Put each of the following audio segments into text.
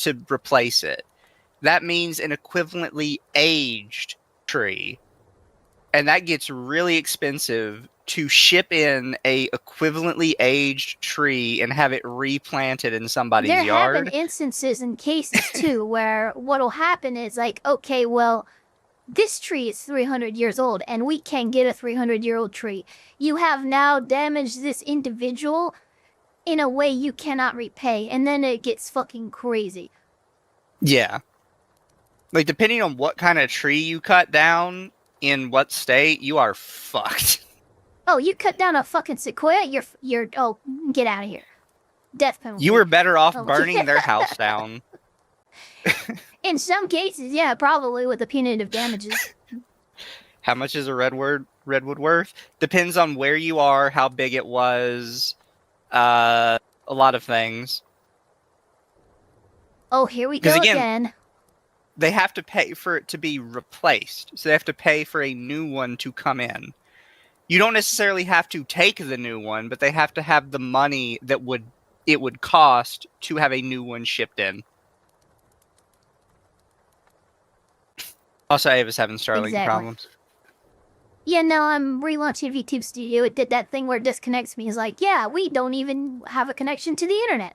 to replace it. That means an equivalently aged tree. And that gets really expensive to ship in a equivalently aged tree and have it replanted in somebody's yard. There have been instances and cases, too, where what'll happen is like, okay, well, this tree is 300 years old, and we can't get a 300-year-old tree. You have now damaged this individual in a way you cannot repay, and then it gets fucking crazy. Yeah. Like, depending on what kind of tree you cut down, in what state, you are fucked. Oh, you cut down a fucking sequoia? You're oh, get out of here. Death penalty. You were better off burning their house down. In some cases, yeah, probably with the punitive damages. How much is a redwood worth? Depends on where you are, how big it was, a lot of things. Oh, here we go again. They have to pay for it to be replaced. So they have to pay for a new one to come in. You don't necessarily have to take the new one, but they have to have the money that it would cost to have a new one shipped in. Also, Ava's having Starlink problems. Yeah, no, I'm relaunching VTube Studio. It did that thing where it disconnects me. It's like, yeah, we don't even have a connection to the internet.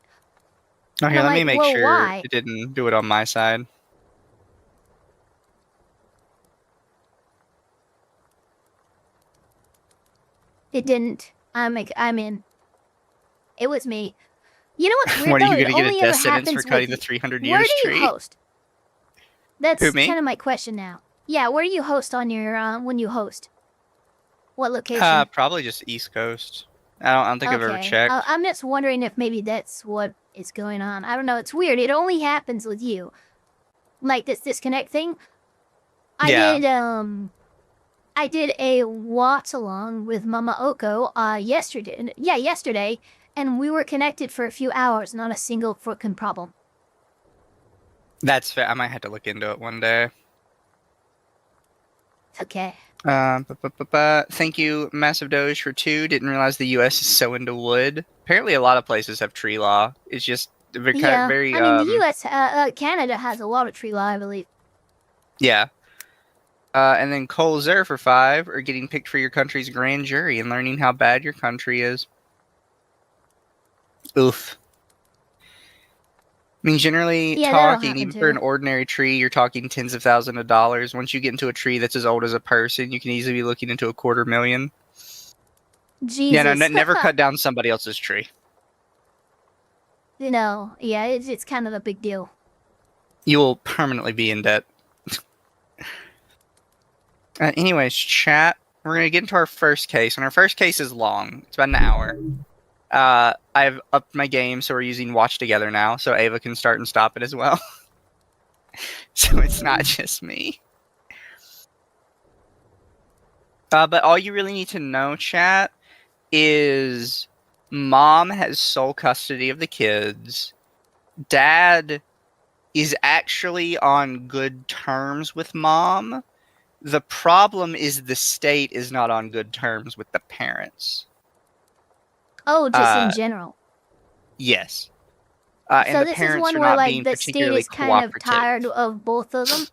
Okay, let me make sure it didn't do it on my side. It didn't. I'm in. It was me. You know what's weird? What, are you going to get a death sentence for cutting the 300 years tree? Where do you host? That's kind of my question now. Yeah, where do you host on your when you host? What location? Probably just East Coast. I don't think I've ever checked. I'm just wondering if maybe that's what is going on. I don't know. It's weird. It only happens with you. Like this disconnect thing. I did a watch along with MommaOcco yesterday. Yeah, yesterday, and we were connected for a few hours, not a single fucking problem. That's fair. I might have to look into it one day. Okay. Thank you, Massive Doge, for 2. Didn't realize the U.S. is so into wood. Apparently, a lot of places have tree law. It's just very. I mean, the U.S. Canada has a lot of tree law, I believe. Yeah. And then Cole Zer for 5 are getting picked for your country's grand jury and learning how bad your country is. Oof. I mean, generally talking, even for an ordinary tree, you're talking tens of thousands of dollars. Once you get into a tree that's as old as a person, you can easily be looking into $250,000. Jesus. Yeah, no, never cut down somebody else's tree. You know, yeah, it's kind of a big deal. You will permanently be in debt. Anyways, chat, we're going to get into our first case, and our first case is long. It's about an hour. I've upped my game, so we're using Watch Together now, so Ava can start and stop it as well. So it's not just me. But all you really need to know, chat, is Mom has sole custody of the kids. Dad is actually on good terms with Mom. The problem is the state is not on good terms with the parents. Oh, just in general. Yes. So and the this is one where like the state is kind of tired of both of them?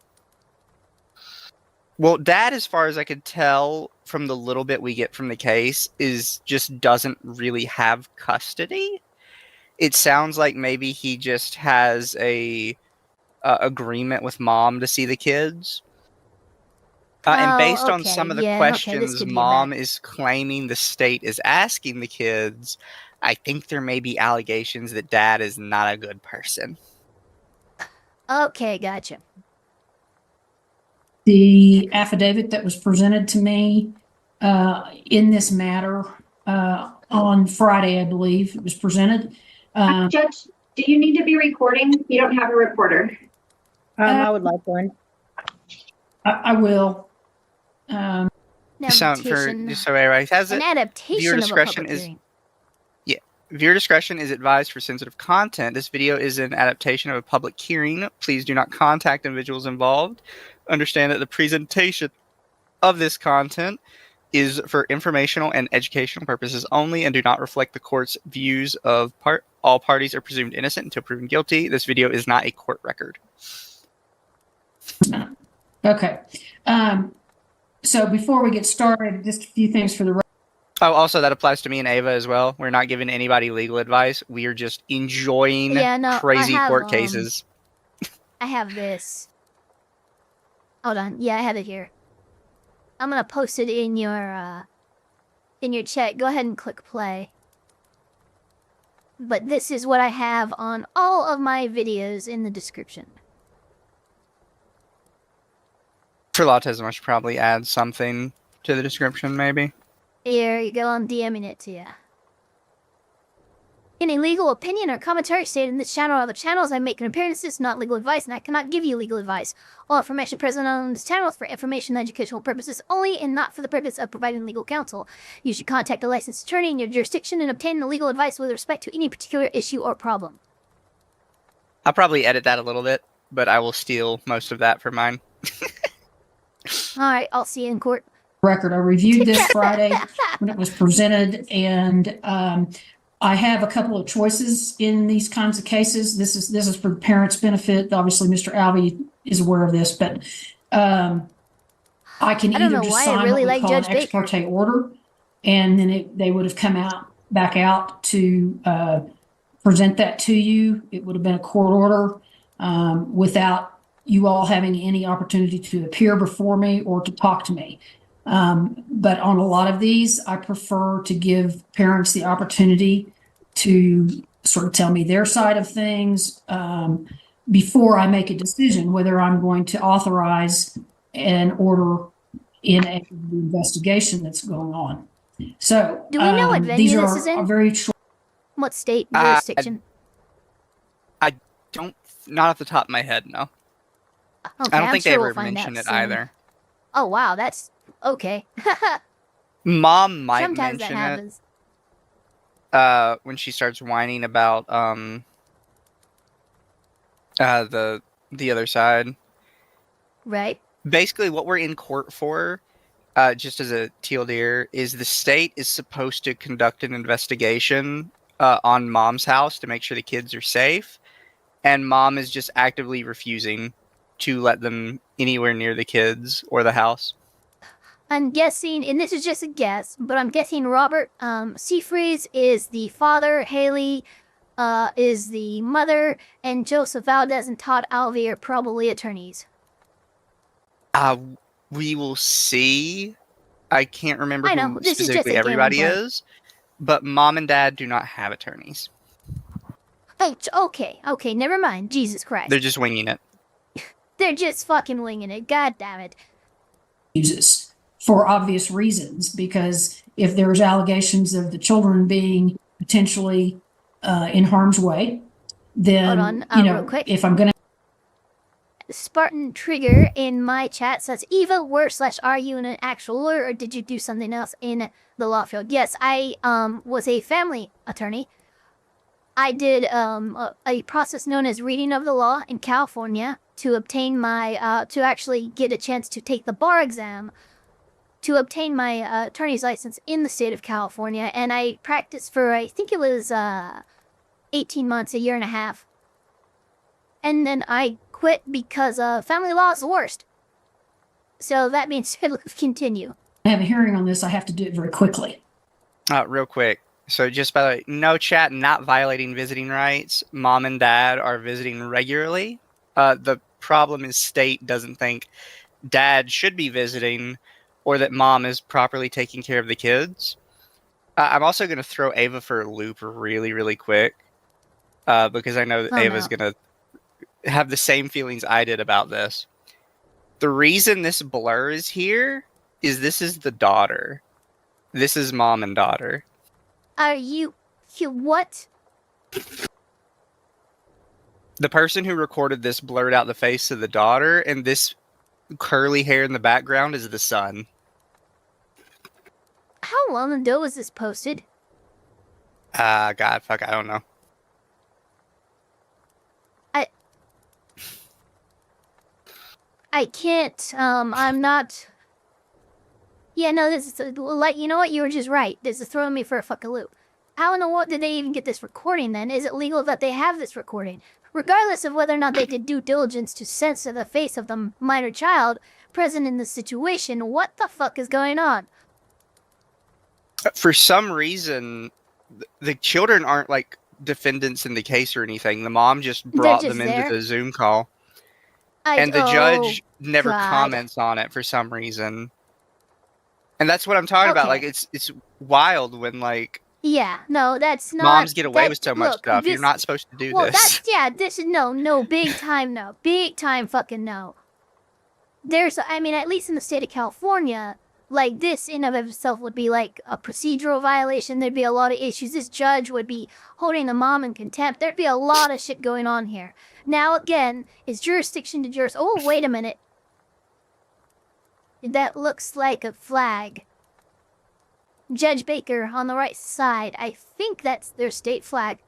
Well, Dad, as far as I could tell from the little bit we get from the case, just doesn't really have custody. It sounds like maybe he just has a agreement with Mom to see the kids. And based on some of the questions Mom is claiming the state is asking the kids, I think there may be allegations that Dad is not a good person. Okay, gotcha. The affidavit that was presented to me in this matter on Friday, I believe, it was presented. Judge, do you need to be recording? You don't have a reporter. I would like one. I will. An adaptation viewer discretion is viewer discretion is advised for sensitive content. This video is an adaptation of a public hearing. Please do not contact individuals involved. Understand that the presentation of this content is for informational and educational purposes only and do not reflect the court's views of All parties are presumed innocent until proven guilty. This video is not a court record. Okay. So before we get started, just a few things for the record. Oh, also, that applies to me and Ava as well. We're not giving anybody legal advice. We are just enjoying Yeah, no, crazy I have, court cases. I have this. Hold on. Yeah, I have it here. I'm gonna post it in your chat. Go ahead and click play. But this is what I have on all of my videos in the description. For Lawtism, I should probably add something to the description, maybe. Here you go, I'm DMing it to you. Any legal opinion or commentary stated in this channel or other channels I make an appearance. This is not legal advice, and I cannot give you legal advice. All information present on this channel is for information and educational purposes only, and not for the purpose of providing legal counsel. You should contact a licensed attorney in your jurisdiction and obtain the legal advice with respect to any particular issue or problem. I'll probably edit that a little bit, but I will steal most of that for mine. Alright, I'll see you in court. Record. I reviewed this Friday when it was presented, and I have a couple of choices in these kinds of cases. This is for the parents' benefit. Obviously, Mr. Alvey is aware of this, but I can I don't either know just why I sign really what we like call Judge an ex Baker. parte order, and then they would have come back out to present that to you. It would have been a court order without you all having any opportunity to appear before me or to talk to me. But on a lot of these, I prefer to give parents the opportunity to sort of tell me their side of things before I make a decision whether I'm going to authorize an order in a investigation that's going on. So Do we know what venue these this is in? are very short. What state jurisdiction? Not off the top of my head, no. Okay, I don't I'm think sure they we'll ever find mentioned out it soon. either. Oh wow, that's okay. Mom might Sometimes that mention it happens. when she starts whining about the other side. Right? Basically, what we're in court for, just as a TLDR, is the state is supposed to conduct an investigation on Mom's house to make sure the kids are safe, and Mom is just actively refusing to let them anywhere near the kids or the house. I'm guessing, and this is just a guess, but I'm guessing Robert Seafreeze is the father, Haley is the mother, and Joseph Valdez and Todd Alvey are probably attorneys. We will see. I can't remember I know, who this is just specifically a game everybody I'm is, but Mom and Dad do not have attorneys. Oh, okay, never mind. Jesus Christ. They're just winging it. They're just fucking winging it. God damn it. Uses for obvious reasons, because if there's allegations of the children being potentially in harm's way, then Hold on, you real know, quick. if I'm going to Spartan Trigger in my chat says, Eva, are you an actual lawyer or did you do something else in the law field? Yes, I was a family attorney. I did a process known as reading of the law in California to obtain my, to actually get a chance to take the bar exam to obtain my attorney's license in the state of California. And I practiced for, I think it was 18 months, a year and a half. And then I quit because family law is the worst. So that being said, let's continue. have a hearing on this, I have to do it very quickly. Real quick. So just by the way, no chat, not violating visiting rights. Mom and Dad are visiting regularly. The problem is state doesn't think Dad should be visiting or that Mom is properly taking care of the kids. I'm also going to throw Ava for a loop really, really quick because I know that Ava's going to have the same feelings I did about this. The reason this blur is here is this is the daughter. This is Mom and daughter. Are you what? The person who recorded this blurred out the face of the daughter, and this curly hair in the background is the son. How long ago was this posted? God, fuck, I don't know. I can't, I'm not... Yeah, no, this is, like, you know what? You were just right. This is throwing me for a fucking loop. How in the world did they even get this recording then? Is it legal that they have this recording? Regardless of whether or not they did due diligence to censor the face of the minor child present in the situation, what the fuck is going on? For some reason, the children aren't like defendants in the case or anything. The mom just brought just them into there? the Zoom call, and the judge never comments on it for some reason. And that's what I'm talking about. Like, it's wild when like yeah, no, that's not. Moms get away with so much stuff. You're not supposed to do this. This is no, big time no, big time fucking no. There's, I mean, at least in the state of California, like this in of itself would be like a procedural violation. There'd be a lot of issues. This judge would be holding the mom in contempt. There'd be a lot of shit going on here. Now again, is jurisdiction to juris. Oh, wait a minute. That looks like a flag. Judge Baker on the right side. I think that's their state flag.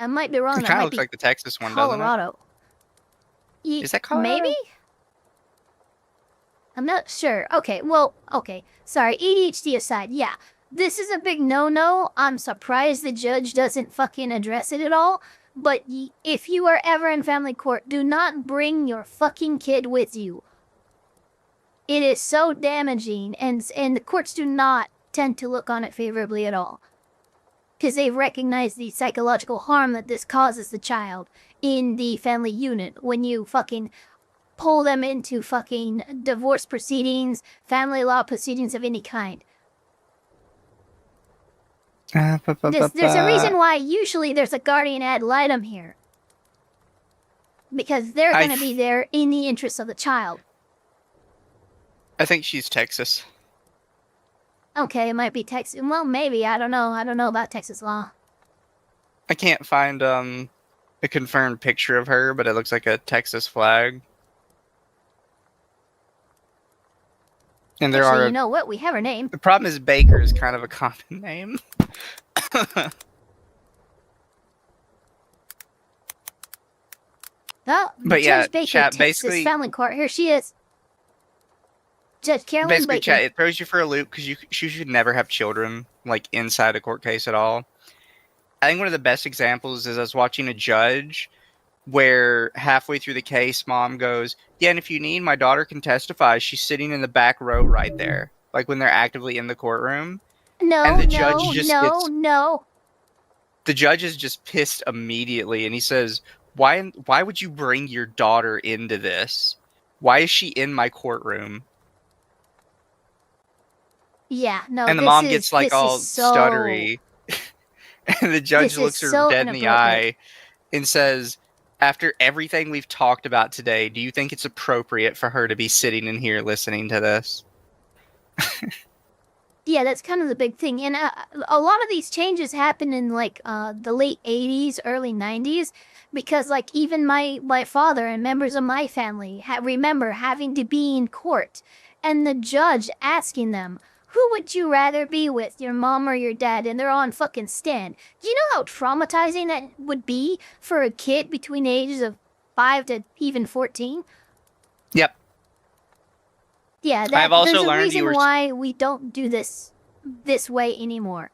I might be wrong. It kind of looks like the Texas one, Colorado. doesn't it? Is that Colorado? Maybe? I'm not sure. Okay, well, okay. Sorry, ADHD aside, yeah. This is a big no-no. I'm surprised the judge doesn't fucking address it at all. But if you are ever in family court, do not bring your fucking kid with you. It is so damaging, and the courts do not tend to look on it favorably at all. Because they recognize the psychological harm that this causes the child in the family unit when you fucking pull them into fucking divorce proceedings, family law proceedings of any kind. There's a reason why usually there's a guardian ad litem here. Because they're going to be there in the interest of the child. I think she's Texas. Okay, it might be Texas. Well, maybe. I don't know. I don't know about Texas law. I can't find a confirmed picture of her, but it looks like a Texas flag. And there Actually, are. you know what? We have her name. The problem is Baker is kind of a common name. Oh, but Judge Baker, chat, Texas basically, family court. Here she is. Judge Carolyn basically, Baker. chat, it throws you for a loop because you should never have children like inside a court case at all. I think one of the best examples is I was watching a judge where halfway through the case, mom goes, "Yeah, and if you need, my daughter can testify. She's sitting in the back row right there." Like when they're actively in the courtroom. No, and the judge just no. The judge is just pissed immediately, and he says, "Why would you bring your daughter into this? Why is she in my courtroom?" Yeah, no. And the mom gets like all stuttery. And the judge looks her dead in the eye and says, "After everything we've talked about today, do you think it's appropriate for her to be sitting in here listening to this?" Yeah, that's kind of the big thing. And a lot of these changes happen in like the late 80s, early 90s. Because like even my father and members of my family remember having to be in court. And the judge asking them, who would you rather be with, your mom or your dad? And they're on fucking stand. Do you know how traumatizing that would be for a kid between the ages of 5 to even 14? Yep. Yeah, I've also there's a learned reason why we don't do this way anymore.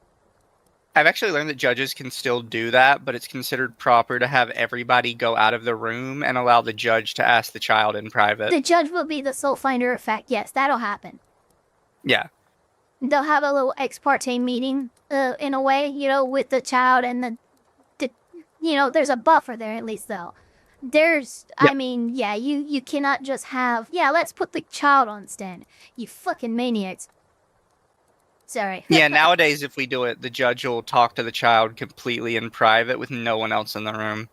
I've actually learned that judges can still do that, but it's considered proper to have everybody go out of the room and allow the judge to ask the child in private. The judge will be the sole finder of fact. Yes, that'll happen. Yeah. They'll have a little ex parte meeting, in a way, you know, with the child and the you know, there's a buffer there at least, though. There's, yep. I mean, yeah, you cannot just have, yeah, let's put the child on stand. You fucking maniacs. Sorry. Yeah, nowadays if we do it, the judge will talk to the child completely in private with no one else in the room.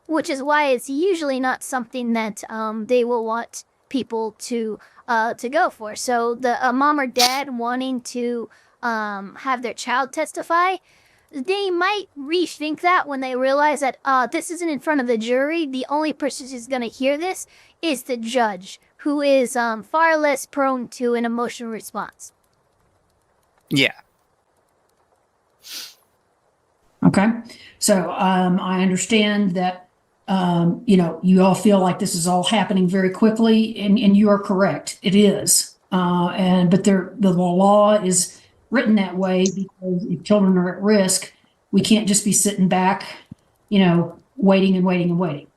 Which is why it's usually not something that they will want people to go for. So the mom or dad wanting to have their child testify, they might rethink that when they realize that this isn't in front of the jury. The only person who's going to hear this is the judge, who is far less prone to an emotional response. Yeah. Okay. So I understand that, you know, you all feel like this is all happening very quickly, and you are correct. It is. But the law is written that way because if children are at risk, we can't just be sitting back, waiting and waiting and waiting.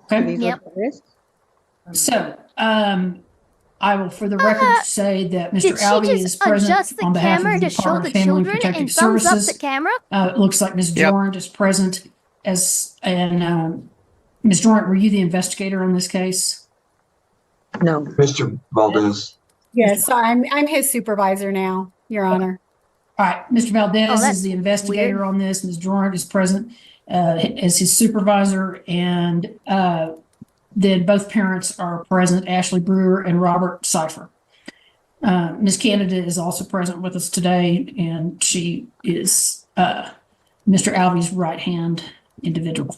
Okay. These Yep. are the risks. So, I will, for the record, say that Did Mr. she Albee just is present adjust the on behalf of camera the to show Department the of Family and children Protective and thumbs up the Services. camera? It looks like Ms. Yep. Jorrand is present Ms. Jorrand, were you the investigator on this case? No. Mr. Valdez. Yes, so I'm his supervisor now, Your Honor. All right, Mr. Valdez Oh, that's is the investigator weird. on this. Ms. Jorrand is present as his supervisor, and then both parents are present, Ashley Brewer and Robert Cipher. Ms. Canada is also present with us today, and she is Mr. Albee's right-hand individual.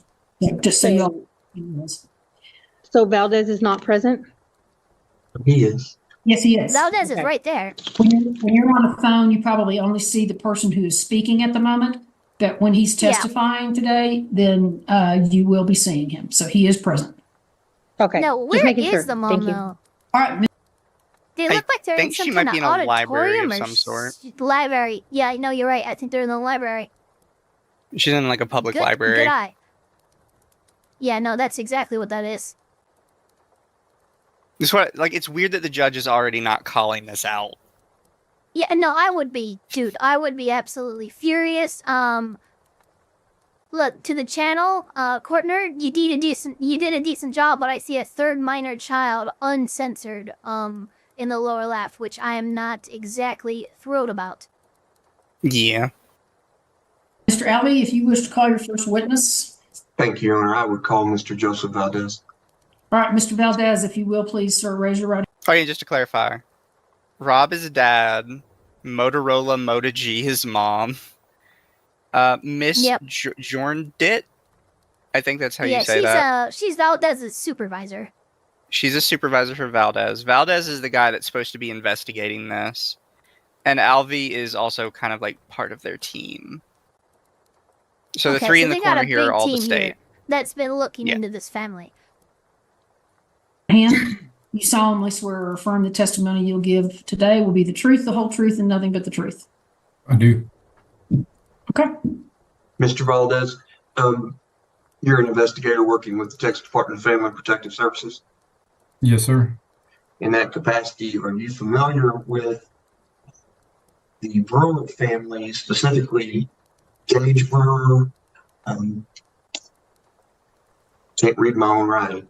Just so you all. So Valdez is not present? He is. Yes, he is. Valdez is Okay. right there. When you're on the phone, you probably only see the person who is speaking at the moment. But when he's Yeah. testifying today, then you will be seeing him. So he is present. Okay. No, just where making is sure. the mom Thank you. though? All right, They I look like they're in think she some might kind be of in a library auditorium of or some sort. Library. Yeah, I know you're right. I think they're in the library. She's in like a public Good library. eye. Yeah, no, that's exactly what that is. It's weird that the judge is already not calling this out. Yeah, no, I would be, dude. I would be absolutely furious. Look to the channel, Courtner. You did a decent job, but I see a third minor child uncensored, in the lower left, which I am not exactly thrilled about. Yeah. Mr. Albee, if you wish to call your first witness. Thank you, Your Honor. I would call Mr. Joseph Valdez. All right, Mr. Valdez, if you will, please, sir, raise your right. Oh yeah, just to clarify, Rob is dad. Motorola Moto G his mom. Miss Yep. Jorndit, I think that's how Yeah, you say that. she's Valdez's supervisor. She's a supervisor for Valdez. Valdez is the guy that's supposed to be investigating this. And Alvy is also kind of like part of their team. So the Okay, three so in the they got corner a here are big all the team state. here that's been looking Yeah. into this family. Hand. You solemnly swear or affirm the testimony you'll give today will be the truth, the whole truth, and nothing but the truth. I do. Okay. Mr. Valdez, you're an investigator working with the Texas Department of Family and Protective Services. Yes, sir. In that capacity, are you familiar with the Brewer family, specifically Gage Brewer? Can't read my own writing.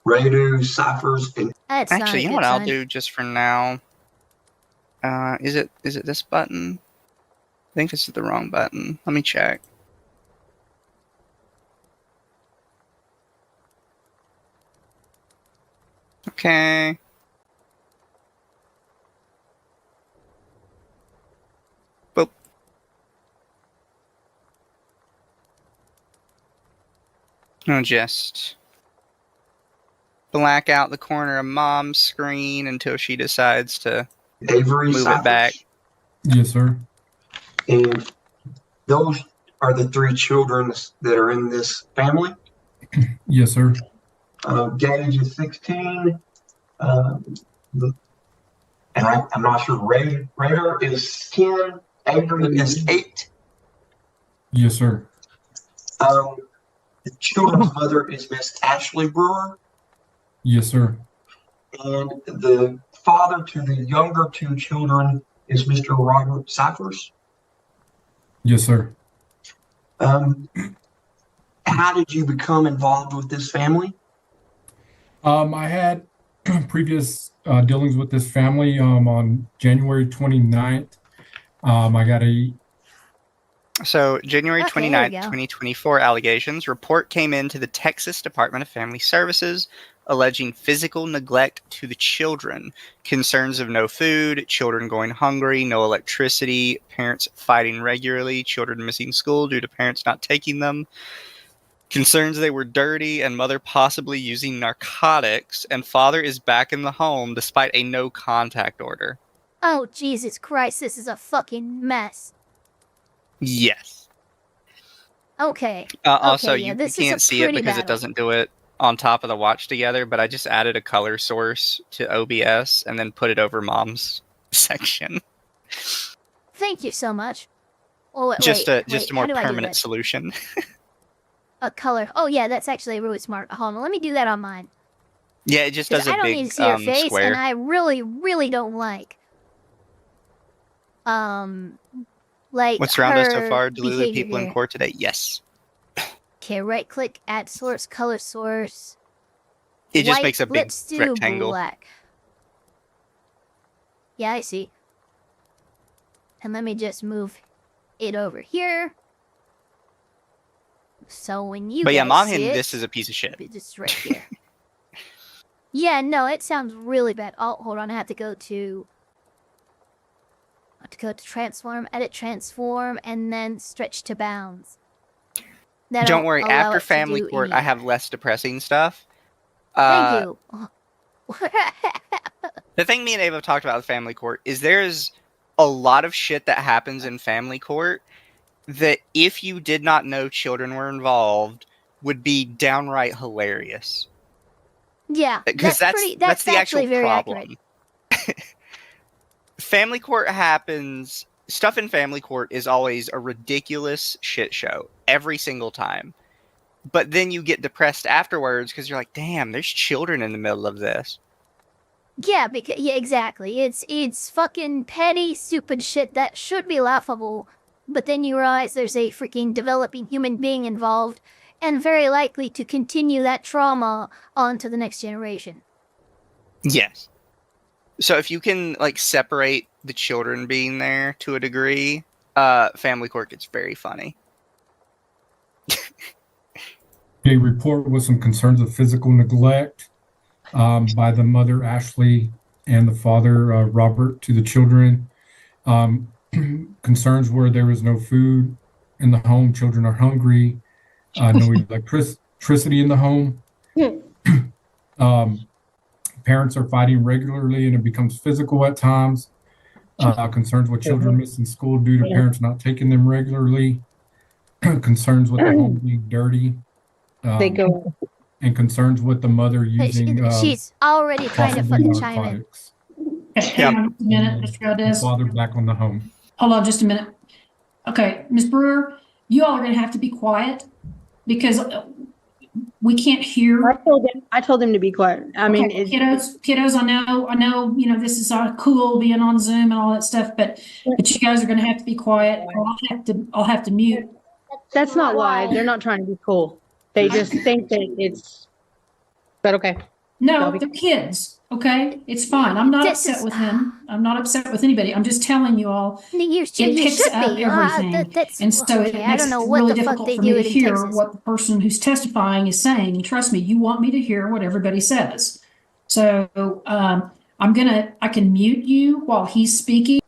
Radu, Cyphers, and That's not a Actually, you know good what I'll sign. do just for now? Is it this button? I think this is the wrong button. Let me check. Okay. Boop. I'll just black out the corner of mom's screen until she decides to Avery move Cyphers. it back. Yes, sir. And those are the three children that are in this family. Yes, sir. Gage is 16. And I'm not sure. Raider is 10. Avery is 8. Yes, sir. The children's mother is Miss Ashley Brewer. Yes, sir. And the father to the younger two children is Mr. Robert Cyphers. Yes, sir. How did you become involved with this family? I had previous dealings with this family on January 29th. I got a So, January Okay, there we 29th, go. 2024 allegations. Report came into the Texas Department of Family Services alleging physical neglect to the children, concerns of no food, children going hungry, no electricity, parents fighting regularly, children missing school due to parents not taking them, concerns they were dirty, and mother possibly using narcotics, and father is back in the home despite a no contact order. Oh, Jesus Christ, this is a fucking mess. Yes. Okay. Also, yeah, you this is a can't see it pretty because bad it doesn't do it on top of the watch together, but I just added a color source to OBS and then put it over mom's section. Thank you so much. Oh, wait, Just wait, a how more do I do permanent this? solution. A color. Oh yeah, that's actually really smart. Hold on, let me do that on mine. Yeah, it just 'Cause does a I don't need big to see your face, square. and I really, really don't like like What's around us so her far? Delulu behavior people in here. court today? Yes. Okay, right click, add source, color source. It just White, makes a big let's do rectangle. black. Yeah, I see. And let me just move it over here. So when you But yeah, guys Mom see hidden it, this is a piece of shit. it's right here. Yeah, no, it sounds really bad. Oh, hold on, I have to go to transform, edit transform, and then stretch to bounds. Don't worry, That'll allow after it to Family do Court, any I of have that. less depressing stuff. Thank you. The thing me and Ava have talked about with Family Court is there's a lot of shit that happens in Family Court that if you did not know children were involved would be downright hilarious. Yeah, Because that's the actual actually very problem. accurate. Family Court happens. Stuff in Family Court is always a ridiculous shit show every single time. But then you get depressed afterwards because you're like, damn, there's children in the middle of this. Yeah, exactly. It's fucking petty, stupid shit that should be laughable, but then you realize there's a freaking developing human being involved, and very likely to continue that trauma on to the next generation. Yes. So if you can like separate the children being there to a degree, Family Court gets very funny. A report with some concerns of physical neglect by the mother, Ashley, and the father, Robert, to the children. Concerns where there is no food in the home, children are hungry, no electricity in the home. Parents are fighting regularly and it becomes physical at times. Concerns with children missing school due to parents not taking them regularly. Concerns with the home being dirty. They go. And concerns with the mother using She's already trying to possibly fucking chime in. narcotics. Hang on a minute, Mr. The Valdez. father back on the home. Hold on just a minute. Okay, Ms. Brewer, you all are going to have to be quiet because we can't hear. I told them to be quiet. I mean, Okay, kiddos, I know, this is cool being on Zoom and all that stuff, but you guys are going to have to be quiet or I'll have to mute. that's not why. They're not trying to be cool. They just think that it's, but okay. No, they're kids. Okay, it's fine. I'm not This upset is- with him. I'm not upset with anybody. I'm just telling you all. You It picks should up be. everything, That's, and so it okay, I makes don't know it what really the fuck difficult they for do me to it in hear Texas. what the person who's testifying is saying. And trust me, you want me to hear what everybody says. So I can mute you while he's speaking.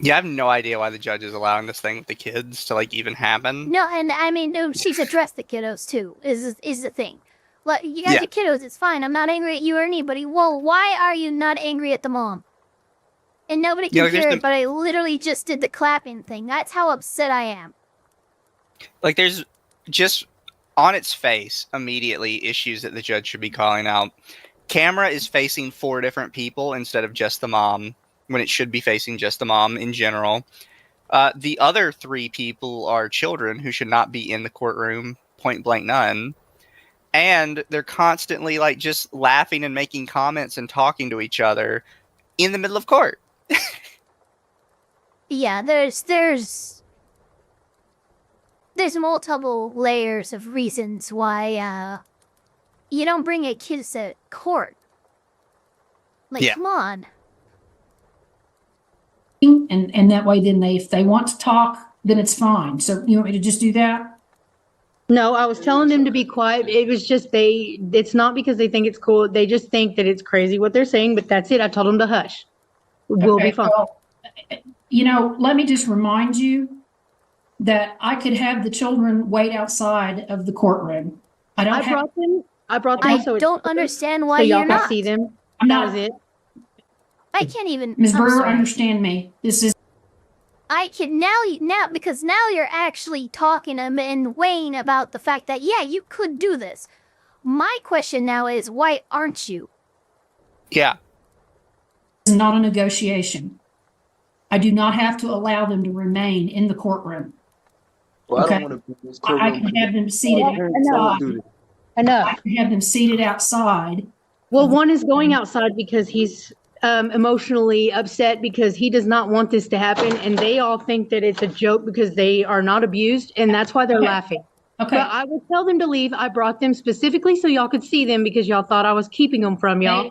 Yeah, I have no idea why the judge is allowing this thing with the kids to like even happen. No, and I mean, no, she's addressed the kiddos too. Is the thing? Like, you guys Yeah. are kiddos. It's fine. I'm not angry at you or anybody. Well, why are you not angry at the mom? And nobody can Yeah, like, hear there's it, but I literally just did the clapping thing. That's how upset I am. Like there's just on its face immediately issues that the judge should be calling out. Camera is facing 4 different people instead of just the mom, when it should be facing just the mom in general. The other 3 people are children who should not be in the courtroom, point blank none. And they're constantly like just laughing and making comments and talking to each other in the middle of court. Yeah, there's multiple layers of reasons why you don't bring a kid to court. Like, Yeah. come on. And that way, then if they want to talk, then it's fine. So you want me to just do that? No, I was telling them to be quiet. It was just it's not because they think it's cool. They just think that it's crazy what they're saying, but that's it. I told them to hush. We'll be Okay, fine. well, let me just remind you that I could have the children wait outside of the courtroom. I brought them I so it's don't understand so why y'all you're can not. see them. I'm That not, was it. I can't even. Ms. I'm Brewer, sorry. understand me. This is, I can now because now you're actually talking and weighing about the fact that yeah, you could do this. My question now is why aren't you? Yeah. not a negotiation. I do not have to allow them to remain in the courtroom. Well, Okay. I don't want to be in this I courtroom. can have them seated Well, Parents don't outside. do this. Enough. I can have them seated outside. Well, one is going outside because he's emotionally upset because he does not want this to happen, and they all think that it's a joke because they are not abused, and that's why they're Okay. laughing. Okay. But I will tell them to leave. I brought them specifically so y'all could see them because y'all thought I was keeping them from y'all.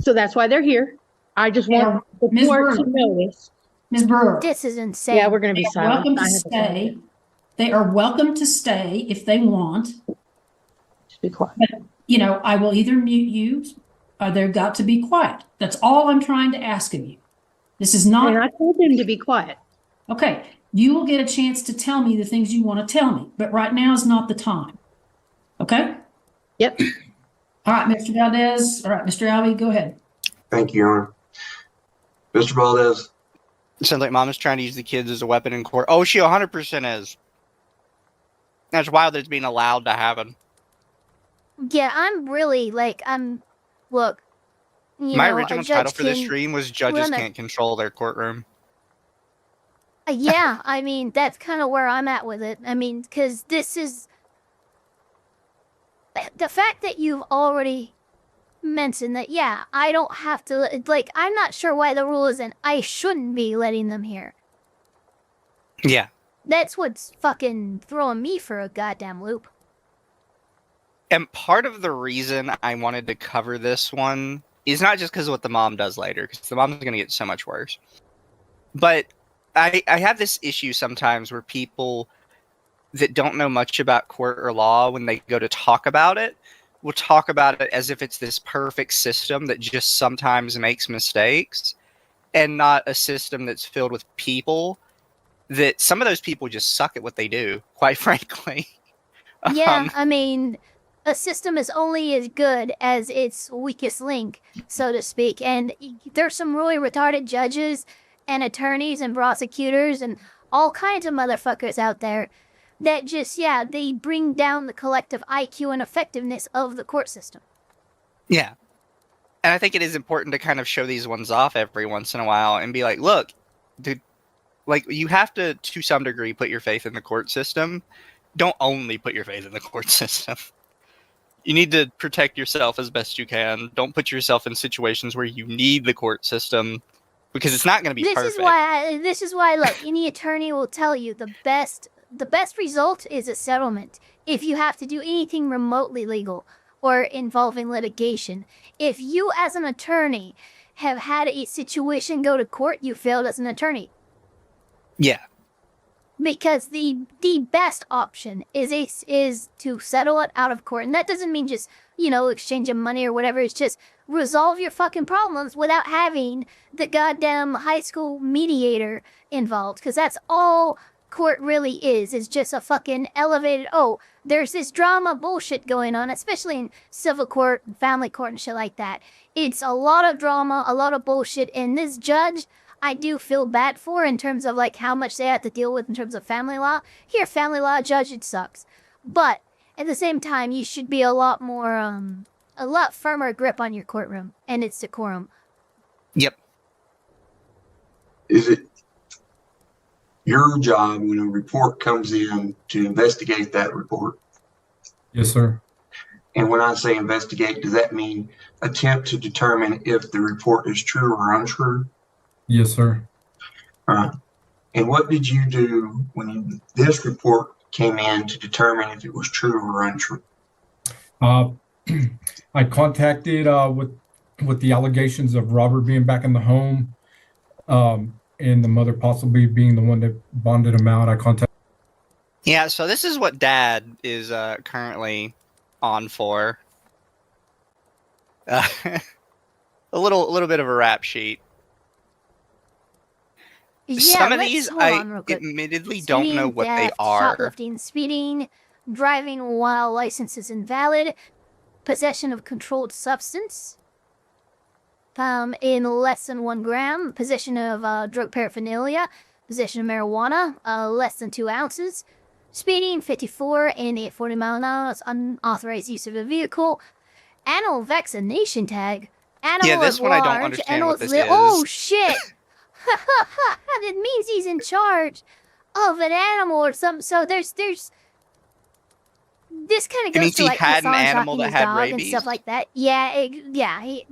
So that's why they're here. I just want the Ms. court to Brewer. know this. Ms. Brewer. This is insane. Yeah, we're going to be They are silent. welcome to I have stay. They are welcome to stay if they want. Just be quiet. You know, I will either mute you or they've got to be quiet. That's all I'm trying to ask of you. This is And not, I told them to be quiet. okay, you will get a chance to tell me the things you want to tell me, but right now is not the time. Okay? Yep. All right, Mr. Valdez. All right, Mr. Albee, go ahead. Thank you, Your Honor. Mr. Valdez, It sounds like mom is trying to use the kids as a weapon in court. Oh, she 100% is. That's wild that it's being allowed to happen. Yeah, I'm really like look. My A original judge title for this can stream was Judges run a- Can't Control Their Courtroom. Yeah, I mean that's kind of where I'm at with it. I mean, because this is the fact that you've already mentioned that. Yeah, I don't have to. Like, I'm not sure why the rule isn't. I shouldn't be letting them here. Yeah. That's what's fucking throwing me for a goddamn loop. And part of the reason I wanted to cover this one is not just because of what the mom does later, because the mom's going to get so much worse. But I have this issue sometimes where people that don't know much about court or law, when they go to talk about it, will talk about it as if it's this perfect system that just sometimes makes mistakes, and not a system that's filled with people that some of those people just suck at what they do, quite frankly. Yeah, I mean, a system is only as good as its weakest link, so to speak. And there's some really retarded judges and attorneys and prosecutors and all kinds of motherfuckers out there that just, yeah, they bring down the collective IQ and effectiveness of the court system. Yeah. And I think it is important to kind of show these ones off every once in a while and be like, look, dude, like, you have to some degree, put your faith in the court system. Don't only put your faith in the court system. You need to protect yourself as best you can. Don't put yourself in situations where you need the court system, because it's not going to be perfect. This is why, look, any attorney will tell you the best result is a settlement. If you have to do anything remotely legal or involving litigation, if you as an attorney have had a situation go to court, you failed as an attorney. Yeah. Because the best option is to settle it out of court. And that doesn't mean just, exchanging money or whatever. It's just resolve your fucking problems without having the goddamn high school mediator involved. Because that's all court really is. It's just a fucking elevated, there's this drama bullshit going on, especially in civil court and family court and shit like that. It's a lot of drama, a lot of bullshit. And this judge, I do feel bad for in terms of like how much they have to deal with in terms of family law. Here, family law judge, it sucks. But at the same time, you should be a lot more, a lot firmer grip on your courtroom and its decorum. Yep. is it your job when a report comes in to investigate that report? Yes, sir. And when I say investigate, does that mean attempt to determine if the report is true or untrue? Yes, sir. All right. And what did you do when this report came in to determine if it was true or untrue? I contacted with the allegations of Robert being back in the home, and the mother possibly being the one that bonded him out. I contacted. Yeah, so this is what Dad is currently on for. A little bit of a rap sheet. Yeah, Some of these, hold on real quick. admittedly don't know Speeding, what they theft, are. Shoplifting, speeding, driving while license is invalid, possession of controlled substance, in less than 1 gram, possession of drug paraphernalia, possession of marijuana, less than 2 ounces, speeding 54 and 840 mile an hour, unauthorized use of a vehicle, animal vaccination tag, animal Yeah, this at one I don't large, understand animal what this li- is. Oh shit! It means he's in charge of an animal or something. So there's this kind of It goes means to he like had an Hassan animal shocking that his had dog and rabies? stuff like that. Yeah, it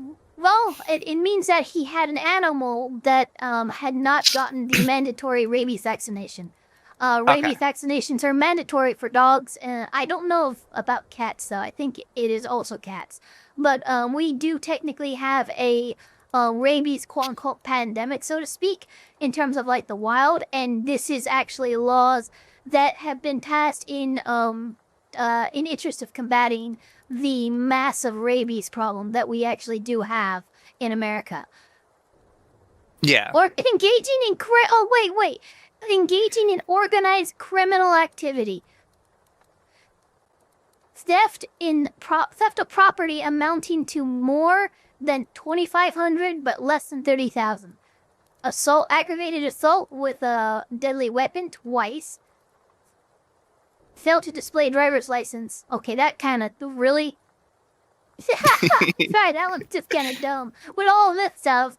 means that he had an animal that had not gotten the mandatory rabies vaccination. Rabies vaccinations are mandatory for dogs, and I don't know about cats, though. I think it is also cats. But we do technically have a rabies quote-unquote pandemic, so to speak, in terms of like the wild, and this is actually laws that have been passed in interest of combating the massive rabies problem that we actually do have in America. Yeah. Or engaging in engaging in organized criminal activity. Theft of property amounting to more than 2,500 but less than 30,000. Aggravated assault with a deadly weapon twice. Failed to display driver's license. Okay, that kind of really. Sorry, that one's just kind of dumb. With all this stuff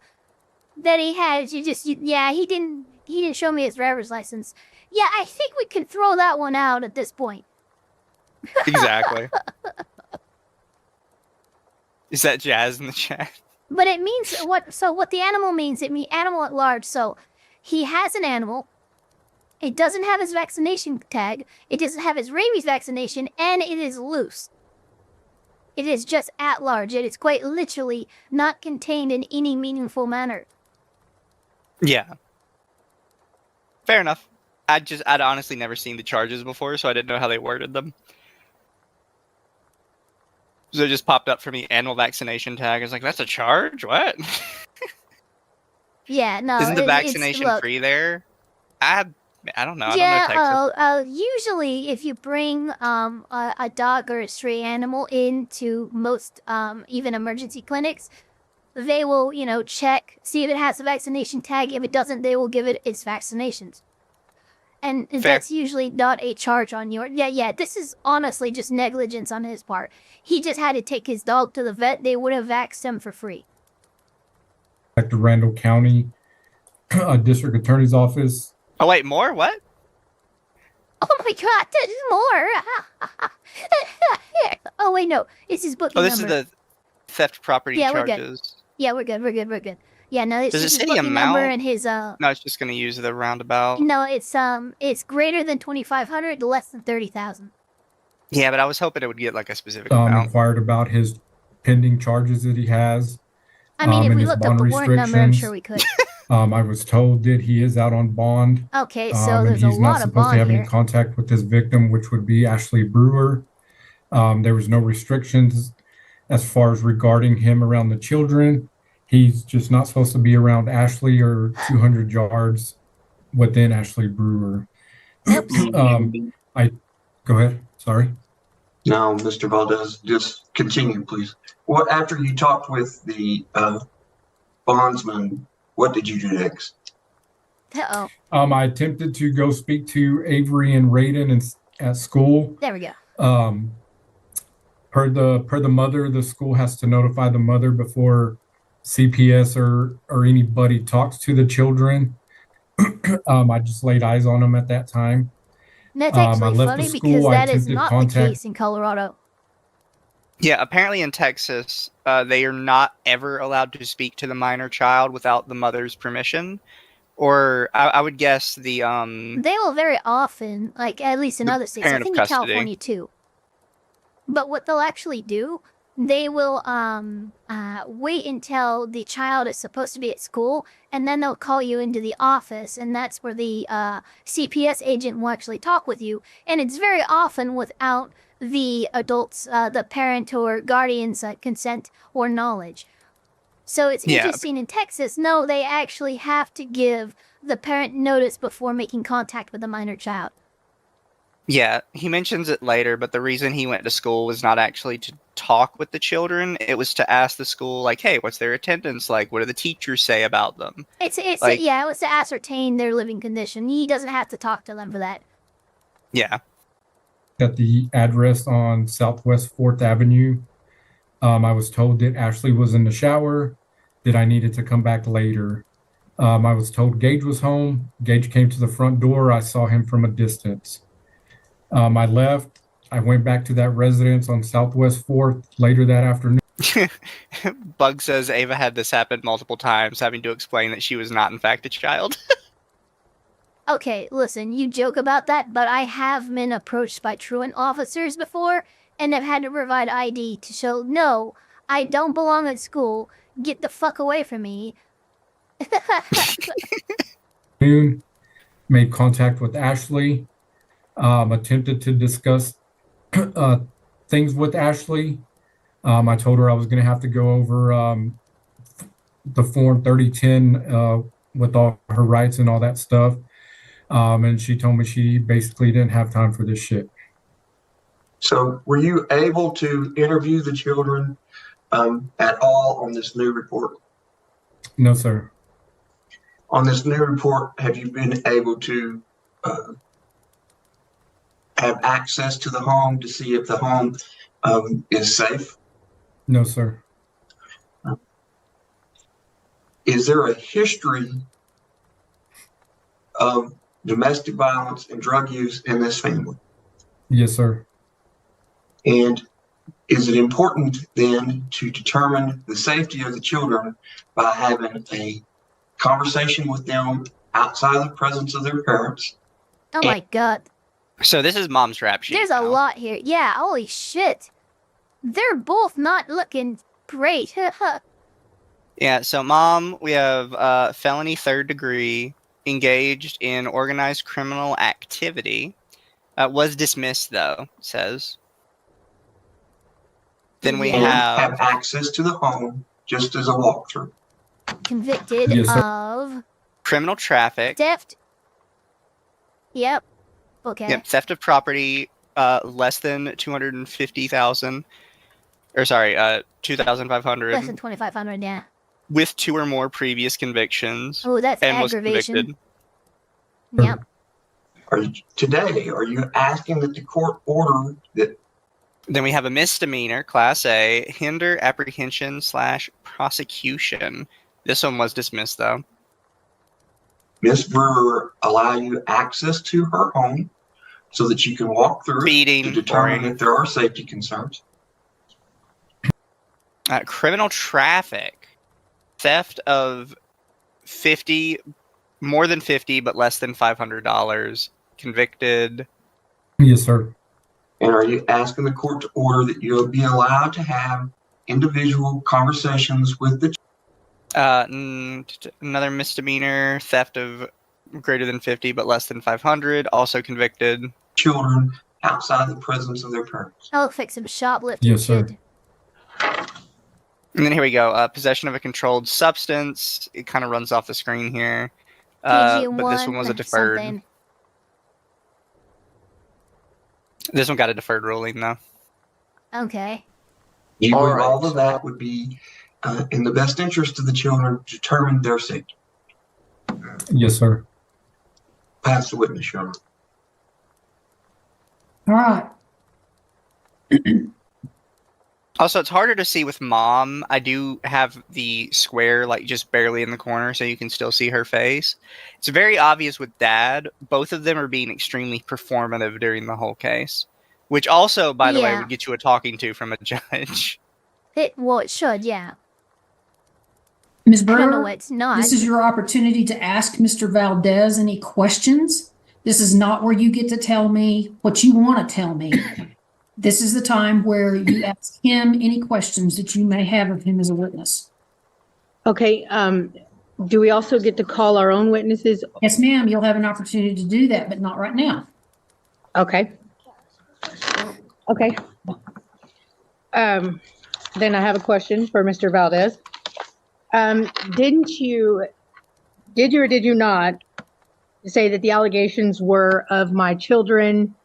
that he has, he didn't show me his driver's license. Yeah, I think we can throw that one out at this point. Exactly. Is that Jazz in the chat? But it means what the animal means, it means animal at large. So he has an animal. It doesn't have his vaccination tag. It doesn't have his rabies vaccination, and it is loose. It is just at large. It is quite literally not contained in any meaningful manner. Yeah. Fair enough. I'd honestly never seen the charges before, so I didn't know how they worded them. So it just popped up for me, animal vaccination tag. I was like, that's a charge? What? Yeah, no. Isn't the vaccination free there? I don't know. Yeah, I don't know Texas. Usually if you bring a dog or a stray animal into most even emergency clinics, they will, check, see if it has a vaccination tag. If it doesn't, they will give it its vaccinations. And that's usually not a charge on your... Yeah, this is honestly just negligence on his part. He just had to take his dog to the vet. They would have vaxxed him for free. Like the Randall County District Attorney's Office. Oh, wait, more? What? Oh my god, there's more! Oh, wait, no. It's his booking number. Oh, this is the theft property charges. Yeah, we're good. Yeah, no, it's Does it just say his booking amount? number and his No, it's just going to use the roundabout. No, it's greater than 2,500, less than 30,000. Yeah, but I was hoping it would get like a specific amount. Inquired about his pending charges that he has. I mean, if and we his looked up the bond warrant number, I'm restrictions. sure we could. I was told that he is out on bond. Okay, so and there's a he's not lot of supposed to have bond any here. contact with his victim, which would be Ashley Brewer. There was no restrictions as far as regarding him around the children. He's just not supposed to be around Ashley or 200 yards within Ashley Brewer. Oops. Go ahead. Sorry. No, Mr. Valdez, just continue, please. What after you talked with the bondsman, what did you do next? Uh-oh. I attempted to go speak to Avery and Raiden at school. There we go. Per the mother, the school has to notify the mother before CPS or anybody talks to the children. I just laid eyes on them at that time. And that's actually left funny the because school, I that is attempted not contact- the case in Colorado. Yeah, apparently in Texas, they are not ever allowed to speak to the minor child without the mother's permission. Or I would guess the They will very often, like at least in other states, I parent of think in custody. California too. But what they'll actually do, they will wait until the child is supposed to be at school, and then they'll call you into the office, and that's where the CPS agent will actually talk with you. And it's very often without the adults, the parent or guardian's consent or knowledge. So it's interesting in Texas, no, they actually have to give the parent notice before making contact with the minor child. Yeah, he mentions it later, but the reason he went to school was not actually to talk with the children. It was to ask the school, like, hey, what's their attendance like? What do the teachers say about them? It Like- was to ascertain their living condition. He doesn't have to talk to them for that. Yeah. At the address on Southwest 4th Avenue, I was told that Ashley was in the shower, that I needed to come back later. I was told Gage was home. Gage came to the front door. I saw him from a distance. I left. I went back to that residence on Southwest 4th later that afternoon. Bug says Ava had this happen multiple times, having to explain that she was not, in fact, a child. Okay, listen, you joke about that, but I have been approached by truant officers before, and have had to provide ID to show, no, I don't belong at school. Get the fuck away from me. Made contact with Ashley, attempted to discuss things with Ashley. I told her I was going to have to go over the Form 3010 with all her rights and all that stuff. And she told me she basically didn't have time for this shit. So were you able to interview the children at all on this new report? No, sir. On this new report, have you been able to have access to the home to see if the home is safe? No, sir. Is there a history of domestic violence and drug use in this family? Yes, sir. And is it important then to determine the safety of the children by having a conversation with them outside of the presence of their parents? Oh my god. So this is Mom's rap sheet. There's a lot here. Yeah, holy shit. They're both not looking great. Yeah, so Mom, we have felony 3rd degree, engaged in organized criminal activity. Was dismissed, though, says. Then we And have access to the home just as a walkthrough. Convicted Yes, sir. of criminal traffic. theft. Yep. Okay. Yep, theft of property less than 250,000. Or sorry, 2,500. Less than 2,500, yeah. With 2 or more previous convictions. Oh, that's and was aggravation. convicted. Yep. Are you asking that the court order that? Then we have a misdemeanor, Class A, hinder apprehension / prosecution. This one was dismissed, though. Ms. Brewer allow you access to her home so that you can walk through Feeding, to determine boring. if there are safety concerns. Criminal traffic. Theft of 50, more than 50, but less than $500. Convicted. Yes, sir. And are you asking the court to order that you'll be allowed to have individual conversations with the Another misdemeanor, theft of greater than 50, but less than 500. Also convicted. children outside the presence of their parents? I'll fix some shoplifting Yes, sir. shit. And then here we go. Possession of a controlled substance. It kind of runs off the screen here. PG But this one was a deferred. something. This one got a deferred ruling, though. Okay. You All believe right. all of that would be in the best interest of the children to determine their safety. Yes, sir. Pass the witness, Your Honor. All right. Also, it's harder to see with Mom. I do have the square, like, just barely in the corner, so you can still see her face. It's very obvious with Dad. Both of them are being extremely performative during the whole case. Which also, by the way, Yeah. would get you a talking to from a judge. It should, yeah. Ms. I don't know Brewer, what's not. this is your opportunity to ask Mr. Valdez any questions. This is not where you get to tell me what you want to tell me. This is the time where you ask him any questions that you may have of him as a witness. Okay, do we also get to call our own witnesses? Yes, ma'am, you'll have an opportunity to do that, but not right now. Okay. Okay. Then I have a question for Mr. Valdez. Did you or did you not say that the allegations were of my children,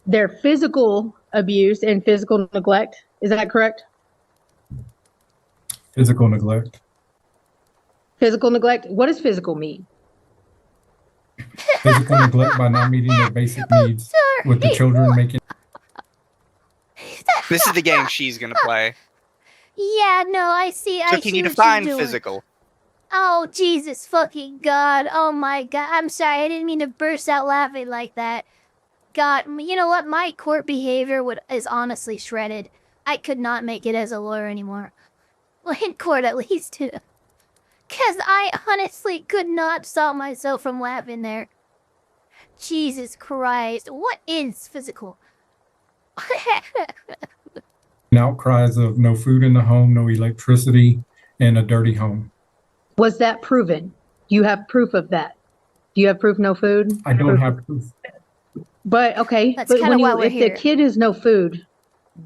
their physical abuse and physical neglect? Is that correct? Physical neglect. Physical neglect? What does physical mean? Physical neglect by not meeting their basic needs, with the children making. This is the game she's going to play. Yeah, no, I see. So I can see you what define you're doing. physical? Oh, Jesus fucking God. Oh my God. I'm sorry. I didn't mean to burst out laughing like that. God, you know what? My court behavior is honestly shredded. I could not make it as a lawyer anymore. Well, in court at least. Because I honestly could not stop myself from laughing there. Jesus Christ. What is physical? And outcries of no food in the home, no electricity, and a dirty home. Was that proven? Do you have proof of that? Do you have proof no food? I don't have proof. But okay, That's but kinda why we're if here. the kid is no food,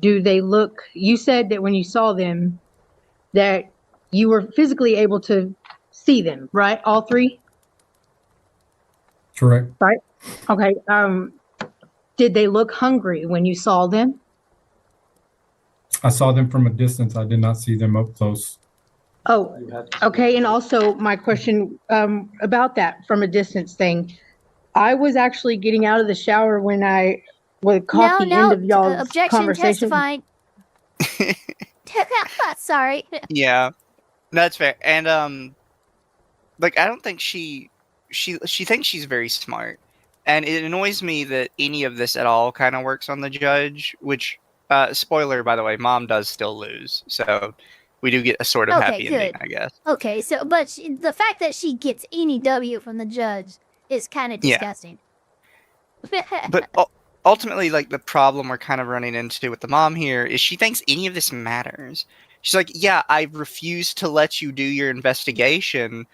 do they look? You said that when you saw them, that you were physically able to see them, right? All three, Correct. right? Okay. Did they look hungry when you saw them? I saw them from a distance. I did not see them up close. Oh, okay. And also my question about that from a distance thing. I was actually getting out of the shower when I caught the end of y'all's objection conversation. testified. Sorry. Yeah, that's fair. And like I don't think she thinks she's very smart, and it annoys me that any of this at all kind of works on the judge. Which, spoiler by the way, Mom does still lose, so we do get a sort of Okay, happy ending, good. I guess. Okay, so but the fact that she gets any W from the judge is kind of Yeah. disgusting. But ultimately, like the problem we're kind of running into with the mom here is she thinks any of this matters. She's like, yeah, I refused to let you do your investigation,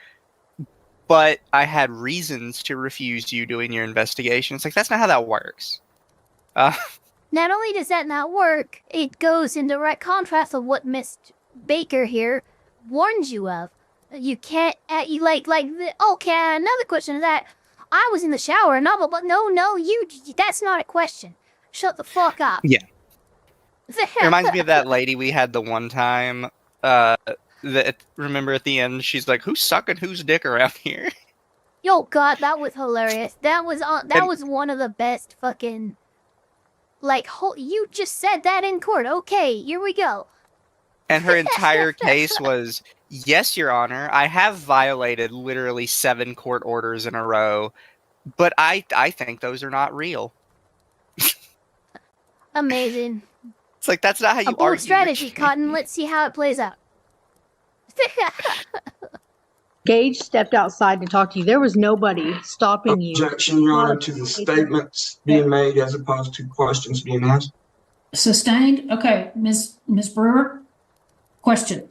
but I had reasons to refuse you doing your investigation. It's like, that's not how that works. Not only does that not work, it goes in direct contrast of what Miss Baker here warns you of. You can't, okay, another question is that I was in the shower and all, but no, that's not a question. Shut the fuck up. Yeah. It reminds me of that lady we had the one time. That remember at the end, she's like, "Who's sucking whose dick around here?" Yo, God, that was hilarious. That was one of the best fucking. You just said that in court. Okay, here we go. And her entire case was, "Yes, Your Honor, I have violated literally 7 court orders in a row, but I think those are not real." Amazing. It's like, that's not how you A bold argue. strategy, Cotton. Let's see how it plays out. Gage stepped outside to talk to you. There was nobody stopping you. Objection, Your Honor, to the statements being made as opposed to questions being asked. Sustained. Okay, Ms. Brewer, question.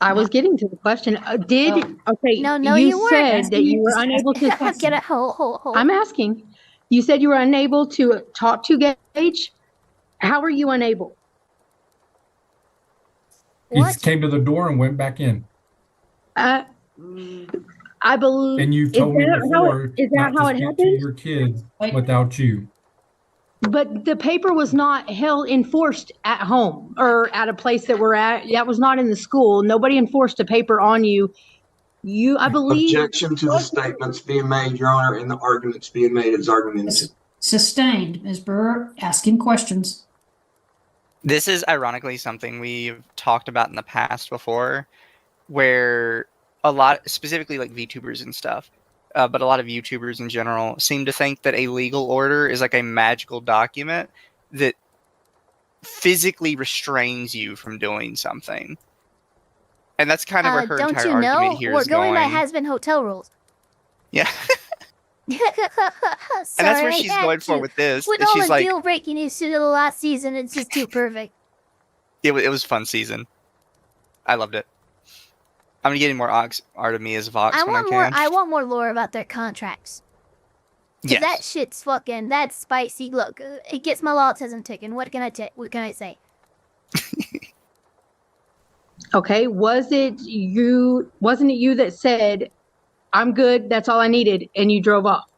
I was getting to the question. Okay, No, you you said weren't. that you were unable to. Get it. Hold. I'm asking. You said you were unable to talk to Gage. How were you unable? He What? came to the door and went back in. I believe. And you told me before Is that not how to it speak to happened? your kids without you. But the paper was not enforced at home or at a place that we're at. That was not in the school. Nobody enforced a paper on you. I believe. Objection to the statements being made, Your Honor, and the arguments being made as argumentative. Sustained. Ms. Brewer, asking questions. This is ironically something we've talked about in the past before, where a lot, specifically like VTubers and stuff, but a lot of YouTubers in general seem to think that a legal order is like a magical document that physically restrains you from doing something. And that's kind of where her Don't entire you argument know? here We're is going by going. has-been hotel rules. Yeah. Sorry, And that's where she's I had going for to. with this. With And all she's the like, deal-breaking issues of the last season, it's just too perfect. it was a fun season. I loved it. I'm gonna get more Artemia's Vox when I can. I want more lore about their contracts. 'Cause Yes. that shit's that's spicy. Look, it gets my Lawtism ticking. What can I say? Okay, wasn't it you that said, "I'm good, that's all I needed," and you drove off?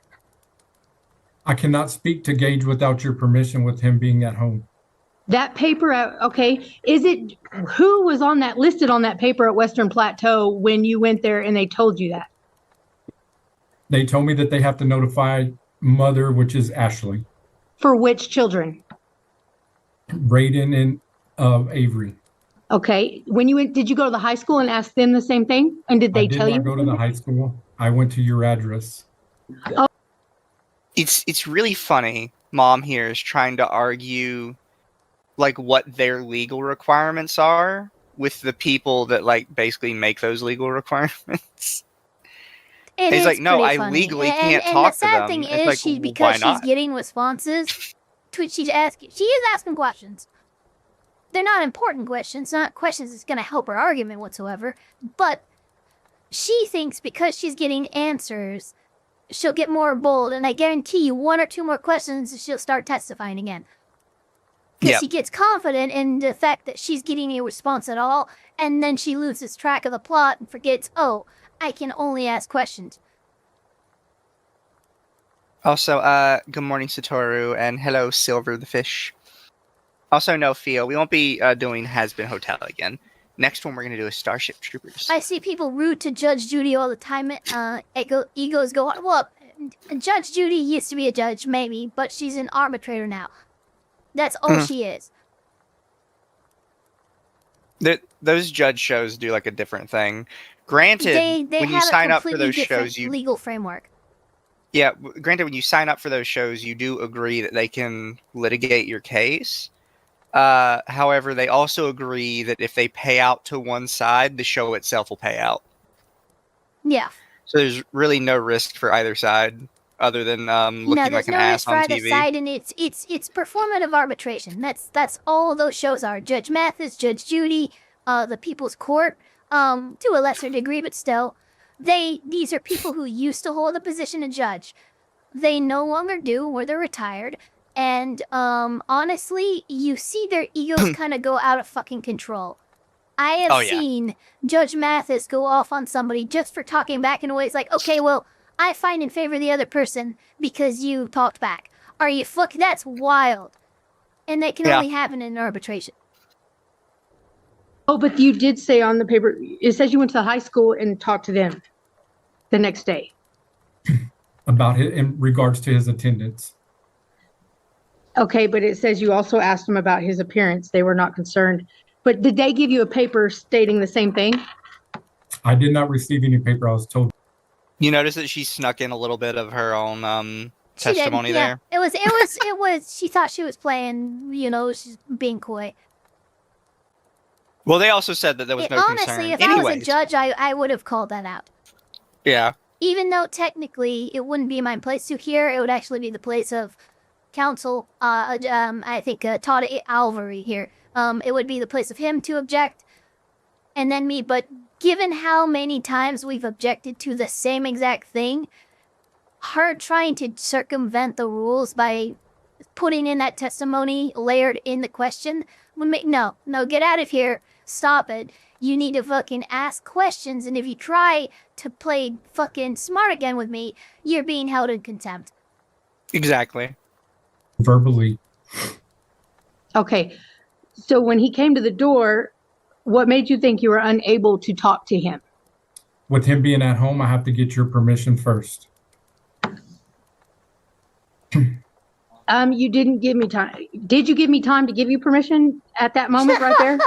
I cannot speak to Gage without your permission with him being at home. That paper, okay, who was listed on that paper at Western Plateau when you went there and they told you that? They told me that they have to notify mother, which is Ashley, For which children? Brayden, and Avery. Okay. When you went, did you go to the high school and ask them the same thing? And did I they did tell not you? go to the high school. I went to your address. It's really funny. Mom here is trying to argue like what their legal requirements are with the people that like basically make those legal requirements. It He's is like, no, pretty I funny. legally and, can't and talk the to sad them. thing It's is, like, she's why because she's not? getting responses to what she's asking. She is asking questions. They're not important questions, not questions that's going to help her argument whatsoever. But she thinks because she's getting answers, she'll get more bold. And I guarantee you, 1 or 2 more questions, she'll start testifying again. Because Yep. she gets confident in the fact that she's getting a response at all, and then she loses track of the plot and forgets, oh, I can only ask questions. Also, good morning, Satoru, and hello, Silver the Fish. Also, no, Theo, we won't be doing Has Been Hotel again. Next one we're going to do is Starship Troopers. I see people rude to Judge Judy all the time. Egos go, well, Judge Judy used to be a judge, maybe, but she's an arbitrator now. That's all she is. Those judge shows do like a different thing. Granted, They when you have sign a up for completely those different shows, legal framework. granted, when you sign up for those shows, you do agree that they can litigate your case. However, they also agree that if they pay out to one side, the show itself will pay out. Yeah. So there's really no risk for either side, other than looking No, like there's an no ass risk for on either TV. side, and it's performative arbitration. That's all those shows are. Judge Mathis, Judge Judy, the People's Court, to a lesser degree, but still, these are people who used to hold the position of judge. They no longer do, or they're retired. And honestly, you see their egos kind of go out of fucking control. I have seen Judge Mathis go off on somebody just for talking back in ways like, okay, well, I find in favor of the other person because you talked back. Are you that's wild. And that can only happen in arbitration. Oh, but you did say on the paper, it says you went to the high school and talked to them the next day. About it in regards to his attendance. Okay, but it says you also asked them about his appearance. They were not concerned. But did they give you a paper stating the same thing? I did not receive any paper. I was told. You notice that she snuck in a little bit of her own testimony there. It was. She thought she was playing. She's being coy. Well, they also said that there was no honestly, concern. if I was a judge, I would have called that out. Yeah. Even though technically it wouldn't be my place to hear, it would actually be the place of counsel. I think Todd Alvery here. It would be the place of him to object, and then me. But given how many times we've objected to the same exact thing, her trying to circumvent the rules by putting in that testimony layered in the question would make no, get out of here. Stop it. You need to fucking ask questions, and if you try to play fucking smart again with me, you're being held in contempt. Exactly. Verbally. Okay. So when he came to the door, what made you think you were unable to talk to him? With him being at home, I have to get your permission first. You didn't give me time. Did you give me time to give you permission at that moment right there?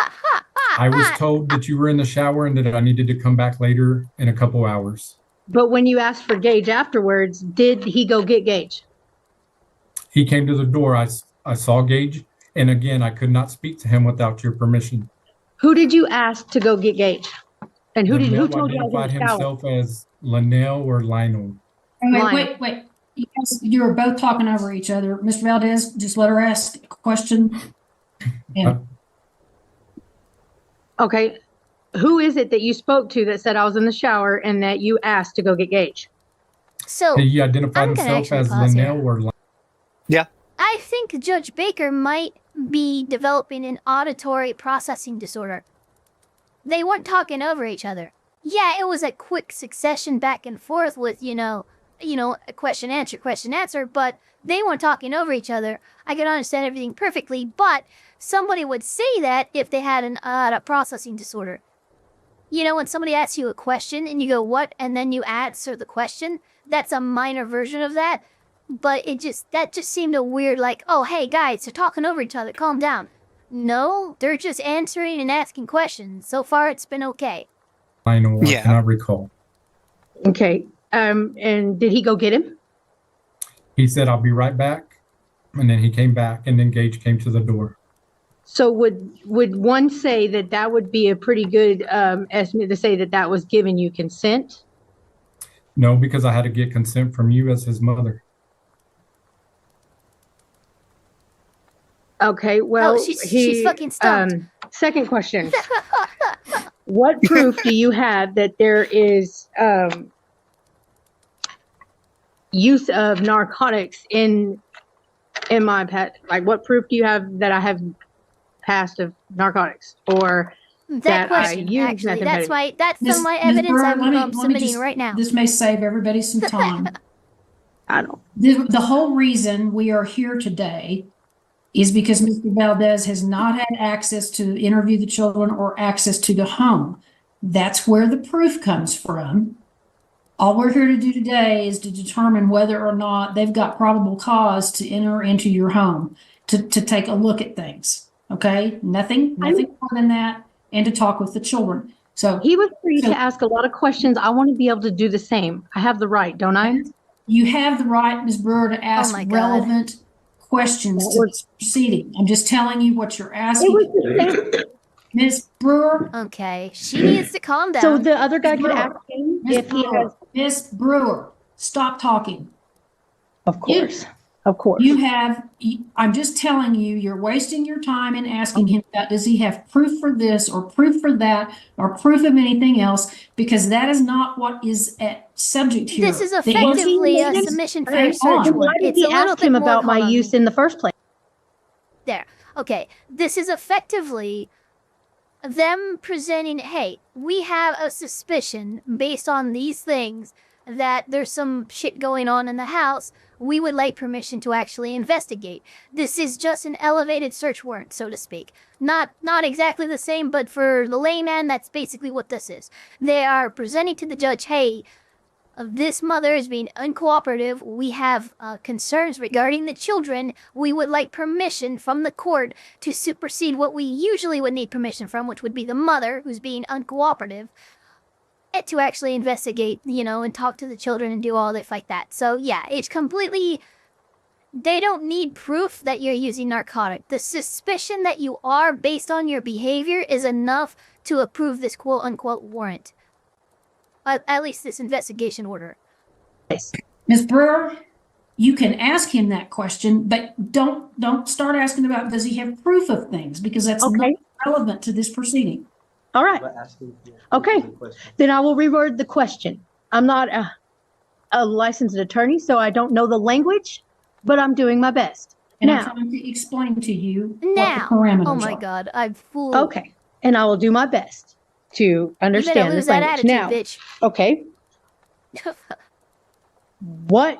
I was told that you were in the shower and that I needed to come back later in a couple hours. But when you asked for Gage afterwards, did he go get Gage? He came to the door. I saw Gage. And again, I could not speak to him without your permission. Who did you ask to go get Gage? And who told you I was identified in the shower? himself as Linnell or Lionel? Wait. You are both talking over each other. Mr. Valdez, just let her ask a question. Yeah. Okay. Who is it that you spoke to that said I was in the shower and that you asked to go get Gage? So He identified I'm gonna himself actually as pause here. Linnell or Lionel. Yeah. I think Judge Baker might be developing an auditory processing disorder. They weren't talking over each other. Yeah, it was a quick succession back and forth with, a question, answer, but they weren't talking over each other. I could understand everything perfectly, but somebody would say that if they had a processing disorder. When somebody asks you a question and you go, what? And then you answer the question, that's a minor version of that. But that just seemed a weird, like, oh, hey, guys, they're talking over each other. Calm down. No, they're just answering and asking questions. So far, it's been okay. I know, I Yeah. cannot recall. Okay. And did he go get him? He said, "I'll be right back." And then he came back, and then Gage came to the door. So would one say that that would be a pretty good estimate to say that that was giving you consent? No, because I had to get consent from you as his mother. Okay, well, Oh, she's fucking stumped. Second question. What proof do you have that there is use of narcotics in my pet? Like, what proof do you have that I have passed of narcotics or That that I question, use actually, that's methamphetamine? some of my Ms. evidence Burr, I'm let me submitting just- right now. This may save everybody some time. I don't. The whole reason we are here today is because Mr. Valdez has not had access to interview the children or access to the home. That's where the proof comes from. All we're here to do today is to determine whether or not they've got probable cause to enter into your home, to take a look at things. Okay? Nothing more than that, and to talk with the children. So He was free to ask a lot of questions. I want to be able to do the same. I have the right, don't I? you have the right, Ms. Brewer, to ask my God. relevant questions to this proceeding. I'm just telling you what you're asking. Ms. Brewer, Okay, she needs to calm down. So the other guy could ask him Ms. if he Brewer, has. Ms. Brewer, stop talking. Of course. Of course. I'm just telling you, you're wasting your time in asking him that. Does he have proof for this or proof for that or proof of anything else? Because that is not what is at subject here. This is The effectively answer a is- submission for Hang a search on. Why warrant. did It's he a little ask bit him more. about my hold on. use in the first place? There. Okay. This is effectively them presenting, hey, we have a suspicion based on these things that there's some shit going on in the house. We would like permission to actually investigate. This is just an elevated search warrant, so to speak. Not exactly the same, but for the layman, that's basically what this is. They are presenting to the judge, hey, this mother is being uncooperative. We have concerns regarding the children. We would like permission from the court to supersede what we usually would need permission from, which would be the mother who's being uncooperative, and to actually investigate, and talk to the children and do all this like that. So yeah, it's completely. They don't need proof that you're using narcotic. The suspicion that you are based on your behavior is enough to approve this quote unquote warrant. At least this investigation order. Ms. Brewer, you can ask him that question, but don't start asking about does he have proof of things, because that's not Okay. relevant to this proceeding. All right. Okay. Then I will reword the question. I'm not a licensed attorney, so I don't know the language, but I'm doing my best. And Now. I'm trying to explain to you Now. what the parameters Oh my are. God, I'm fooled. Okay. And I will do my best to You better understand lose this that language. attitude, Now, bitch. okay. What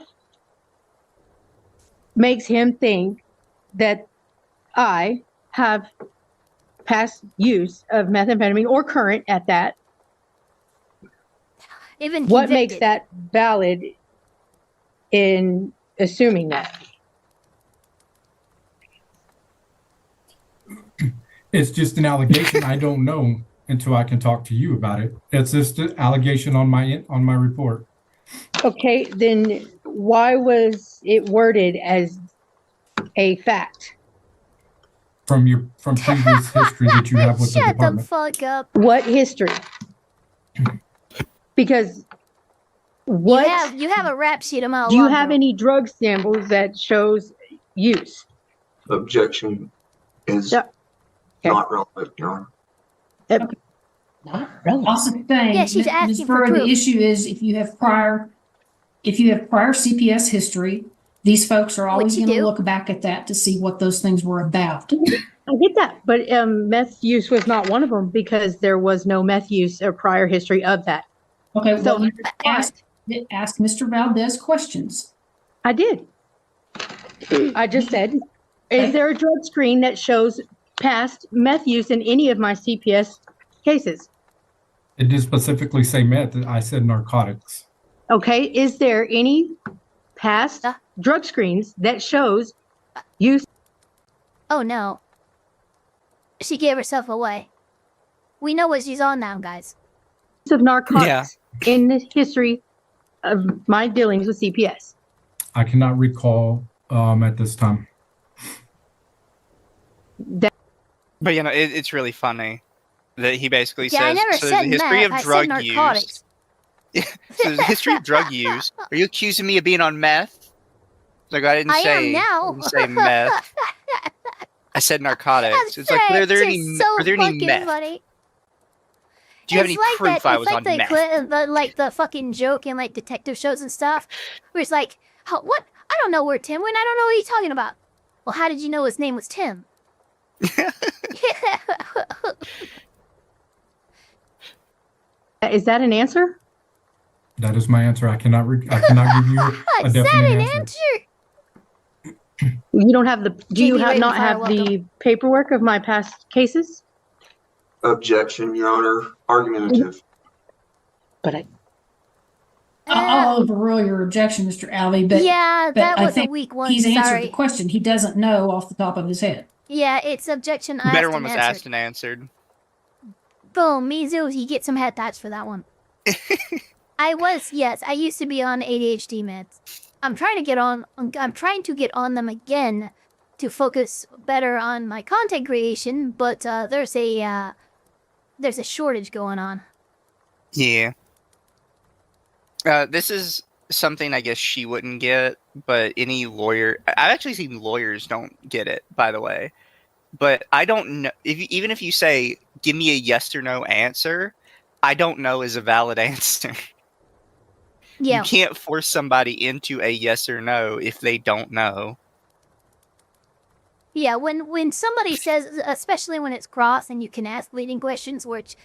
makes him think that I have past use of methamphetamine or current at that? Even What makes convicted. that valid in assuming that? It's just an allegation. I don't know until I can talk to you about it. It's just an allegation on my report. Okay, then why was it worded as a fact? From previous history that you have with the Shut the department. fuck up. What history? Because what You have a rap sheet a mile do you long, have girl. any drug samples that shows use? Objection is Yeah. Okay. not relevant, Your Honor. Not relevant. Also saying, Yeah, she's Ms. asking for Burr, proof. the issue is if you have prior CPS history, these folks are always Which you going to do. look back at that to see what those things were about. I get that, but meth use was not one of them because there was no meth use or prior history of that. Okay, So well, you ask. ask Mr. Valdez questions. I did. I just said, is there a drug screen that shows past meth use in any of my CPS cases? It did specifically say meth. I said narcotics. Okay, is there any past drug screens that shows use? Oh no. She gave herself away. We know what she's on now, guys. Of narcotics in the history of my dealings with CPS. I cannot recall at this time. That But it's really funny that he basically Yeah, I says never so. There's said a history meth. of I drug said narcotics. use. So there's a history of drug use. Are you accusing me of being on meth? Like I didn't I say. am now. I didn't say meth. I said narcotics. It's like, are there any fucking meth? funny. Do you have It's any like proof that, I it's was like on the, meth? like the fucking joke in like detective shows and stuff, where it's like, what? I don't know where Tim went. I don't know what you're talking about. Well, how did you know his name was Tim? is that an answer? That is my answer. I cannot give you a Is that definite an answer. answer? You don't have the. Do you JP have Raven not Fire, have the paperwork of my past cases? Objection, Your Honor. Argumentative. But I. I'll overrule your objection, Mr. Alvey, but yeah, but that I was a think weak one. he's answered Sorry. the question. He doesn't know off the top of his head. Yeah, it's objection The better asked one and was answered. asked and answered. Boom, Mizu, you get some head taps for that one. I used to be on ADHD meds. I'm trying to get on them again to focus better on my content creation, but there's a shortage going on. Yeah. This is something I guess she wouldn't get, but any lawyer... I've actually seen lawyers don't get it, by the way. But I don't know... Even if you say, give me a yes or no answer, I don't know is a valid answer. Yeah. You can't force somebody into a yes or no if they don't know. Yeah, when somebody says, especially when it's cross and you can ask leading questions, which,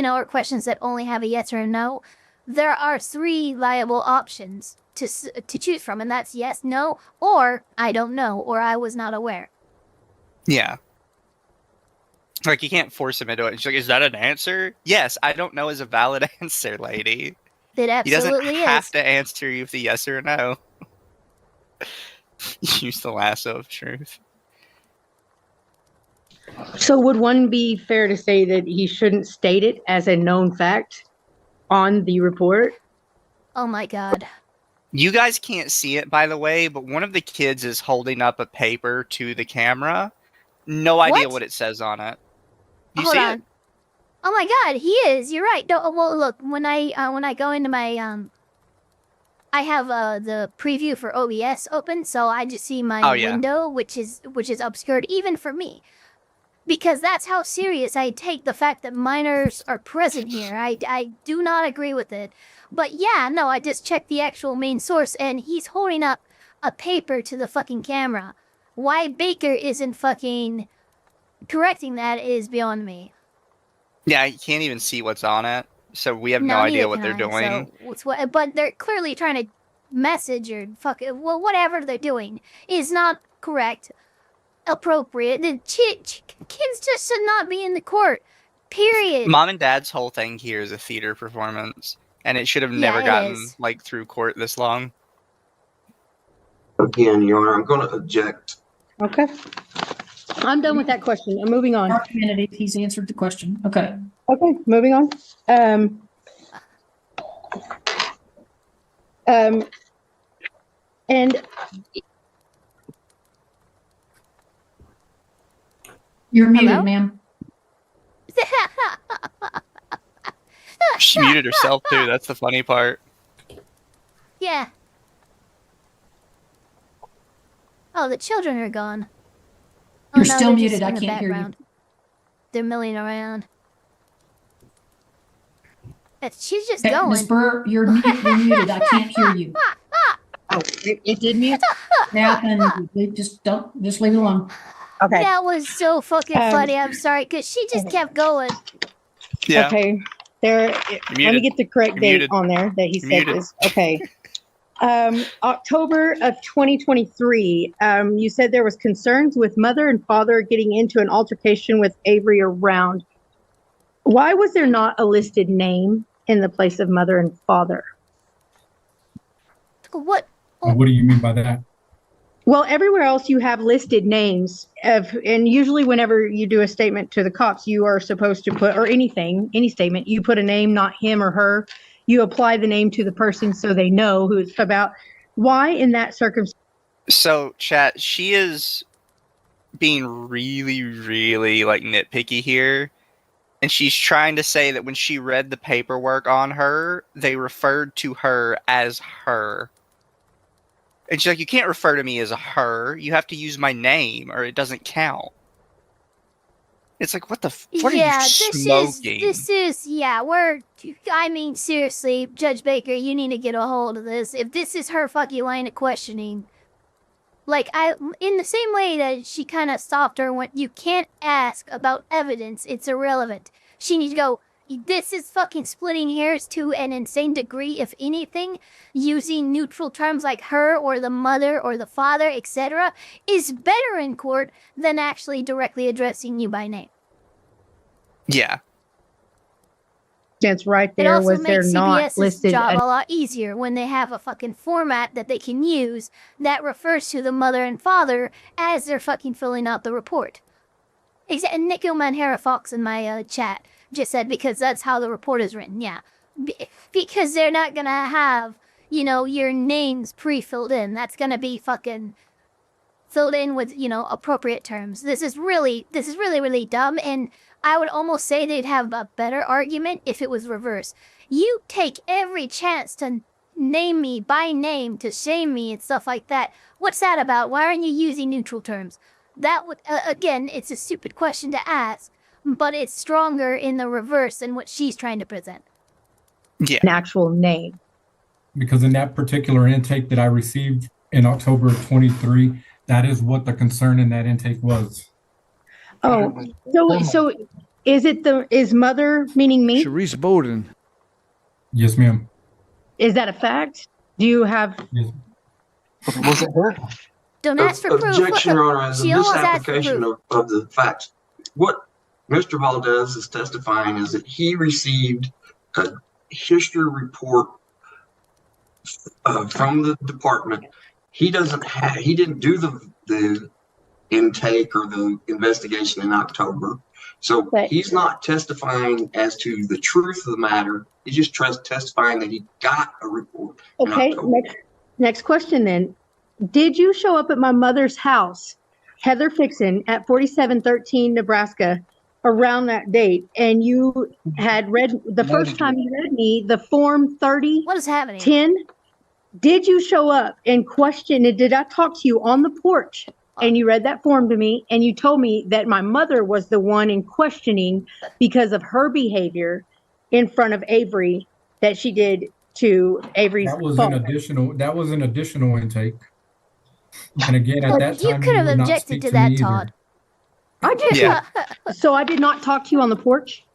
are questions that only have a yes or a no, there are 3 liable options to choose from, and that's yes, no, or I don't know, or I was not aware. Yeah. Like, you can't force him into it. She's like, is that an answer? Yes, I don't know is a valid answer, lady. It absolutely He doesn't have is. to answer you with a yes or a no. Use the lasso of truth. So would one be fair to say that he shouldn't state it as a known fact on the report? Oh my god. You guys can't see it, by the way, but one of the kids is holding up a paper to the camera. No idea what it says on it. You Hold see on. it? Oh my god, he is. You're right. No, well, look, when I go into my I have the preview for OBS open, so I just see my window, which is obscured even for me. Because that's how serious I take the fact that minors are present here. I do not agree with it. But yeah, no, I just checked the actual main source, and he's holding up a paper to the fucking camera. Why Baker isn't fucking correcting that is beyond me. Yeah, you can't even see what's on it, so we have no idea what they're doing. But they're clearly trying to message or whatever they're doing is not correct, appropriate. The kids just should not be in the court. Period. Mom and Dad's whole thing here is a theater performance, and it should have never gotten through court this long. Again, Your Honor, I'm going to object. Okay. I'm done with that question. I'm moving on. Argumentative. He's answered the question. Okay. Okay, moving on. And You're muted, ma'am. She muted herself too. That's the funny part. Yeah. Oh, the children are gone. You're no, still they're muted. just I in the can't hear you. background. They're milling around. She's just going. Ms. Burr, you're muted. I can't hear you. Oh, it did mute? Now, and just leave it alone. Okay. That was so fucking funny. I'm sorry, because she just kept going. Yeah. Okay. Let me get the correct date on there that he said this. Okay. October of 2023, you said there was concerns with mother and father getting into an altercation with Avery around. Why was there not a listed name in the place of mother and father? What? What do you mean by that? Well, everywhere else you have listed names of, and usually whenever you do a statement to the cops, you are supposed to put, or anything, any statement, you put a name, not him or her. You apply the name to the person so they know who it's about. Why in that circumstance? So, chat, she is being really, really like nitpicky here. And she's trying to say that when she read the paperwork on her, they referred to her as her. And she's like, you can't refer to me as a her. You have to use my name or it doesn't count. It's like, what are you smoking? I mean, seriously, Judge Baker, you need to get a hold of this. If this is her fucking line of questioning, in the same way that she kind of stopped her when you can't ask about evidence, it's irrelevant. She needs to go, this is fucking splitting hairs to an insane degree, if anything. Using neutral terms like her or the mother or the father, etc., is better in court than actually directly addressing you by name. Yeah. Right It there, also was there makes not CBS's listed? job a lot easier when they have a fucking format that they can use that refers to the mother and father as they're fucking filling out the report. And Nico Manhara Fox in my chat just said because that's how the report is written. Yeah, because they're not gonna have your names pre-filled in. That's gonna be fucking filled in with appropriate terms. This is really really dumb, and I would almost say they'd have a better argument if it was reversed. You take every chance to name me by name to shame me and stuff like that. What's that about? Why aren't you using neutral terms? That would again, it's a stupid question to ask, but it's stronger in the reverse than what she's trying to present. Yeah. An actual name. Because in that particular intake that I received in October of 23, that is what the concern in that intake was. Oh, so is mother meaning me? Sharice Bowden. Yes, ma'am. Is that a fact? Do you have? Yes. Was it her? Don't ask for proof. Objection, Your Honor, as a She almost asked for misapplication proof. of the facts. What Mr. Valdez is testifying is that he received a history report from the department. He didn't do the intake or the investigation in October. So he's not testifying as to the truth of the matter. He's just testifying that he got a report. Okay, next question then. Did you show up at my mother's house, Heather Fixon, at 4713 Nebraska around that date, and you had read the first time you read me the form 30? What is happening? 10? Did you show up and question it? Did I talk to you on the porch and you read that form to me and you told me that my mother was the one in questioning because of her behavior in front of Avery that she did to Avery's fault? That was an additional intake. And again, at that time, you could have would not objected speak to me that, either. Todd. I did. Yeah. So I did not talk to you on the porch?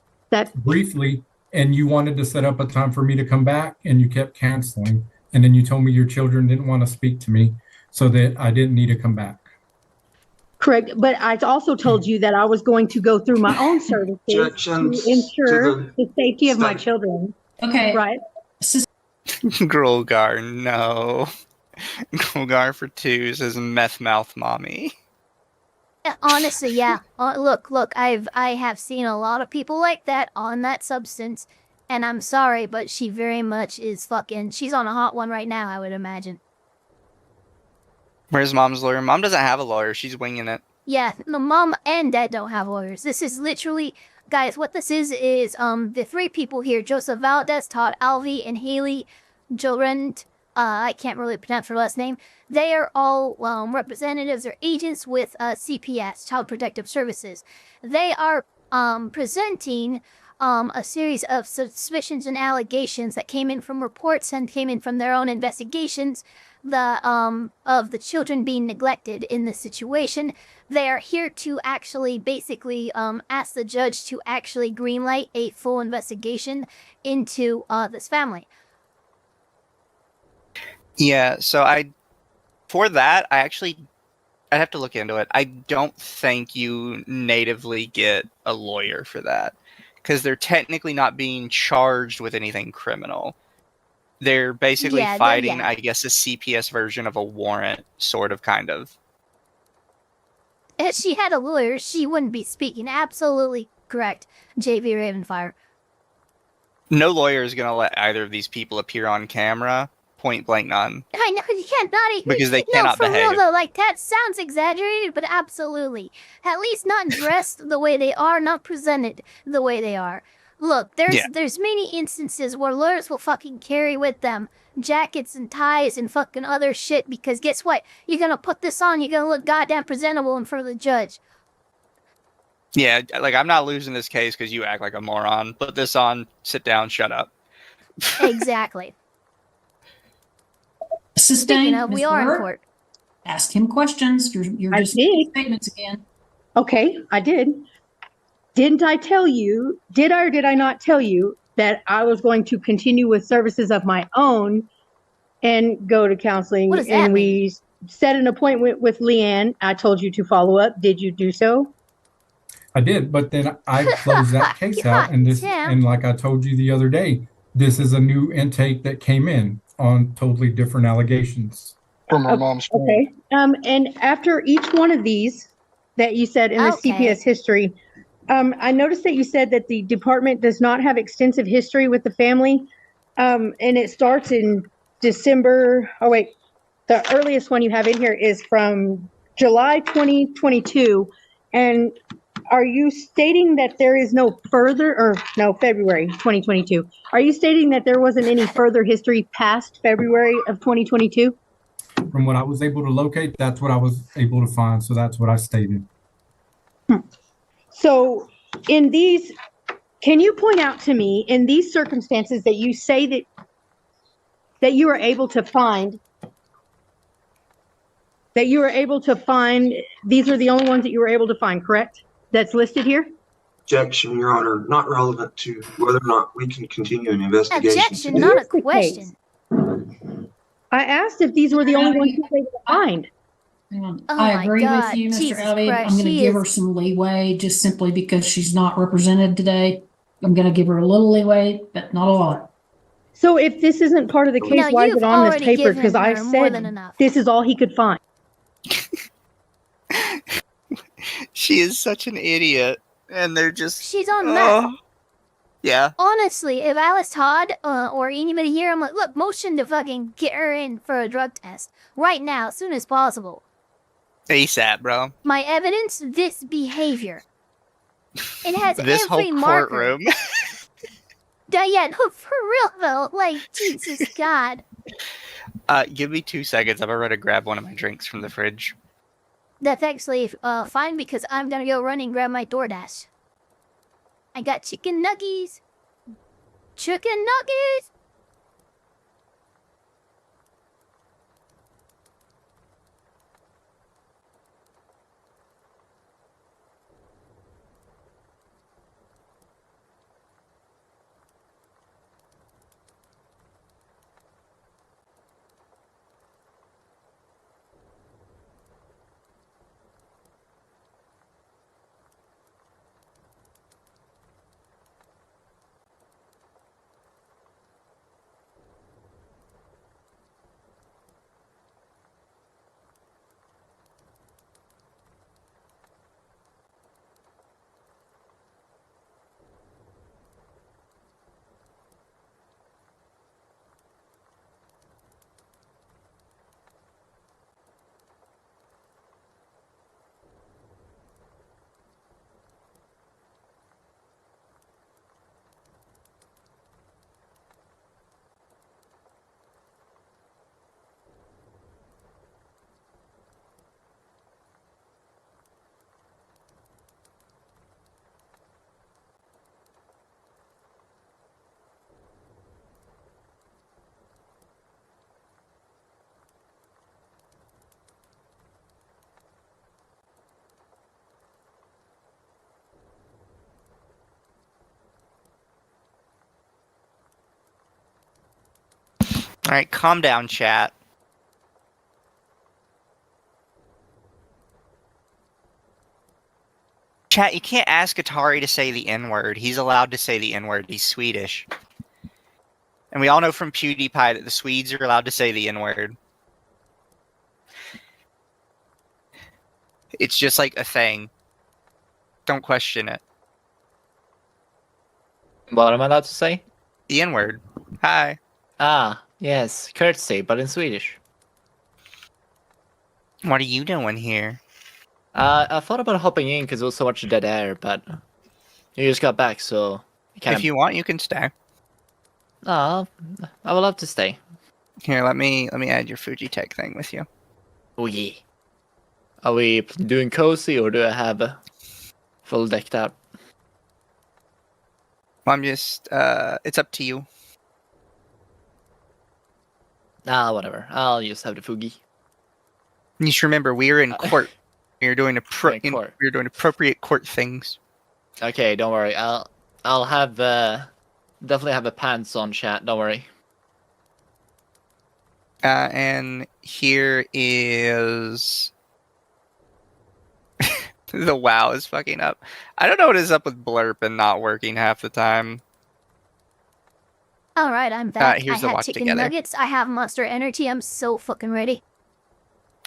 Briefly, and you wanted to set up a time for me to come back, and you kept canceling. And then you told me your children didn't want to speak to me, so that I didn't need to come back. Correct. But I also told you that I was going to go through my own services to ensure the safety of my children. Okay. Right? Grolgar, no. Grolgar for 2 says meth mouth mommy. Honestly, yeah. Look, I have seen a lot of people like that on that substance, and I'm sorry, but she very much is she's on a hot one right now, I would imagine. Where's mom's lawyer? Mom doesn't have a lawyer. She's winging it. Yeah, no, mom and dad don't have lawyers. This is literally, guys, what this is the 3 people here, Joseph Valdez, Todd Alvey, and Haley Jorent, I can't really pronounce her last name. They are all representatives or agents with CPS, Child Protective Services. They are presenting a series of suspicions and allegations that came in from reports and came in from their own investigations of the children being neglected in this situation. They are here to actually basically ask the judge to actually greenlight a full investigation into this family. Yeah, so I'd have to look into it. I don't think you natively get a lawyer for that, because they're technically not being charged with anything criminal. They're basically Yeah, fighting, yeah. I guess, a CPS version of a warrant, sort of, kind of. If she had a lawyer, she wouldn't be speaking. Absolutely correct, JV Ravenfire. No lawyer is going to let either of these people appear on camera. Point blank, none. I know you can't not even. Because they No, cannot for real behave. though, like that sounds exaggerated, but absolutely. At least not dressed the way they are, not presented the way they are. Look, there's many instances where lawyers will fucking carry with them jackets and ties and fucking other shit because guess what? You're gonna put this on, you're gonna look goddamn presentable in front of the judge. Yeah, like, I'm not losing this case because you act like a moron. Put this on, sit down, shut up. Exactly. Sustained. Speaking of, we Ms. are in Burke, court. ask him questions. You're I just did. making statements again. Okay, I did. Didn't I tell you, did I or did I not tell you that I was going to continue with services of my own and go to counseling? What does that and mean? we set an appointment with Leanne. I told you to follow up. Did you do so? I did, but then I closed that case out, and God damn. and like I told you the other day, this is a new intake that came in on totally different allegations. From our mom's phone. Okay. And after each one of these that you said in the Okay. CPS history, I noticed that you said that the department does not have extensive history with the family. And it starts in December. Oh, wait. The earliest one you have in here is from July 2022. And are you stating that there is no further, or no, February 2022? Are you stating that there wasn't any further history past February of 2022? From what I was able to locate, that's what I was able to find, so that's what I stated. So in these, can you point out to me in these circumstances that you say that you are able to find, these are the only ones that you were able to find, correct? That's listed here? Objection, Your Honor, not relevant to whether or not we can continue an investigation. Objection, today. not a Here's the question. I asked if these were the only ones you were able to find. Hang on. Oh I my agree God, with you, Mr. Jesus Elliott. Christ, I'm going to she give her is- some leeway just simply because she's not represented today. I'm going to give her a little leeway, but not a lot. So if this isn't part of the case, No, why is you've it on this already paper? given Because I her more than said enough. this is all he could find. She is such an idiot. And they're just... She's on meth. Oh. Yeah. Honestly, if Alice Todd or anybody here, I'm like, look, motion to fucking get her in for a drug test right now, as soon as possible. ASAP, bro. My evidence, this behavior. It has This every whole marker. courtroom. Yeah, no, for real though, like, Jesus God. Give me 2 seconds. I'm gonna grab one of my drinks from the fridge. That's actually fine because I'm gonna go run and grab my DoorDash. I got chicken nuggies. Chicken nuggies! Alright, calm down, chat. Chat, you can't ask Atari to say the N-word. He's allowed to say the N-word. He's Swedish. And we all know from PewDiePie that the Swedes are allowed to say the N-word. It's just like a thing. Don't question it. What am I allowed to say? The N-word. Hi. Ah, yes, courtesy, but in Swedish. What are you doing here? I thought about hopping in because there was so much dead air, but you just got back, so If you want, you can stay. I would love to stay. Here, let me add your Fujitech thing with you. Oh yeah. Are we doing cozy or do I have a full decked out? Well, I'm just it's up to you. Whatever. I'll just have the Fugi. You should remember we're in court. We're doing We're in court. we're doing appropriate court things. Okay, don't worry. I'll have definitely have a pants on, chat. Don't worry. And here is the WoW is fucking up. I don't know what is up with Blurp and not working half the time. All right, I'm back. Here's I the had watch chicken together. nuggets. I have Monster Energy. I'm so fucking ready.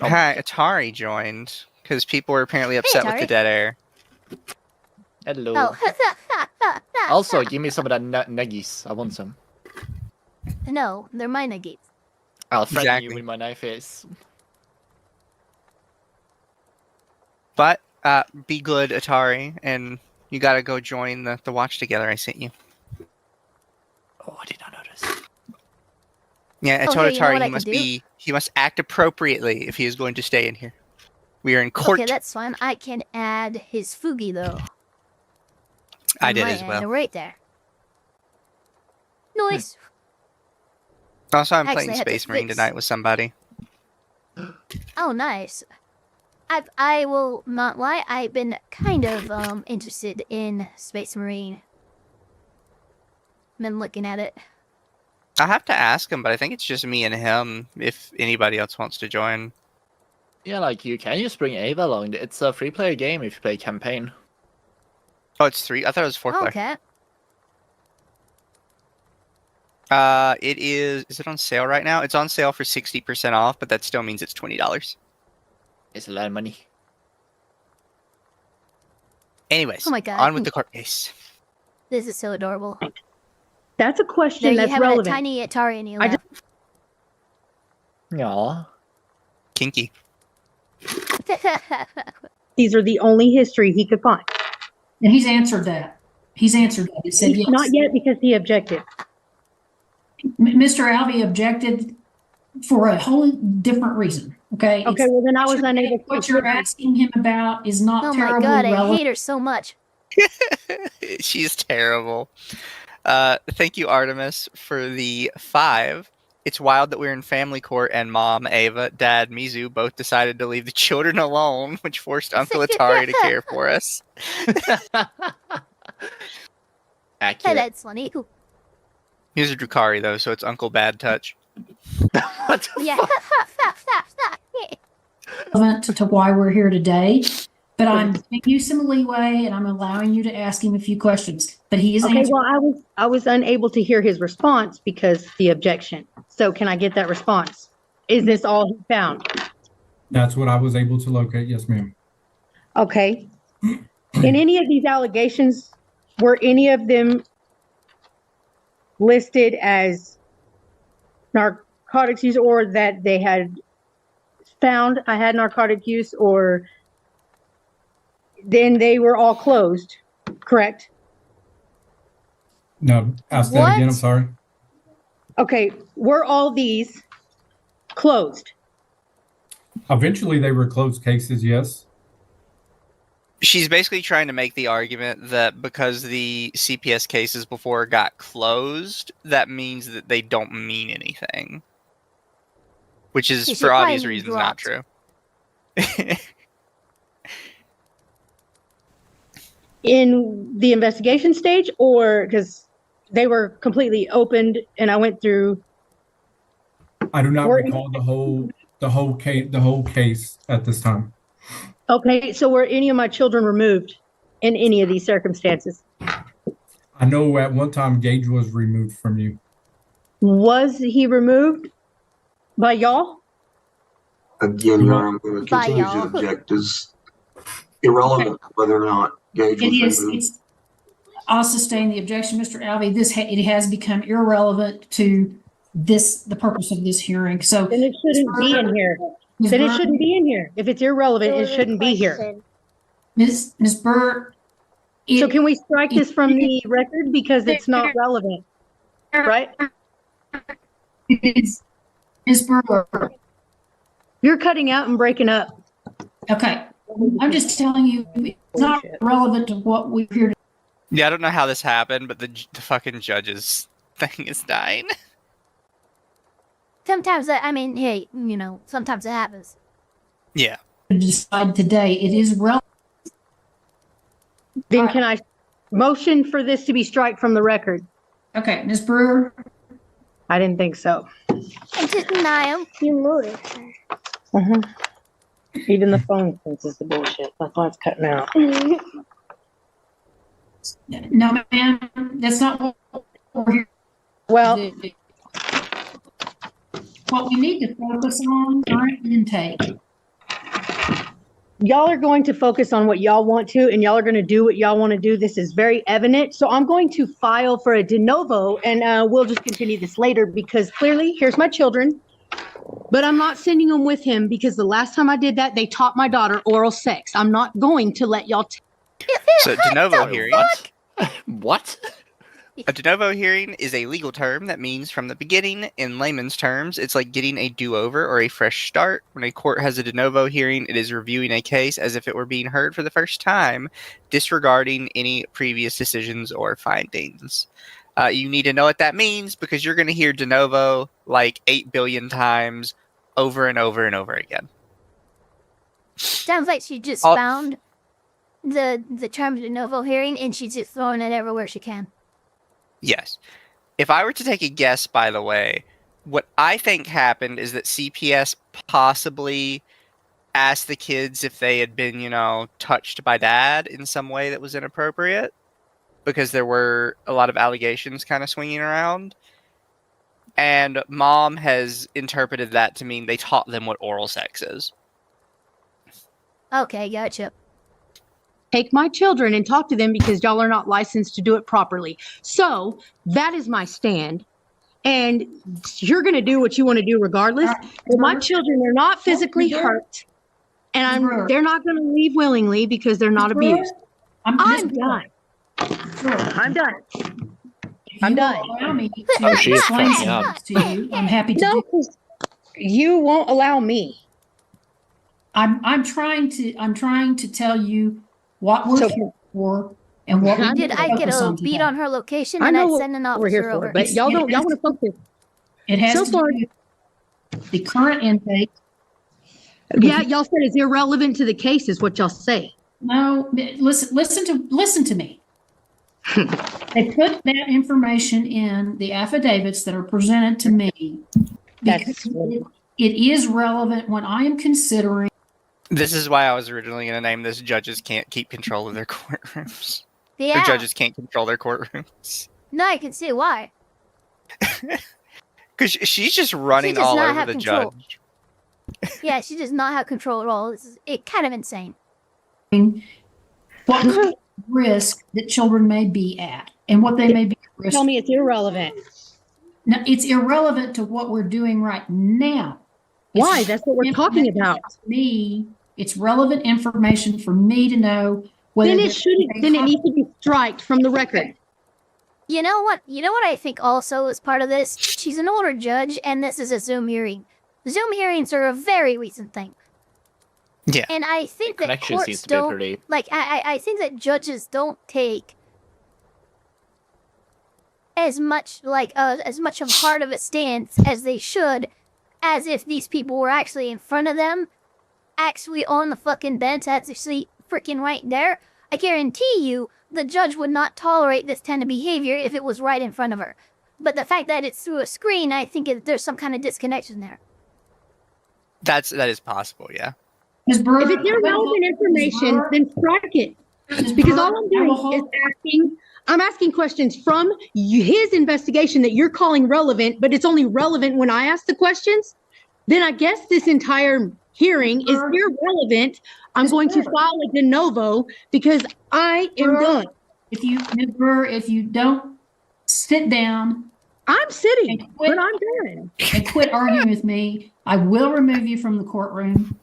Oh. Hi, Atari joined because people were apparently upset with the Atari. dead air. Hello. Oh, Also, give me some of that nuggies. I want some. no, they're my nuggets. I'll threaten Exactly. you with my knife face. But be good, Atari, and you gotta go join the watch together I sent you. Oh, I did not notice. Yeah, I Oh, told hey, you know what Atari I he must act appropriately if he is going to stay in here. We are in court. Okay, that's fine. I can add his Fugi though. I On did my as well. end, right there. Nice. Also, I'm Actually, playing I had to Space Marine fix- tonight with somebody. Oh, nice. I will not lie. I've been kind of interested in Space Marine. Been looking at it. I have to ask him, but I think it's just me and him. If anybody else wants to join, Yeah, like you can just bring Ava along. It's a free-player game if you play campaign. oh, it's 3. I thought it was 4 player. Okay. It is. Is it on sale right now? It's on sale for 60% off, but that still means it's $20. It's a lot of money. Anyways, Oh my God. on with the court case. This is so adorable. That's a There question you that's have relevant. a tiny Atari in your I lap. Aw. Kinky. These are the only history he could find. And he's answered that. He said yes. Not yet because he objected. Mr. Alvey objected for a whole different reason. Okay. Okay, well then I was unable to. What you're asking him about is not Oh my terribly God, I relevant. hate her so much. She's terrible. Thank you, Artemis, for the 5. It's wild that we're in family court and Mom, Ava, Dad, Mizu both decided to leave the children alone, which forced Uncle Atari to care for us. Hey, Accurate. that's funny. Ooh. Here's a Drukari, though, so it's Uncle Bad Touch. What the Yeah. fuck? Relevant to why we're here today, but I'm giving you some leeway and I'm allowing you to ask him a few questions. But he is Okay, answering. well I was unable to hear his response because the objection. So can I get that response? Is this all he found? That's what I was able to locate. Yes, ma'am. Okay. In any of these allegations, were any of them listed as narcotics use or that they had found I had narcotic use, or then they were all closed, correct? No, ask that again. I'm What? sorry. Okay, were all these closed? Eventually, they were closed cases. Yes. She's basically trying to make the argument that because the CPS cases before got closed, that means that they don't mean anything. Which is, She for probably obvious mean reasons, not dropped. true. In the investigation stage, or because they were completely opened and I went through. I do not Were- recall the whole case at this time. Okay, so were any of my children removed in any of these circumstances? I know at one time Gage was removed from you. Was he removed by y'all? Again, Your Honor, I'm going to By continue to y'all. object. It's irrelevant whether or not Gage It was is, removed. it's, I'll sustain the objection, Mr. Alvey. It has become irrelevant to the purpose of this hearing. So Then it shouldn't be in here. Ms. Then it Byrd- shouldn't be in here. If it's irrelevant, it shouldn't be here. Ms. Byrd. So can we strike this from the record because it's not relevant, right? Ms. Byrd. You're cutting out and breaking up. Okay. I'm just telling you, it's not relevant to what we're here to. Yeah, I don't know how this happened, but the fucking judge's thing is dying. Sometimes, hey, sometimes it happens. Yeah. decide today. It is relevant. Then can I motion for this to be struck from the record? Okay, Ms. Brewer. I didn't think so. And just deny him. You moved it. Even the phone senses the bullshit. That's why it's cutting out. No, ma'am, that's not what we're here Well, to do. What we need to focus on current intake. y'all are going to focus on what y'all want to, and y'all are going to do what y'all want to do. This is very evident. So I'm going to file for a de novo, and we'll just continue this later because clearly, here's my children. But I'm not sending them with him because the last time I did that, they taught my daughter oral sex. I'm not going to let y'all. So de novo hearing. What? A de novo hearing is a legal term that means from the beginning, in layman's terms, it's like getting a do-over or a fresh start. When a court has a de novo hearing, it is reviewing a case as if it were being heard for the first time, disregarding any previous decisions or findings. You need to know what that means because you're going to hear de novo like 8 billion times over and over and over again. Sounds like she just found the term de novo hearing and she's just throwing it everywhere she can. Yes. If I were to take a guess, by the way, what I think happened is that CPS possibly asked the kids if they had been, touched by dad in some way that was inappropriate because there were a lot of allegations kind of swinging around. And mom has interpreted that to mean they taught them what oral sex is. Okay, gotcha. Take my children and talk to them because y'all are not licensed to do it properly. So that is my stand. And you're going to do what you want to do regardless. But my children are not physically hurt. And they're not going to leave willingly because they're not abused. I'm done. I'm done. I'm done. Allow me to Oh, she is explain fucking up. this to you. I'm happy to do. No, you won't allow me. I'm trying to tell you what we're here for and what we Did I get a beat on her location and I'd send an we're here officer for, over? but y'all want to focus. It has So to far- do with the current intake. Yeah, y'all said it's irrelevant to the case is what y'all say. No, listen to me. They put that information in the affidavits that are presented to me because it is relevant when I am considering. This is why I was originally going to name this Judges Can't Keep Control of Their Courtrooms. Yeah. Or Judges Can't Control Their Courtrooms. No, I can see why. Because she's just running does all not over have the control. judge. Yeah, she does not have control at all. It's kind of insane. What risk that children may be at and what they may be at risk. Tell me it's irrelevant. No, it's irrelevant to what we're doing right now. Why? That's what we're talking about. To me, it's relevant information for me to know whether Then it needs to be striked from the record. You know what? I think also is part of this? She's an older judge, and this is a Zoom hearing. Zoom hearings are a very recent thing. Yeah. And I think that Connection seems courts to be don't, pretty. I think that judges don't take as much of a part of a stance as they should, as if these people were actually in front of them, actually on the fucking bench, actually freaking right there. I guarantee you, the judge would not tolerate this kind of behavior if it was right in front of her. But the fact that it's through a screen, I think there's some kind of disconnection there. That is possible, yeah. Ms. Brewer, If it's irrelevant information, then strike it. Because all I'm doing is I'm asking questions from his investigation that you're calling relevant, but it's only relevant when I ask the questions. Then I guess this entire hearing is irrelevant. I'm going to file a de novo because I am done. If you don't sit down. I'm sitting, but I'm done. And quit arguing with me. I will remove you from the courtroom.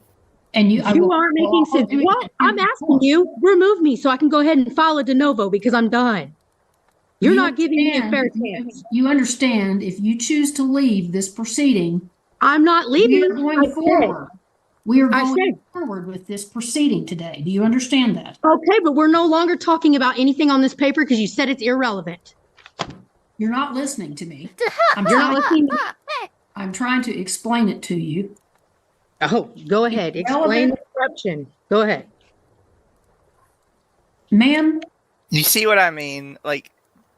And you aren't making sense. Well, I'm asking you, remove me so I can go ahead and file a de novo because I'm done. You're not giving me a fair chance. You understand, if you choose to leave this proceeding, I'm not leaving. We are going forward. We are going forward with this proceeding today. Do you understand that? Okay, but we're no longer talking about anything on this paper because you said it's irrelevant. You're not listening to me. I'm trying to explain it to you. Oh, go ahead. Explain the corruption. Go ahead. Ma'am. You see what I mean? Like,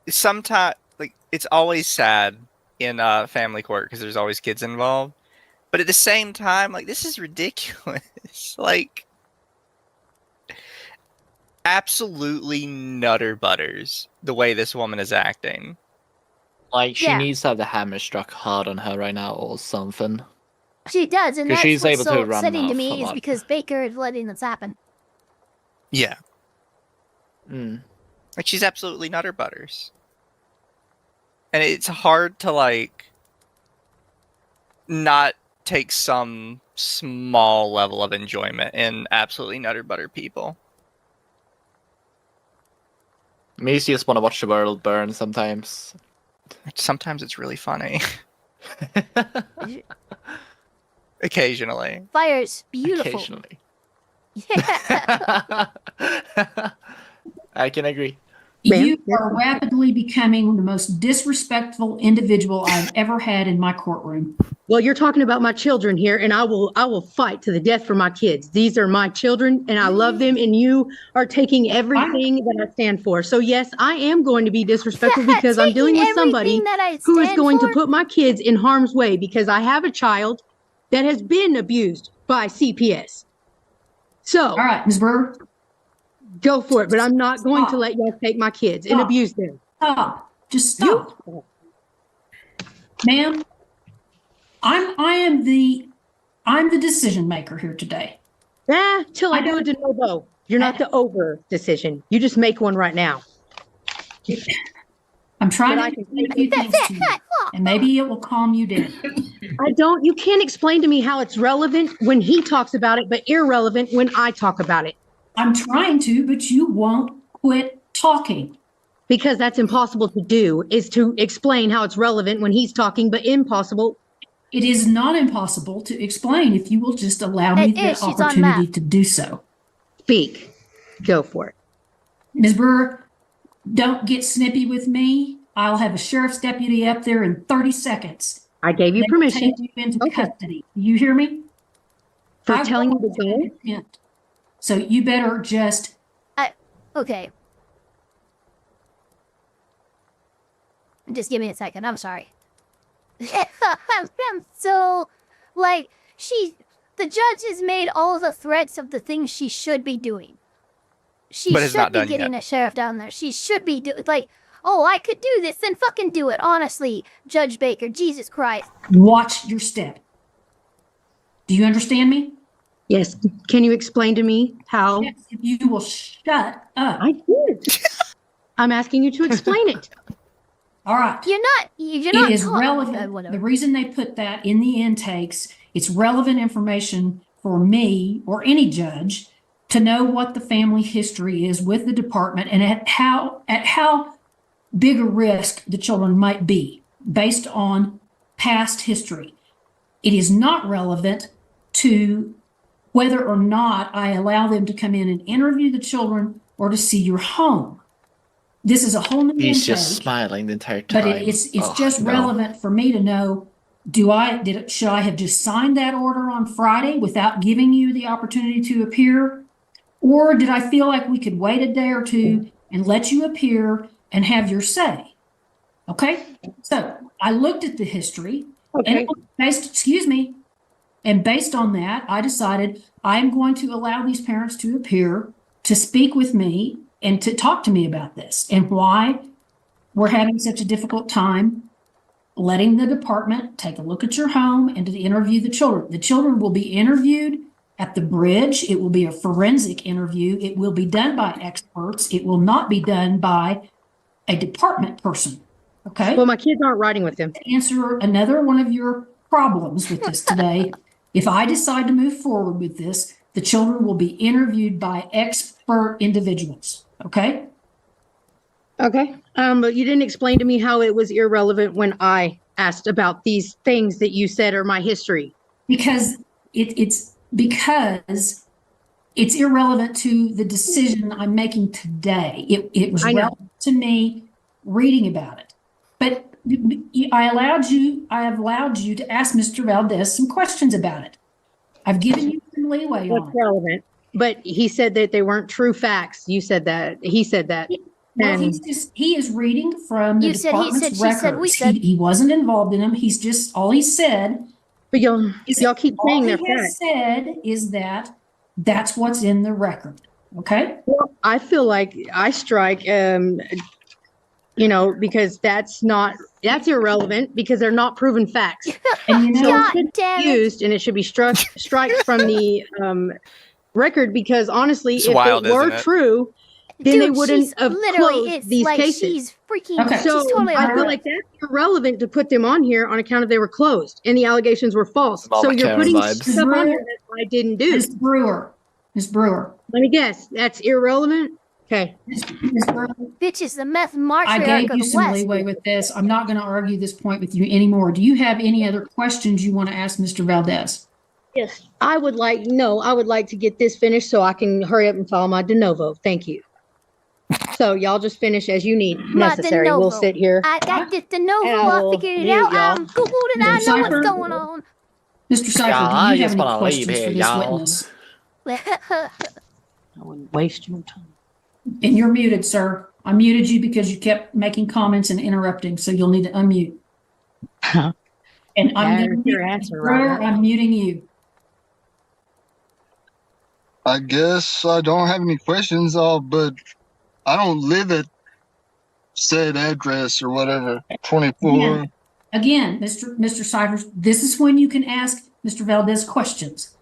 sometimes, like, it's always sad in family court because there's always kids involved. But at the same time, like, this is ridiculous. Like, absolutely nutter butters the way this woman is acting. Like, she needs to have the hammer struck hard on her right now or something. She does, and that's she's what's able so to run upsetting to off me a is lot. because Baker is letting this happen. Yeah. Mm. Like, she's absolutely nutter butters. And it's hard to, like, not take some small level of enjoyment in absolutely nutter butter people. Me just want to watch the world burn sometimes. Sometimes it's really funny. Occasionally. Fire's beautiful. Occasionally. Yeah. I can agree. You are rapidly becoming the most disrespectful individual I've ever had in my courtroom. Well, you're talking about my children here, and I will fight to the death for my kids. These are my children, and I love them, and you are taking everything that I stand for. So yes, I am going to be disrespectful because I'm dealing with somebody who is going to put my kids in harm's way because I have a child that has been abused by CPS. So, all right, Ms. Brewer. Go for it, but I'm not going to let y'all take my kids and abuse them. Stop. Just stop. Ma'am, I'm the decision maker here today. Till I do a de novo. You're not the over decision. You just make one right now. I'm trying to explain a few things to you, and maybe it will calm you down. You can't explain to me how it's relevant when he talks about it, but irrelevant when I talk about it. I'm trying to, but you won't quit talking. Because that's impossible to do, is to explain how it's relevant when he's talking, but impossible. It is not impossible to explain if you will just allow me the opportunity to do so. Speak. Go for it. Ms. Brewer, don't get snippy with me. I'll have a sheriff's deputy up there in 30 seconds. I gave you permission. Take you into custody. You hear me? For telling you to go? So you better just... Okay. Just give me a second. I'm sorry. So, like, the judge has made all the threats of the things she should be doing. She should be getting a sheriff down there. She should be like, oh, I could do this, then fucking do it. Honestly, Judge Baker, Jesus Christ. Watch your step. Do you understand me? Yes. Can you explain to me how? Yes, if you will shut up. I did. I'm asking you to explain it. All right. You're not. It is relevant. The reason they put that in the intakes, it's relevant information for me or any judge to know what the family history is with the department and at how big a risk the children might be based on past history. It is not relevant to whether or not I allow them to come in and interview the children or to see your home. This is a whole new He's intake, just smiling the entire time. but it's just relevant for me to know, should I have just signed that order on Friday without giving you the opportunity to appear? Or did I feel like we could wait a day or two and let you appear and have your say? Okay? So I looked at the history and based on that, I decided I'm going to allow these parents to appear to speak with me and to talk to me about this and why we're having such a difficult time letting the department take a look at your home and to interview the children. The children will be interviewed at the bridge. It will be a forensic interview. It will be done by experts. It will not be done by a department person. Okay? Well, my kids aren't riding with him. To answer another one of your problems with this today, if I decide to move forward with this, the children will be interviewed by expert individuals. Okay? Okay. But you didn't explain to me how it was irrelevant when I asked about these things that you said are my history. Because it's irrelevant to the decision I'm making today. It was relevant to me reading about it. But I have allowed you to ask Mr. Valdez some questions about it. I've given you some leeway on it. What's relevant? But he said that they weren't true facts. You said that. He said that. Well, he is reading from the You said, he department's said, she records. said, we said. He wasn't involved in them. All he said. But y'all keep saying they're All he has said is that that's what's in the record. Okay. Well, I feel like I strike, because that's irrelevant because they're not proven facts. And God damn it. Used and it should be struck from the record because honestly, It's if wild, it were isn't it? true, then they Dude, wouldn't she's have literally, closed it's these like cases. she's freaking, Okay. So she's totally I on feel her. like that's irrelevant to put them on here on account of they were closed and the allegations were false. So Mama you're Karen putting vibes. stuff on here that I didn't do. Ms. Brewer. Let me guess. That's irrelevant. Okay. Ms. Brewer. Bitch is the meth I matriarch gave of you the some West. leeway with this. I'm not going to argue this point with you anymore. Do you have any other questions you want to ask Mr. Valdez? Yes. I would like to get this finished so I can hurry up and file my de novo. Thank you. So y'all just finish as you need My necessary. de We'll novo. sit here. I got this de novo. And I I will figured it mute out. y'all. I'm Googled and I Mr. know what's Cipher? going on. Mr. Cipher, Yeah, do I you have just any wanna leave questions here, for this y'all. witness? I wouldn't waste your time. And you're muted, sir. I muted you because you kept making comments and interrupting, so you'll need to unmute. And I'm Your answer, Robert. I'm muting you. I guess I don't have any questions, but I don't live at said address or whatever, 24. Again, Mr. Cyphers, this is when you can ask Mr. Valdez questions.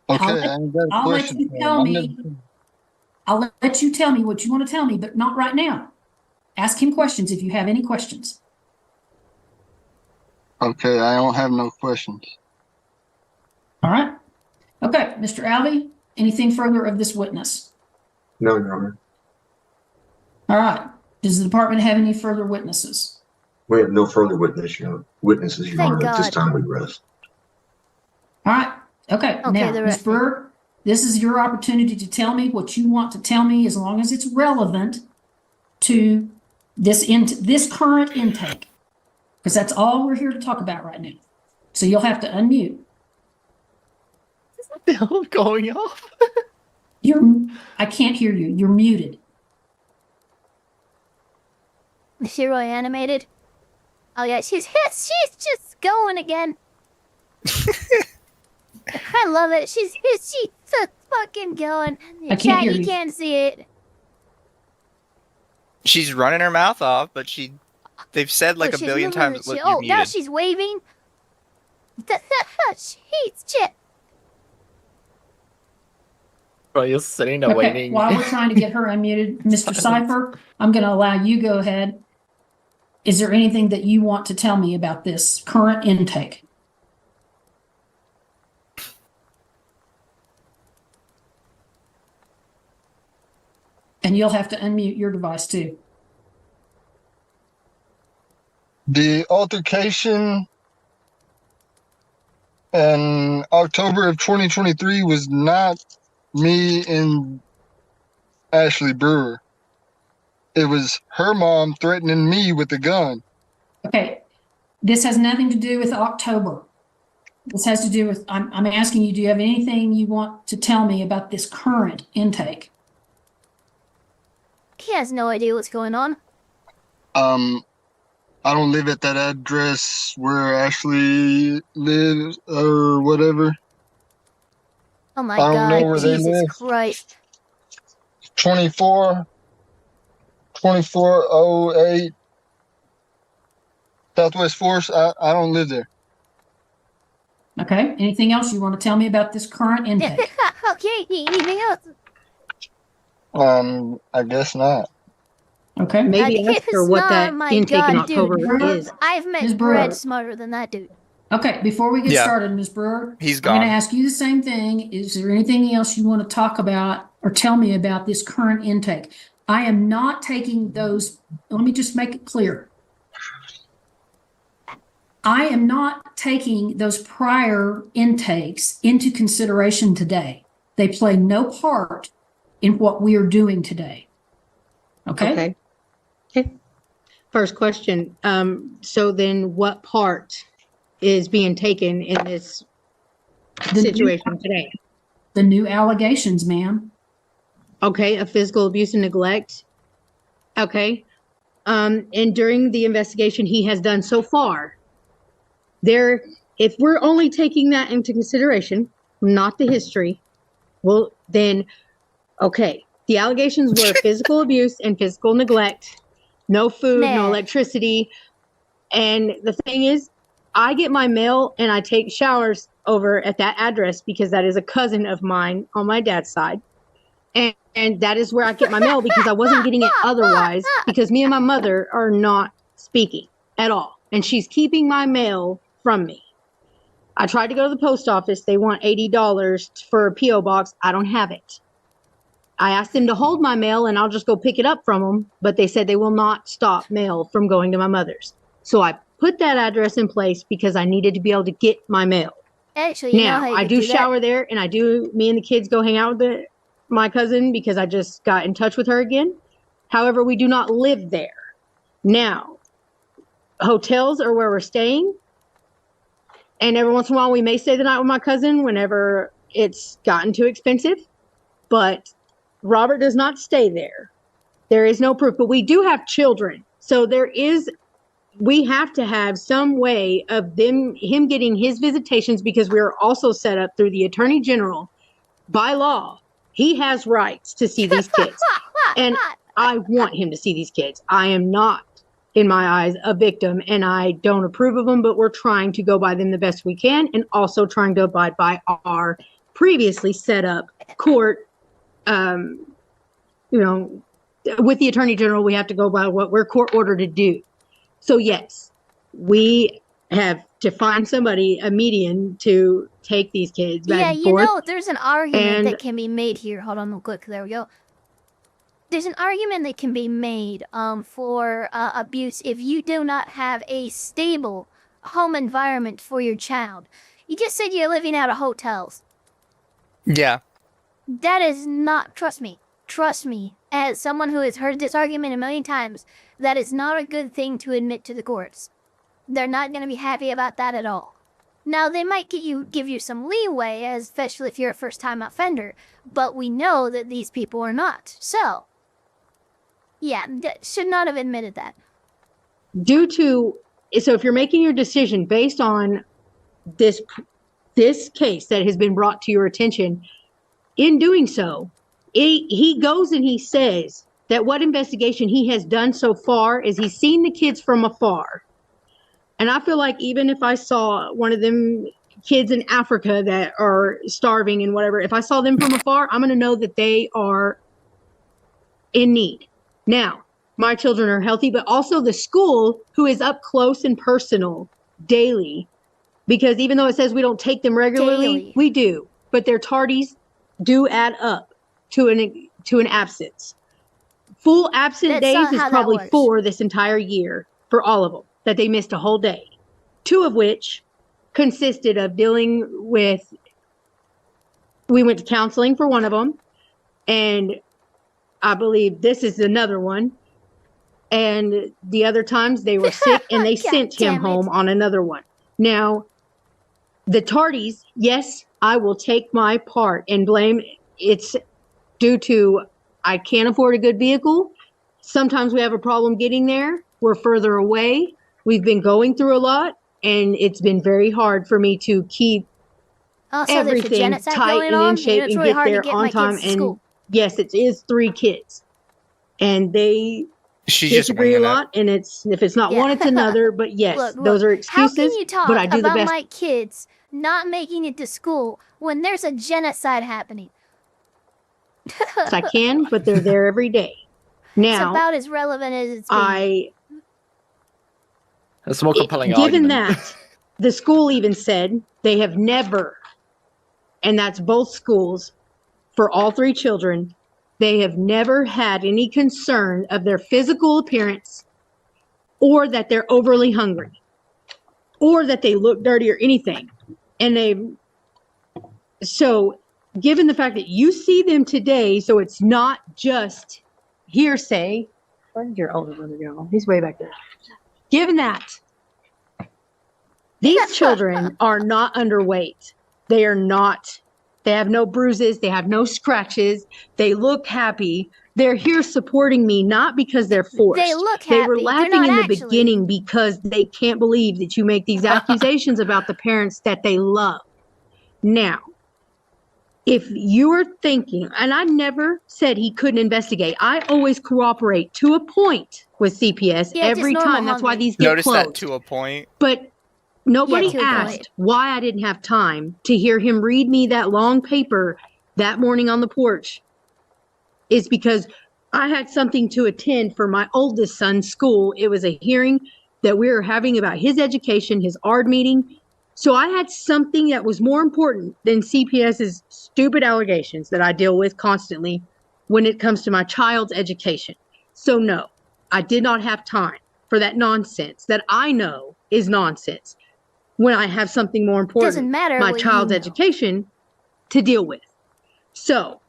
Okay, I'll let- I ain't got a I'll let question. you for him. tell I'm me. never- I'll let you tell me what you want to tell me, but not right now. Ask him questions if you have any questions. Okay, I don't have no questions. All right. Okay, Mr. Alvey, anything further of this witness? No, Your Honor. All right. Does the department have any further witnesses? We have no further witnesses, Your Thank Honor. At this God. time, we rest. All right. Okay. Okay, Now, the Ms. rest- Brewer, this is your opportunity to tell me what you want to tell me as long as it's relevant to this current intake. Because that's all we're here to talk about right now. So you'll have to unmute. What the hell is going off? I can't hear you. You're muted. Is she really animated? Oh yeah, she's just going again. I love it. She's so fucking going. I can't Chat, hear you you. can't see it. She's running her mouth off, but they've said like Oh, a she's billion moving times, it. look, Oh, you're now muted. she's waving. Shit. Bro, you're sitting there Okay, waiting. while we're trying to get her unmuted, Mr. Cipher, I'm going to allow you go ahead. Is there anything that you want to tell me about this current intake? And you'll have to unmute your device too. The altercation in October of 2023 was not me and Ashley Brewer. It was her mom threatening me with a gun. Okay, this has nothing to do with October. This has to do with, I'm asking you, do you have anything you want to tell me about this current intake? He has no idea what's going on. I don't live at that address where Ashley lives or whatever. Oh my I don't know God, where they Jesus live. Christ. 2408 Southwest Force. I don't live there. Okay. Anything else you want to tell me about this current intake? Okay, anything else? I guess not. Okay. Maybe If ask her it's what not, that my intake in God, dude, October is. I've Ms. met Brewer. Brad smarter than that dude. Okay. Before we get Yeah. started, Ms. Brewer, He's I'm going gone. to ask you the same thing. Is there anything else you want to talk about or tell me about this current intake? I am not taking those. Let me just make it clear. I am not taking those prior intakes into consideration today. They play no part in what we are doing today. Okay? Okay. First question. So then what part is being taken in this situation today? The new allegations, ma'am. Okay, of physical abuse and neglect. Okay. And during the investigation he has done so far, if we're only taking that into consideration, not the history, well, then, okay, the allegations were physical abuse and physical neglect, no food, no Nah. electricity. And the thing is, I get my mail and I take showers over at that address because that is a cousin of mine on my dad's side. And that is where I get my mail because I wasn't getting it otherwise because me and my mother are not speaking at all. And she's keeping my mail from me. I tried to go to the post office. They want $80 for a P.O. box. I don't have it. I asked them to hold my mail and I'll just go pick it up from them. But they said they will not stop mail from going to my mother's. So I put that address in place because I needed to be able to get my mail. Actually, you know Now, how you I could do that? shower there and me and the kids go hang out with my cousin because I just got in touch with her again. However, we do not live there. Now, hotels are where we're staying. And every once in a while, we may stay the night with my cousin whenever it's gotten too expensive. But Robert does not stay there. There is no proof. But we do have children. So we have to have some way of him getting his visitations because we are also set up through the Attorney General by law. He has rights to see these kids. And I want him to see these kids. I am not, in my eyes, a victim, and I don't approve of them, but we're trying to go by them the best we can and also trying to abide by our previously set up court. With the Attorney General, we have to go by what we're court ordered to do. So yes, we have to find somebody, a median, to take these kids back and forth. There's an argument And- that can be made here. Hold on real quick. There we go. There's an argument that can be made for abuse if you do not have a stable home environment for your child. You just said you're living out of hotels. Yeah. That is not, trust me, as someone who has heard this argument a million times, that is not a good thing to admit to the courts. They're not going to be happy about that at all. Now, they might give you some leeway, especially if you're a first-time offender, but we know that these people are not. So, yeah, should not have admitted that. So if you're making your decision based on this case that has been brought to your attention, in doing so, he goes and he says that what investigation he has done so far is he's seen the kids from afar. And I feel like even if I saw one of them kids in Africa that are starving and whatever, if I saw them from afar, I'm going to know that they are in need. Now, my children are healthy, but also the school, who is up close and personal daily, because even though it says we don't take them regularly, we do. But their tardies do add up to an absence. Full absent That's days not is how that probably works. 4 this entire year for all of them, that they missed a whole day. 2 of which consisted of dealing with, we went to counseling for one of them, and I believe this is another one. And the other times they were sick and they sent him home on another one. Now, the tardies, yes, I will take my part and blame. It's due to I can't afford a good vehicle. Sometimes we have a problem getting there. We're further away. We've been going through a lot, and it's been very hard for me to keep Also, there's a everything genocide tight going and on, in shape and it's and really get hard to there get on my time kids to and school. yes, it is 3 kids. And they She's just disagree a winging it. lot, and if it's not Yeah. one, it's another. But yes, Look, those are how excuses. can you talk but I do the about best my kids not making it to school when there's a genocide happening? I can, but they're there every day. It's Now, about as relevant as it's been. That's a more compelling given argument. that, the school even said they have never, and that's both schools, for all 3 children, they have never had any concern of their physical appearance or that they're overly hungry or that they look dirty or anything. And so given the fact that you see them today, so it's not just hearsay. Where did your older brother go? He's way back there. Given that, these children are not underweight. They are not. They have no bruises. They have no scratches. They look happy. They're here supporting me, not because they're forced. They look happy. They were They're laughing not in the actually. beginning because they can't believe that you make these accusations about the parents that they love. Now, if you are thinking, and I never said he couldn't investigate, I always cooperate to a point with CPS Yeah, just every normal time. That's why hungry. these get Notice that closed. to a point. But nobody Yeah, to a asked point. why I didn't have time to hear him read me that long paper that morning on the porch. Is because I had something to attend for my oldest son's school. It was a hearing that we were having about his education, his ARD meeting. So I had something that was more important than CPS's stupid allegations that I deal with constantly when it comes to my child's education. So no, I did not have time for that nonsense that I know is nonsense when I have something more important, Doesn't matter my what you child's know. education, to deal with. So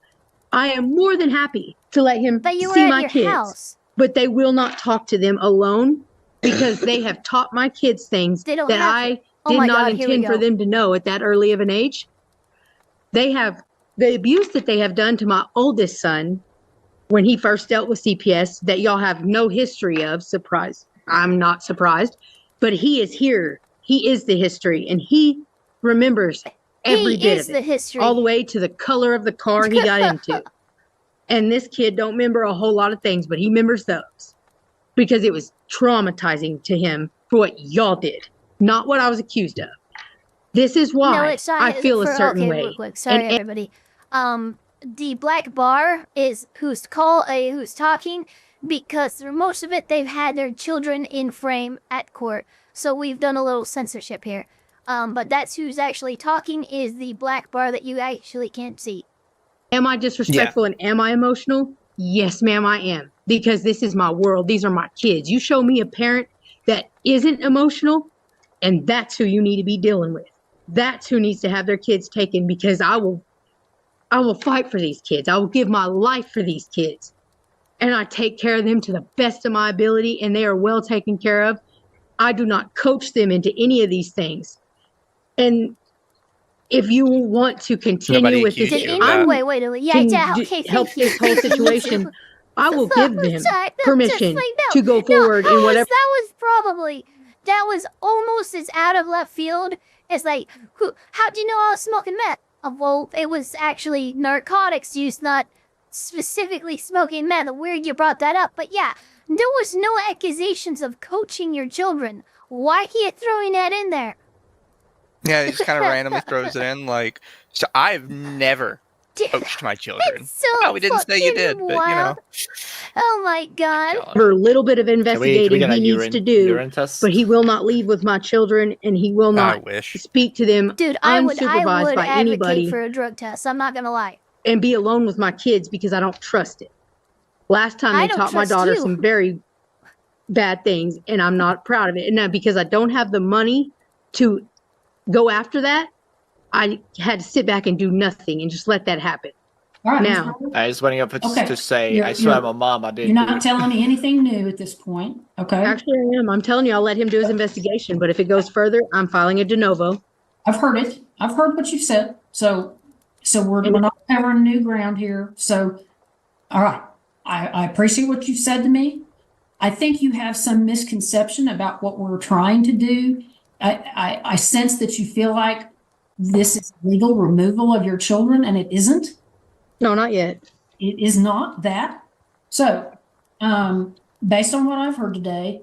I am more than happy to let him But you were see at my your kids, house. but they will not talk to them alone because they have taught my kids things They don't that have I to. Oh did my not God, here we intend for go. them to know at that early of an age. They have the abuse that they have done to my oldest son when he first dealt with CPS that y'all have no history of. Surprise. I'm not surprised, but he is here. He is the history and he remembers every He bit is of the it, history. all the way to the color of the car he got into. And this kid don't remember a whole lot of things, but he remembers those because it was traumatizing to him for what y'all did, not what I was accused of. This is why No, it's I feel a certain okay, way. real quick. Sorry, And- everybody. The black bar is who's talking because for most of it they've had their children in frame at court. So we've done a little censorship here. But that's who's actually talking is the black bar that you actually can't see. Am I disrespectful and am I emotional? Yes, ma'am, I am. Because this is my world. These are my kids. You show me a parent that isn't emotional, and that's who you need to be dealing with. That's who needs to have their kids taken because I will fight for these kids. I will give my life for these kids. And I take care of them to the best of my ability, and they are well taken care of. I do not coach them into any of these things. And if you want to continue Nobody with this, accused you of Wait, that. wait. Yeah, okay, help thank you. this whole Thank you, situation, Mizu. I will give them Sorry, no, permission just like, no, to go forward in whatever. That was almost as out of left field as like, how'd you know I was smoking meth? Well, it was actually narcotics use, not specifically smoking meth. Weird you brought that up, but yeah, there was no accusations of coaching your children. Why are you throwing that in there? Yeah, he just kind of randomly throws it in. Like, so I've never coached my children. It's so Well, we didn't say you fucking did, but you know. wild. Oh my God. For a little bit of Can we investigating get a he needs to do, urine test? but he will not leave with my children and he will I not wish. speak to them Dude, I would unsupervised by advocate anybody for a drug test. I'm not gonna lie. and be alone with my kids because I don't trust it. Last time I they don't taught my trust daughter you. some very bad things and I'm not proud of it. And now because I don't have the money to go after that, I had to sit back and do nothing and just let that happen. All right. Now, I just went up Okay. to say, You're- I swear you're- my mom, I You're didn't do not it. telling me anything new at this point, okay? actually I am. I'm telling you, I'll let him do his investigation, but if it goes further, I'm filing a de novo. I've heard it. I've heard what you've said. So we're not covering new ground here. So, all right. I appreciate what you've said to me. I think you have some misconception about what we're trying to do. I sense that you feel like this is legal removal of your children, and it isn't. No, not yet. it is not that. So, based on what I've heard today,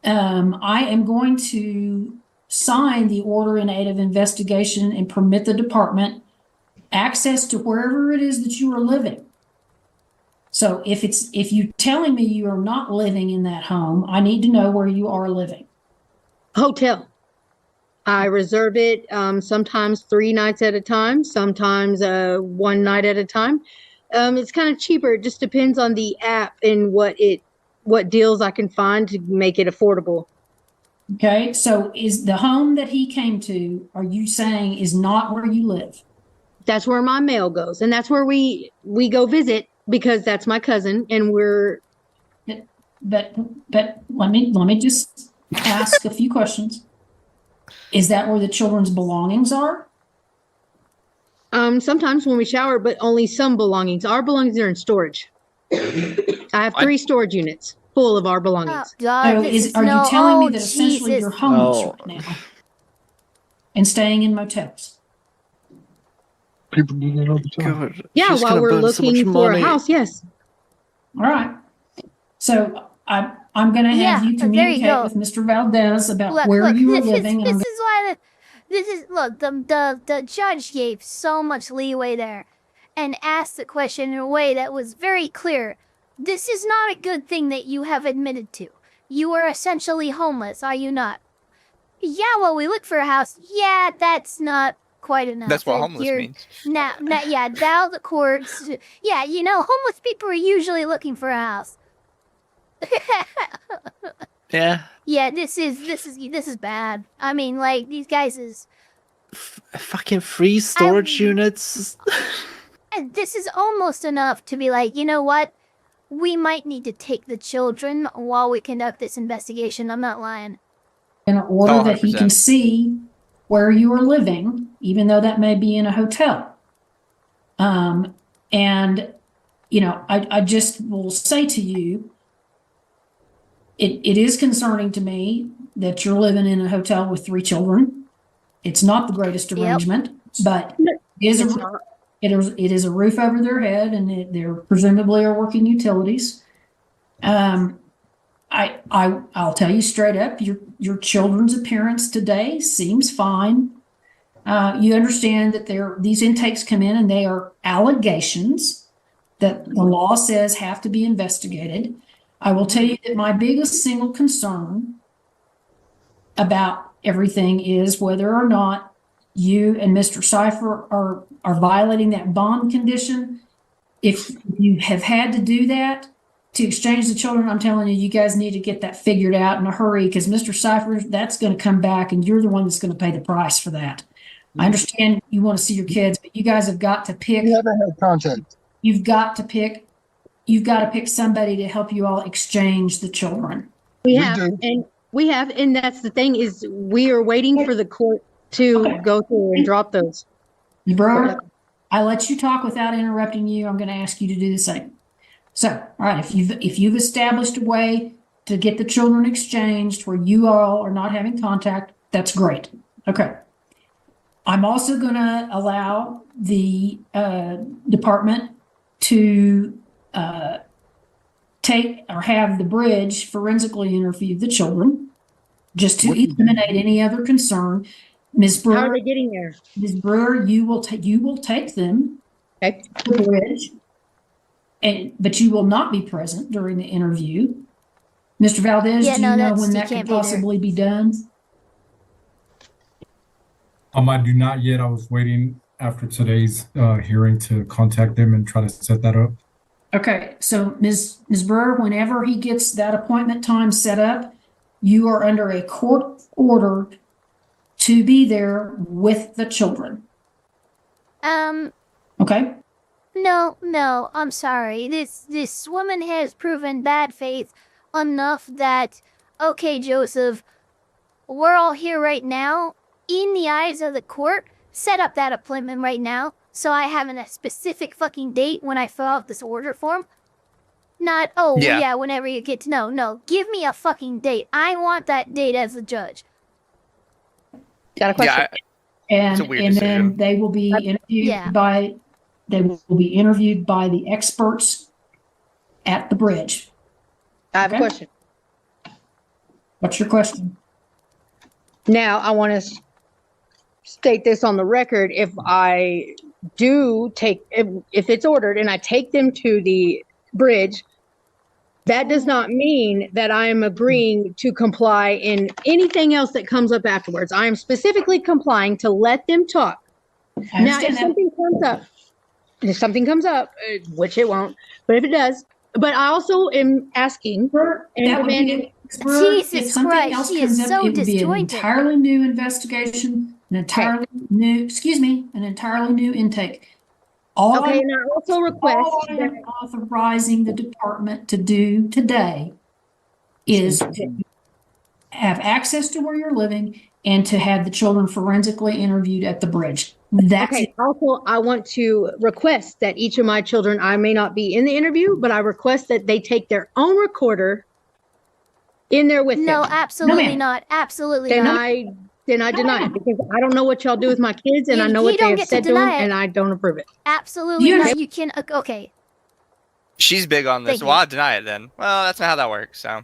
I am going to sign the order in aid of investigation and permit the department access to wherever it is that you are living. So if you're telling me you are not living in that home, I need to know where you are living. Hotel. I reserve it sometimes 3 nights at a time, sometimes 1 night at a time. It's kind of cheaper. It just depends on the app and what deals I can find to make it affordable. Okay, so is the home that he came to, are you saying is not where you live? That's where my mail goes, and that's where we go visit because that's my cousin, and we're. But let me just ask a few questions. Is that where the children's belongings are? Sometimes when we shower, but only some belongings. Our belongings are in storage. I have 3 storage units full of our belongings. Oh, God, Are you telling me that essentially you're homeless right now and staying in motels? People do that all the time. God, Yeah, she's while gonna we're burn so much looking for a money. house, yes. All right. So I'm going to have you communicate with Mr. Valdez about where you are living. This is why look, the judge gave so much leeway there and asked the question in a way that was very clear. This is not a good thing that you have admitted to. You are essentially homeless, are you not? Yeah, well, we look for a house. Yeah, that's not quite enough. That's what homeless means. Now the courts. Yeah, homeless people are usually looking for a house. Yeah. Yeah, this is bad. I mean, like, these guys is Fucking free storage units. and this is almost enough to be like, you know what? We might need to take the children while we conduct this investigation. I'm not lying. In order that he 100%. can see where you are living, even though that may be in a hotel. And, I just will say to you, it is concerning to me that you're living in a hotel with 3 children. It's not the greatest arrangement, but it is a roof over their head, and there presumably are working utilities. I'll tell you straight up, your children's appearance today seems fine. You understand that these intakes come in and they are allegations that the law says have to be investigated. I will tell you that my biggest single concern about everything is whether or not you and Mr. Cipher are violating that bond condition. If you have had to do that to exchange the children, I'm telling you, you guys need to get that figured out in a hurry, because Mr. Cipher, that's going to come back and you're the one that's going to pay the price for that. I understand you want to see your kids, but you guys have got to pick. We haven't had contact. You've got to pick somebody to help you all exchange the children. We have, and that's the thing is we are waiting for the court to go through and drop those. Brewer, I let you talk without interrupting you. I'm going to ask you to do the same. So, all right, if you've established a way to get the children exchanged where you all are not having contact, that's great. Okay. I'm also going to allow the department to take or have the bridge forensically interview the children, just to eliminate any other concern. Ms. Brewer, how are they getting there? Ms. Brewer, you will take them to the bridge, but you will not be present during the interview. Mr. Valdez, do you know when that could possibly be done? I do not yet. I was waiting after today's hearing to contact them and try to set that up. Okay, so Ms. Brewer, whenever he gets that appointment time set up, you are under a court order to be there with the children. Okay? No, I'm sorry. This woman has proven bad faith enough that, okay, Joseph, we're all here right now. In the eyes of the court, set up that appointment right now, so I have a specific fucking date when I fill out this order form. Not, yeah, whenever you get to know. No, give me a fucking date. I want that date as a judge. Got a question? And then they will be interviewed by They will be interviewed by the experts at the bridge. I have a Okay. question. What's your question? Now, I want to state this on the record. If I do take, if it's ordered and I take them to the bridge, that does not mean that I am agreeing to comply in anything else that comes up afterwards. I am specifically complying to let them talk. I Now, if understand that. something comes up, which it won't, but if it does, but I also am asking and That would be demanding. it. Jesus If something Christ, else she comes is up, so it would be an disjointed. entirely new investigation, an entirely new intake. Okay, and I also request All I am authorizing the department to do today is to have access to where you're living and to have the children forensically interviewed at the bridge. That's okay. Also, I want to request that each of my children, I may not be in the interview, but I request that they take their own recorder in there with No, them. absolutely ma'am. not. Absolutely Then not. I deny it because I don't know what y'all do with my kids and I know You what they don't have get to said to them deny it. and I don't approve it. Absolutely You not. You can. Okay. She's big on this. Thank Well, you. I deny it then. Well, that's not how that works. So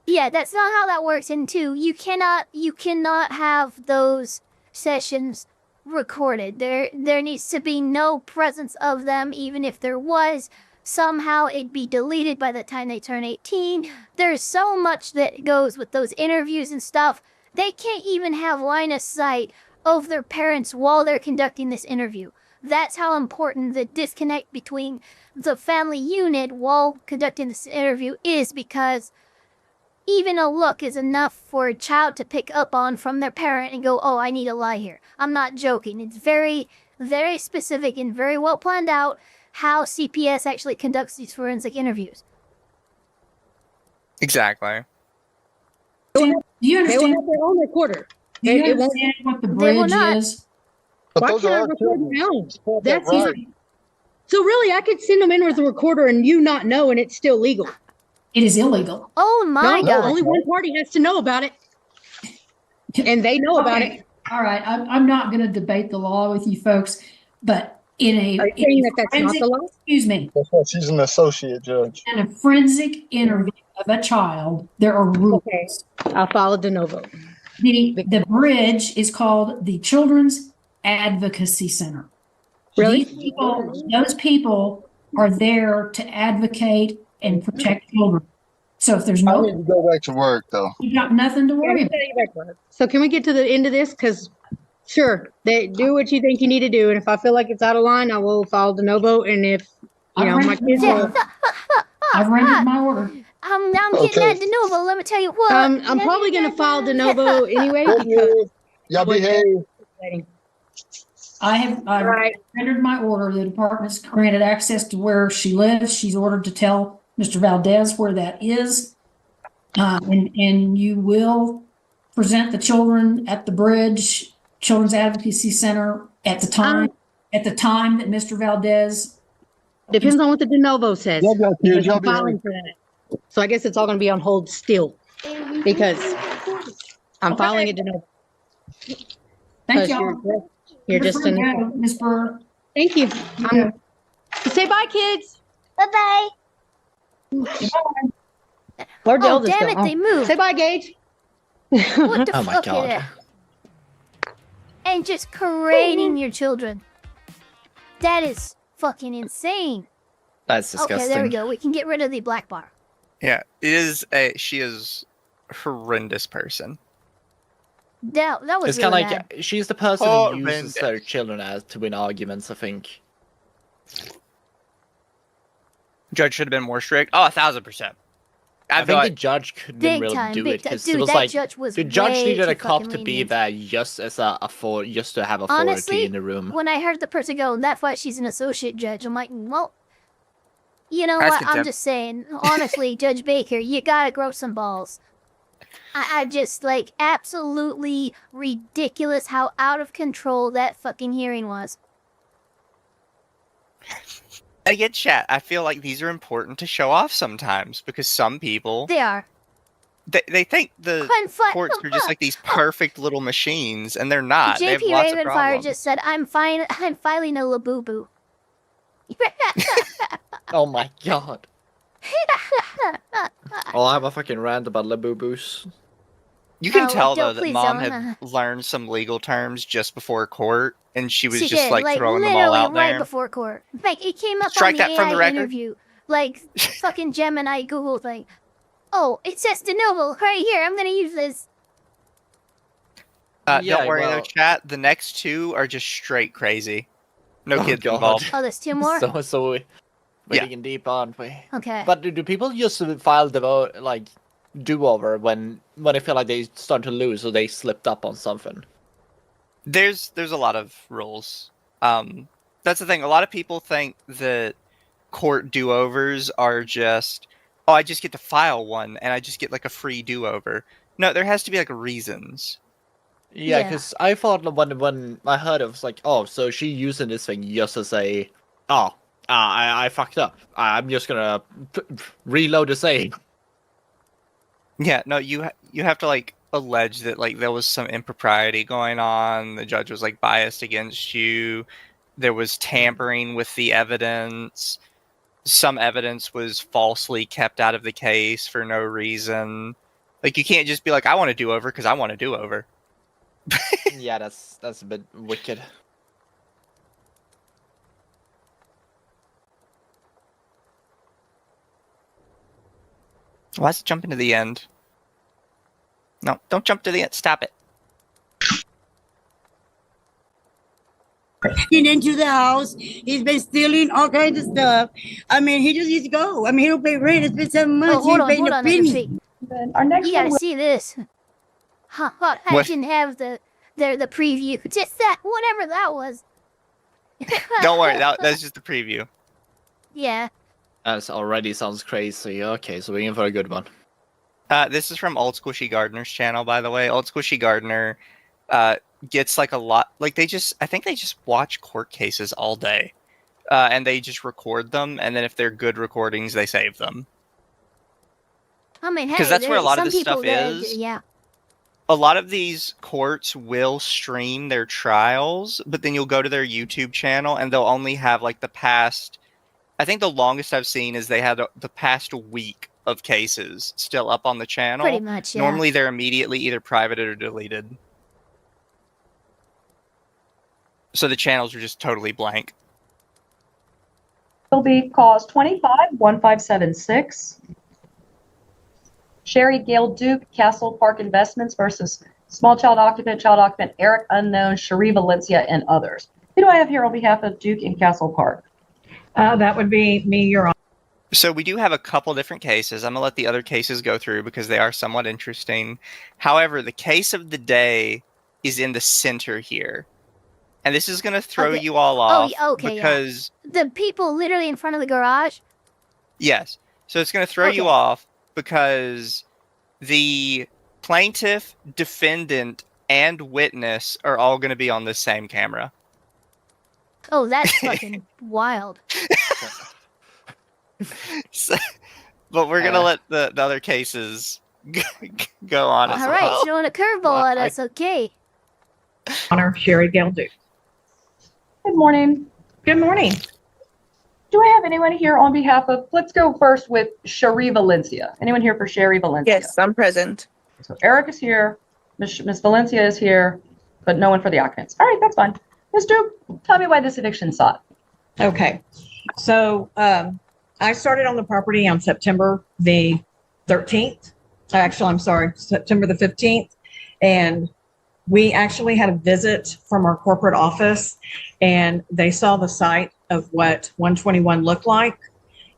Yeah, that's not how that works. And two, you cannot have those sessions recorded. There needs to be no presence of them, even if there was. Somehow it'd be deleted by the time they turn 18. There's so much that goes with those interviews and stuff. They can't even have line of sight of their parents while they're conducting this interview. That's how important the disconnect between the family unit while conducting this interview is, because even a look is enough for a child to pick up on from their parent and go, oh, I need to lie here. I'm not joking. It's very, very specific and very well planned out how CPS actually conducts these forensic interviews. exactly. Do you They will understand? have their own recorder. Do you It won't- understand what the They will bridge not. is? But Why those can't I are our record children. my own? Hold That's that right. So really, I could send them in with a recorder and you not know, and it's still legal. It is illegal. Oh my No, god. only one party has to know about it, and they know about Okay. it. All right, I'm not going to debate the law with you folks, but in a, Are you in saying a that that's not forensic, the law? excuse me, That's why she's an associate judge. in a forensic interview of a child, there are rules. Okay. I'll follow de novo. The bridge is called the Children's Advocacy Center. Really? Those people are there to advocate and protect children. So if there's I no, need to go back to work though. you got nothing to worry about. So can we get to the end of this? Because sure, they do what you think you need to do, and if I feel like it's out of line, I will follow de novo. And if you know my kids will, I've rendered my order. I'm getting Okay. that de novo. Let me tell you what. I'm probably gonna file de novo anyway Thank because you. Y'all behave. I've Right. rendered my order. The department's granted access to where she lives. She's ordered to tell Mr. Valdez where that is. And you will present the children at the Bridge Children's Advocacy Center at the time that Mr. Valdez. depends on what the de novo says. Y'all got kids. Because Y'all I'm filing behave. for that. So I guess it's all gonna be on hold still because I'm filing a de novo. Thank 'Cause y'all. You're just free to an. go, Ms. Burr. Thank you. Say bye, kids. Bye-bye. Where'd the Oh, eldest damn go? it, they moved. Say bye, Gage. What the Oh my fuck God. is that? And just craning your children. That is fucking insane. That's disgusting. Okay, there we go. We can get rid of the black bar. Yeah, she is a horrendous person. That was It's really kind of bad. like she's the person Oh, who uses man. their children as to win arguments. I think. Judge should have been more strict. Oh, 1,000%. I think the judge couldn't Big really time, do big it time. because Dude, it was that like judge was the judge way needed too a cop fucking to be lenient. there just as just to have authority Honestly, in the room. when I heard the person go, that's why she's an associate judge, I'm like, well, you know That's what? I'm contempt. just saying, honestly, Judge Baker, you gotta grow some balls. I just, like, absolutely ridiculous how out of control that fucking hearing was. Again, chat, I feel like these are important to show off sometimes because some people They are. they think the courts are just like these perfect little machines, and they're not. They have JP lots of Ravenfire problems. just said, I'm filing a Labubu. Oh my god. Oh, I have a fucking rant about Labubu's. You can Oh, tell don't though that please Mom don't, had learned some legal terms just before court, and she was She just did, like like throwing them all literally out right there. before court. Like it came up Strike on that the from the AI record. interview. Like fucking Gemini Googled like, oh, it says de novo right here. I'm gonna use this. Yeah, Don't worry though, well- chat. The next two are just straight crazy. No Oh, kids God. involved. Oh, there's two more. So we're Yeah. digging deep, aren't we? Okay. But do people just file the vote, like, do-over when they feel like they start to lose or they slipped up on something? There's a lot of rules. That's the thing. A lot of people think that court do-overs are just, oh, I just get to file one and I just get like a free do-over. No, there has to be like reasons. Yeah, Yeah. because I thought when I heard it, was like, oh, so she using this thing just to say, oh, I fucked up. I'm just gonna reload the save. Yeah, no, you have to like allege that like there was some impropriety going on. The judge was like biased against you. There was tampering with the evidence. Some evidence was falsely kept out of the case for no reason. Like you can't just be like, I want to do over because I want to do over. Yeah, that's a bit wicked. Why is it jumping to the end? No, don't jump to the end. Stop it. Into the house. He's been stealing all kinds of stuff. I mean, he just needs to go. I mean, he don't pay rent. It's been 7 months. Oh, hold he ain't on, paying a hold on, penny. Then Our next you gotta one see this. Huh, I What? didn't have the preview. Just that, whatever that was. Don't worry, that's just the preview. Yeah. That already sounds crazy. Okay, so we're in for a good one. This is from Old Squishy Gardener's channel, by the way. Old Squishy Gardener gets like a lot. Like I think they just watch court cases all day, and they just record them. And then if they're good recordings, they save them. I mean, hey, 'Cause that's where a there's lot of some this people stuff that- is. Yeah. A lot of these courts will stream their trials, but then you'll go to their YouTube channel and they'll only have like the past. I think the longest I've seen is they had the past week of cases still up on the channel. Pretty much, yeah. Normally they're immediately either privated or deleted. So the channels are just totally blank. will be cause 25-1576. Sherry Gail Duke, Castle Park Investments versus small child occupant, Eric Unknown, Cherie Valencia, and others. Who do I have here on behalf of Duke and Castle Park? That would be me, Your Honor. So we do have a couple different cases. I'm going to let the other cases go through because they are somewhat interesting. However, the case of the day is in the center here. And this is going to throw Okay. you all off Okay, because yeah. The people literally in front of the garage. yes. So it's going to throw you off because the plaintiff, defendant, and witness are all going to be on the same camera. Oh, that's fucking wild. So, but we're going to let the other cases go on as All right, well. throwing a curveball at us. Okay. Honor, Sherry Gail Duke. Good morning. Good morning. Do I have anyone here on behalf of, let's go first with Cherie Valencia. Anyone here for Cherie Valencia? Yes, I'm present. So Eric is here, Miss Valencia is here, but no one for the occupants. All right, that's fine. Ms. Duke, tell me why this eviction sought. Okay. So I started on the property on September the 13th. Actually, I'm sorry, September the 15th. And we actually had a visit from our corporate office, and they saw the site of what 121 looked like.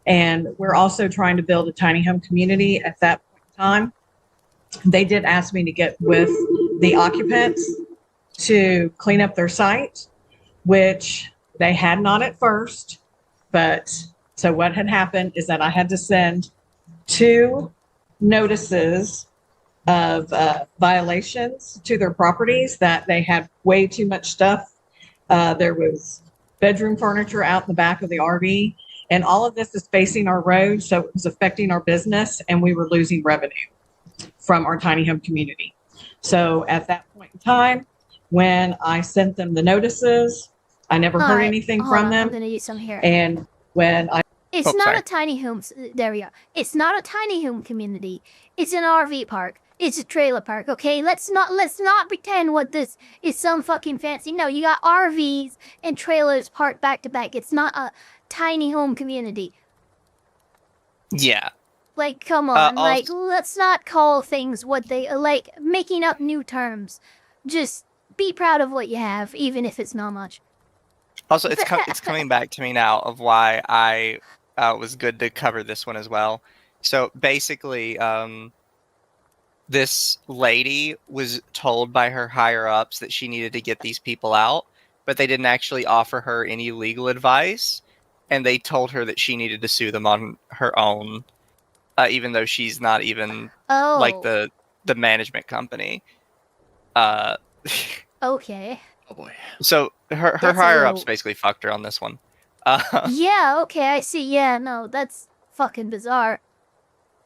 And we're also trying to build a tiny home community at that point in time. They did ask me to get with the occupants to clean up their site, which they had not at first. But so what had happened is that I had to send 2 notices of violations to their properties, that they had way too much stuff. There was bedroom furniture out in the back of the RV, and all of this is facing our road, so it was affecting our business, and we were losing revenue from our tiny home community. So at that point in time, when I sent them the notices, I never All heard right, anything hold from on, them. I'm gonna use some here. And when I It's Oh, not sorry. a tiny home. There we go. It's not a tiny home community. It's an RV park. It's a trailer park. Okay, let's not pretend what this is some fucking fancy. No, you got RVs and trailers parked back to back. It's not a tiny home community. Yeah. Like, come on. Like, also, let's not call things what they like. Making up new terms. Just be proud of what you have, even if it's not much. also it's coming back to me now of why I was good to cover this one as well. So basically, this lady was told by her higher ups that she needed to get these people out, but they didn't actually offer her any legal advice, and they told her that she needed to sue them on her own, even though she's not even like Oh, the management company. okay. Oh boy. So her That's a higher ups little- basically fucked her on this one. Yeah, okay, I see. Yeah, no, that's fucking bizarre.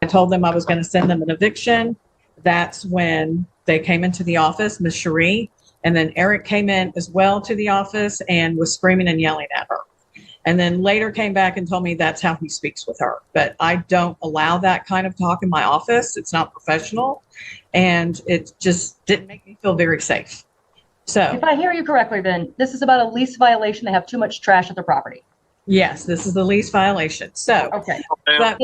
told them I was going to send them an eviction, that's when they came into the office, Miss Cherie, and then Eric came in as well to the office and was screaming and yelling at her. And then later came back and told me that's how he speaks with her. But I don't allow that kind of talk in my office. It's not professional. And it just didn't make me feel very safe. So, If I hear you correctly, then this is about a lease violation. They have too much trash at their property. yes, this is the lease violation. So, Okay. but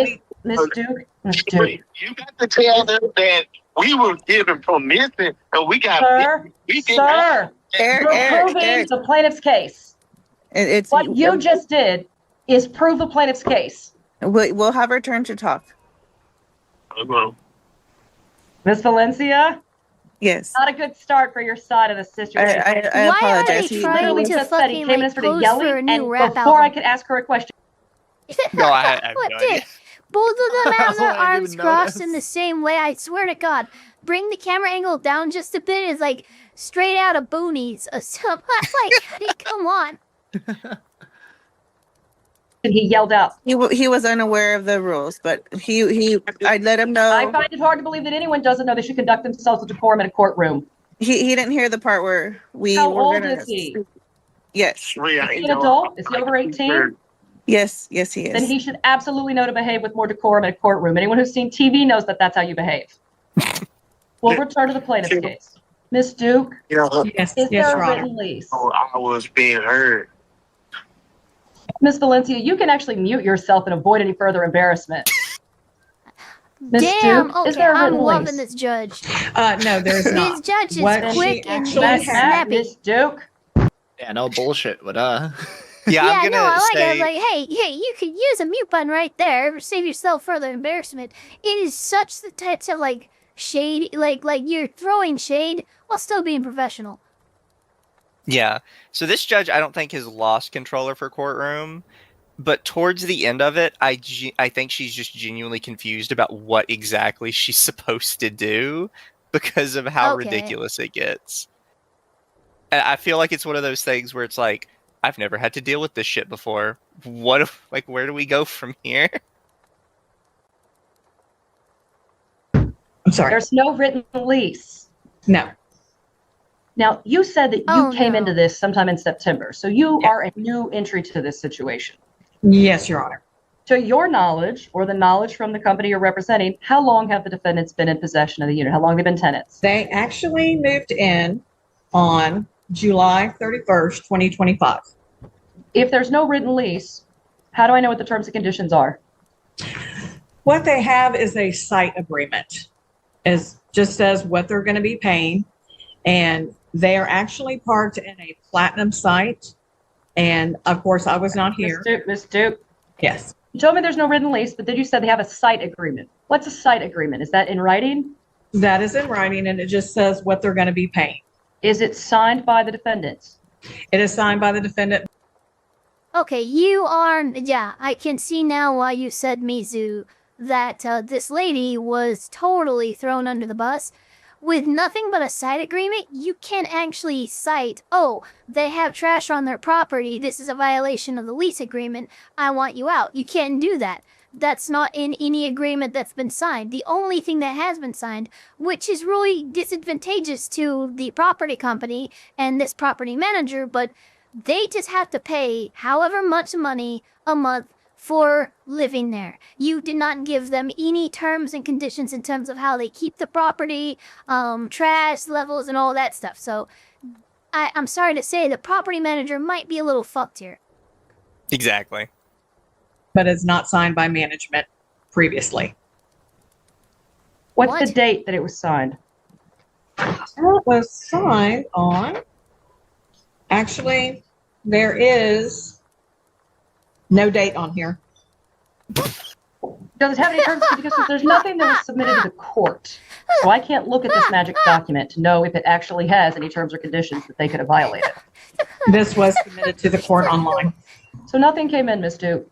Miss Duke, Miss Duke. You got to tell them that we were given permission and we got. Sir, we did sir, Eric, you're proving the plaintiff's case. It's What you just did is prove the plaintiff's case. We'll have her turn to talk. Miss Valencia, Yes. not a good start for your side of the situation. I Why apologize. are they He trying literally to just said he fucking came in like for the pose yelling, for a new and rap before I album? could ask her a question. No, I have What no did? idea. Both of them have their I didn't arms even crossed in the notice. same way. I swear to God. Bring the camera angle down just a bit. It's like straight out of Boonies. Like, come on. And he yelled out. He was unaware of the rules, but I let him I know. find it hard to believe that anyone doesn't know they should conduct themselves with decorum in a courtroom. He didn't hear the part where we How were old gonna. is he? Yes. Is he an adult? Is he over 18? Yes, he Then is. he should absolutely know to behave with more decorum in a courtroom. Anyone who's seen TV knows that that's how you behave. We'll return to the plaintiff's case. Miss Duke, yes, is yes, there Your a Honor. written lease? I was being heard. Miss Valencia, you can actually mute yourself and avoid any further embarrassment. Miss Damn, Duke, okay, is there a I'm written loving lease? this judge. No, there's This not. judge is What she quick and actually he's had- snappy. Miss Duke, Yeah, no bullshit, but Yeah, I'm no, gonna I like say it. Like, hey, you could use a mute button right there. Save yourself further embarrassment. It is such the types of like shade, like you're throwing shade while still being professional. yeah. So this judge, I don't think has lost control of her courtroom, but towards the end of it, I think she's just genuinely confused about what exactly she's supposed to do because of how Okay. ridiculous it gets. And I feel like it's one of those things where it's like, I've never had to deal with this shit before. Where do we go from here? I'm sorry. there's no written lease. No. Now, you said that you Oh, came no. into this sometime in September, so you are a new entry to this situation. Yes, Your Honor. To your knowledge, or the knowledge from the company you're representing, how long have the defendants been in possession of the unit? How long have they been tenants? They actually moved in on July 31st, 2025. If there's no written lease, how do I know what the terms and conditions are? What they have is a site agreement. It just says what they're going to be paying. And they are actually parked in a platinum site. And of course, I was not here. Miss Duke, Yes. you told me there's no written lease, but then you said they have a site agreement. What's a site agreement? Is that in writing? That is in writing, and it just says what they're going to be paying. Is it signed by the defendants? It is signed by the defendant. Okay, you are. Yeah, I can see now why you said, Mizu, that this lady was totally thrown under the bus. With nothing but a site agreement, you can't actually cite, oh, they have trash on their property. This is a violation of the lease agreement. I want you out. You can't do that. That's not in any agreement that's been signed. The only thing that has been signed, which is really disadvantageous to the property company and this property manager, but They just have to pay however much money a month for living there. You did not give them any terms and conditions in terms of how they keep the property, trash levels, and all that stuff. So I'm sorry to say the property manager might be a little fucked here. Exactly. But it's not signed by management previously. What's the date that it was signed? It was signed on, actually, there is no date on here. Does it have any terms and conditions? There's nothing that was submitted to the court. So I can't look at this magic document to know if it actually has any terms or conditions that they could have violated. This was submitted to the court online. So nothing came in, Ms. Duke.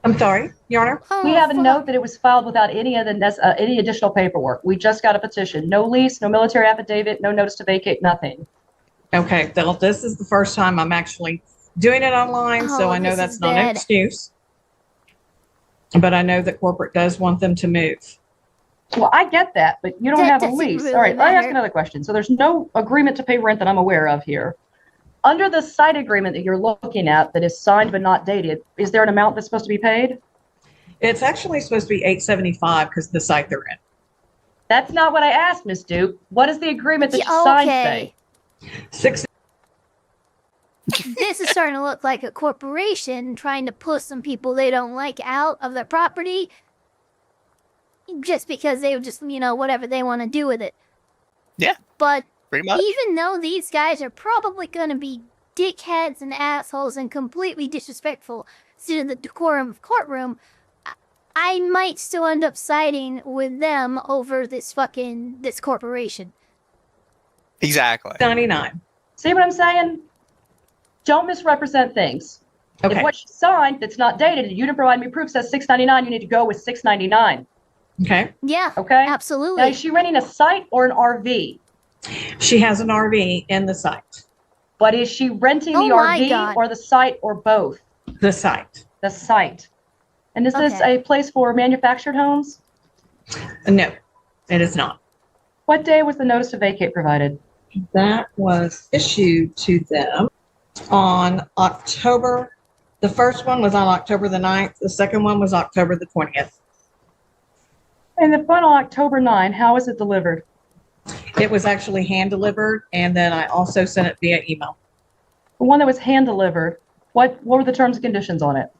I'm sorry, Your Honor? We have a note that it was filed without any additional paperwork. We just got a petition. No lease, no military affidavit, no notice to vacate, nothing. Okay, well, this is the first time I'm actually doing it online, so I know that's not an excuse. But I know that corporate does want them to move. Well, I get that, but you don't have a lease. All right, let me ask another question. So there's no agreement to pay rent that I'm aware of here. Under the site agreement that you're looking at that is signed but not dated, is there an amount that's supposed to be paid? It's actually supposed to be $875 because of the site they're in. That's not what I asked, Ms. Duke. What does the agreement that you signed say? This is starting to look like a corporation trying to push some people they don't like out of their property just because they just, whatever they want to do with it. Yeah. But pretty much. Even though these guys are probably going to be dickheads and assholes and completely disrespectful to the decorum of courtroom, I might still end up siding with them over this corporation. Exactly. 99. See what I'm saying? Don't misrepresent things. Okay. If what you signed that's not dated and you didn't provide me proof says $699, you need to go with $699. Okay. Yeah. Okay. Absolutely. Now, is she renting a site or an RV? She has an RV in the site. But is she renting the RV or the site or both? The site. The site. And is this a place for manufactured homes? No, it is not. What day was the notice to vacate provided? That was issued to them on October. The first one was on October the 9th. The second one was October the 20th. And the one on October 9, how was it delivered? It was actually hand delivered, and then I also sent it via email. The one that was hand delivered, what were the terms and conditions on it?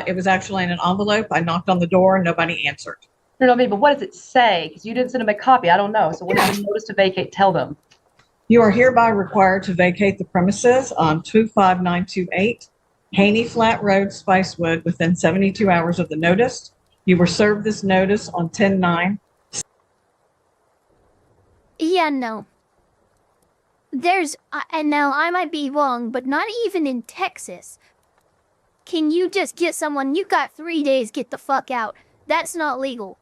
It was actually in an envelope. I knocked on the door and nobody answered. No, but what does it say? Because you didn't send them a copy. I don't know. So what does the notice to vacate tell them? You are hereby required to vacate the premises on 25928 Haney Flat Road, Spicewood, within 72 hours of the notice. You were served this notice on 10/9. Yeah, no. There's, and now I might be wrong, but not even in Texas can you just get someone, you got 3 days, get the fuck out. That's not legal.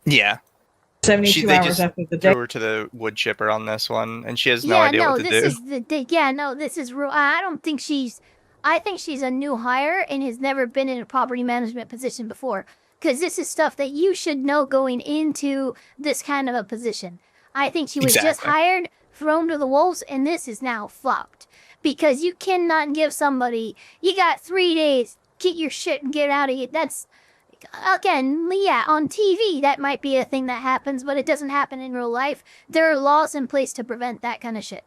Yeah. 72 they hours just after the day. threw her to the wood chipper on this one, and she has no idea what to do. This is real. I don't think I think she's a new hire and has never been in a property management position before. Because this is stuff that you should know going into this kind of a position. I think she was just hired, thrown to the wolves, and this is now fucked. Because you cannot give somebody, you got 3 days, get your shit and get out of here. That's, again, yeah, on TV, that might be a thing that happens, but it doesn't happen in real life. There are laws in place to prevent that kind of shit.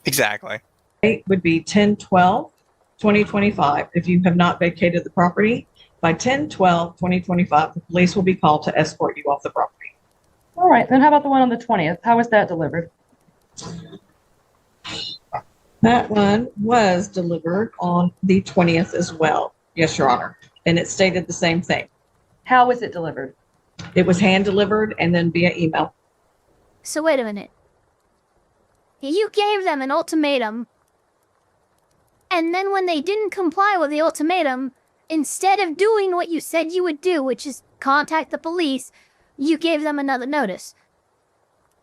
Exactly. Date would be 10/12/2025 if you have not vacated the property. By 10/12/2025, the police will be called to escort you off the property. All right, then how about the one on the 20th? How was that delivered? That one was delivered on the 20th as well. Yes, Your Honor. And it stated the same thing. How was it delivered? It was hand delivered and then via email. So wait a minute. You gave them an ultimatum, and then when they didn't comply with the ultimatum, instead of doing what you said you would do, which is contact the police, you gave them another notice.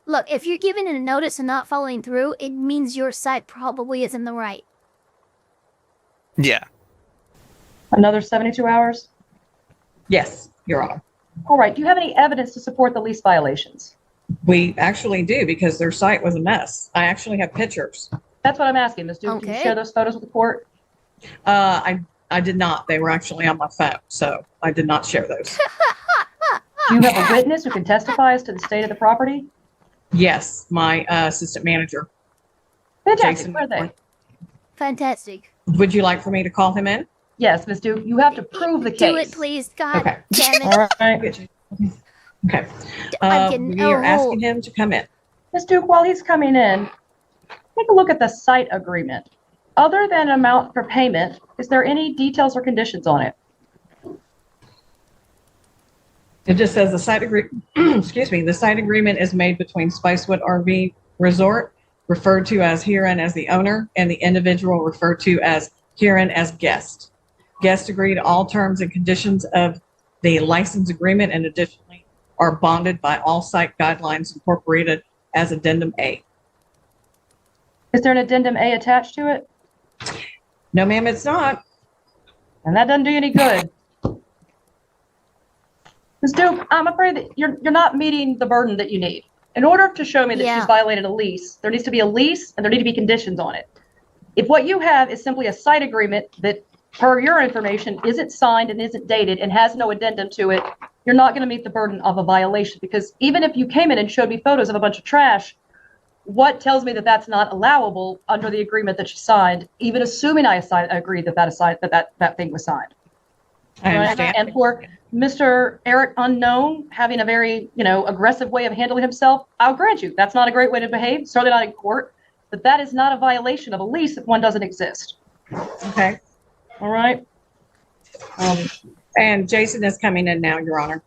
Look, if you're giving a notice and not following through, it means your side probably isn't the right. Yeah. Another 72 hours? Yes, Your Honor. All right, do you have any evidence to support the lease violations? We actually do because their site was a mess. I actually have pictures. That's what I'm asking, Ms. Duke. Did you share those photos with the court? I did not. They were actually on my phone, so I did not share those. Do you have a witness who can testify as to the state of the property? Yes, my assistant manager. Fantastic. Jason Where are they? Fantastic. Would you like for me to call him in? Yes, Ms. Duke. You have to prove the case. Do it, please. God Okay. damn it. All right. Okay. I'm getting We are asking him to come in. Ms. Duke, while he's coming in, take a look at the site agreement. Other than amount for payment, is there any details or conditions on it? It just says the site agreement, excuse me, the site agreement is made between Spicewood RV Resort, referred to as herein as the owner, and the individual referred to as herein as guest. Guest agree to all terms and conditions of the license agreement and additionally are bonded by all site guidelines incorporated as Addendum A. Is there an Addendum A attached to it? No, ma'am, it's not. And that doesn't do you any good. Ms. Duke, I'm afraid that you're not meeting the burden that you need. In order to show me that she's violated a lease, there needs to be a lease and there need to be conditions on it. If what you have is simply a site agreement that, per your information, isn't signed and isn't dated and has no addendum to it, you're not going to meet the burden of a violation. Because even if you came in and showed me photos of a bunch of trash, what tells me that that's not allowable under the agreement that she signed, even assuming I agreed that that thing was signed? I understand. And for Mr. Eric Unknown having a very, aggressive way of handling himself, I'll grant you that's not a great way to behave, certainly not in court, but that is not a violation of a lease if one doesn't exist. Okay. All right. And Jason is coming in now, Your Honor.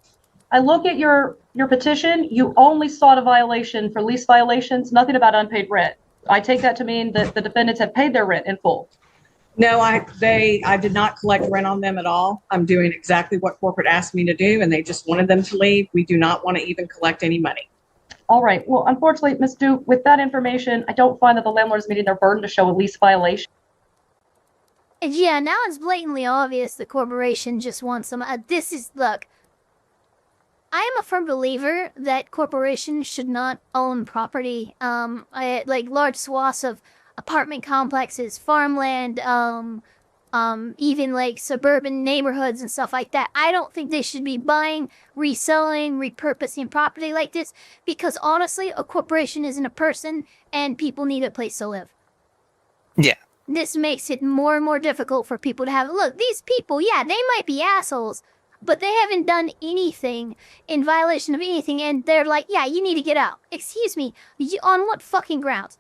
I look at your petition. You only sought a violation for lease violations, nothing about unpaid rent. I take that to mean that the defendants have paid their rent in full. No, I did not collect rent on them at all. I'm doing exactly what corporate asked me to do, and they just wanted them to leave. We do not want to even collect any money. All right. Well, unfortunately, Ms. Duke, with that information, I don't find that the landlord is meeting their burden to show a lease violation. Yeah, now it's blatantly obvious the corporation just wants some. Look, I am a firm believer that corporations should not own property. Like large swaths of apartment complexes, farmland, even like suburban neighborhoods and stuff like that. I don't think they should be buying, reselling, repurposing property like this because honestly, a corporation isn't a person and people need a place to live. Yeah. This makes it more and more difficult for people to have. Look, these people, yeah, they might be assholes, but they haven't done anything in violation of anything, and they're like, yeah, you need to get out. Excuse me, on what fucking grounds?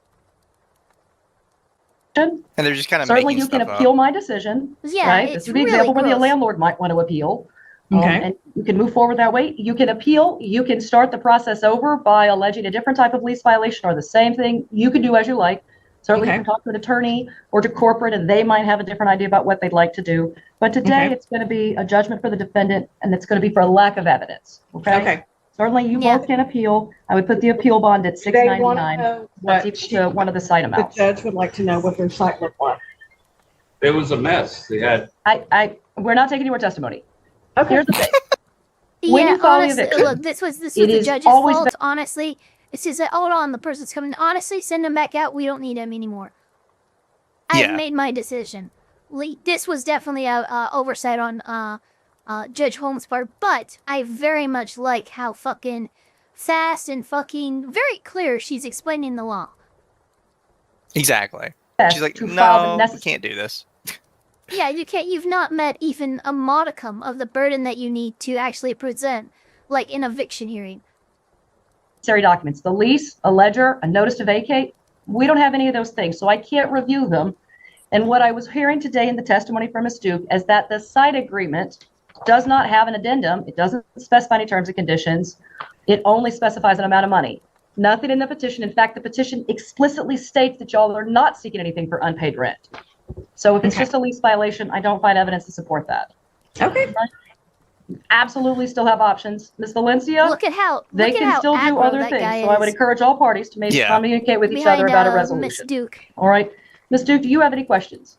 And they're just kind of certainly making you can stuff appeal up. my decision. Yeah, right? it's This is the really example where the gross. landlord might want to appeal. Okay. And you can move forward that way. You can appeal. You can start the process over by alleging a different type of lease violation or the same thing. You can do as you like. Certainly Okay. you can talk to an attorney or to corporate and they might have a different idea about what they'd like to do. But today Okay. it's going to be a judgment for the defendant and it's going to be for a lack of evidence. Okay. Okay. Certainly you Yeah. both can appeal. I would put the appeal bond at They want to $699. know That's what equal to one of the site the amounts. judge would like to know what their site looked like. It was a mess. They had We're not taking your testimony. Okay. Here's the thing. When Yeah, you file the honestly, eviction, look, this was it the is judge's always fault, honestly. It's just that, hold on, the person's coming. Honestly, send him back out. We don't need him anymore. I've Yeah. made my decision. This was definitely a oversight on Judge Holmes' part, but I very much like how fucking fast and fucking very clear she's explaining the law. Exactly. Yes, She's like, to file the no, we necess- can't do this. Yeah, you've not met even a modicum of the burden that you need to actually present, like an eviction hearing. necessary documents, the lease, a ledger, a notice to vacate. We don't have any of those things, so I can't review them. And what I was hearing today in the testimony from Ms. Duke is that the site agreement does not have an addendum. It doesn't specify any terms and conditions. It only specifies an amount of money. Nothing in the petition. In fact, the petition explicitly states that y'all are not seeking anything for unpaid rent. So if it's just a lease violation, I don't find evidence to support that. Okay. You absolutely still have options. Ms. Valencia, Look at how they look at can how still do aggro other that things. guy So I would is encourage all parties to maybe Yeah. communicate with each behind, other about a Miss resolution. Duke. All right. Ms. Duke, do you have any questions?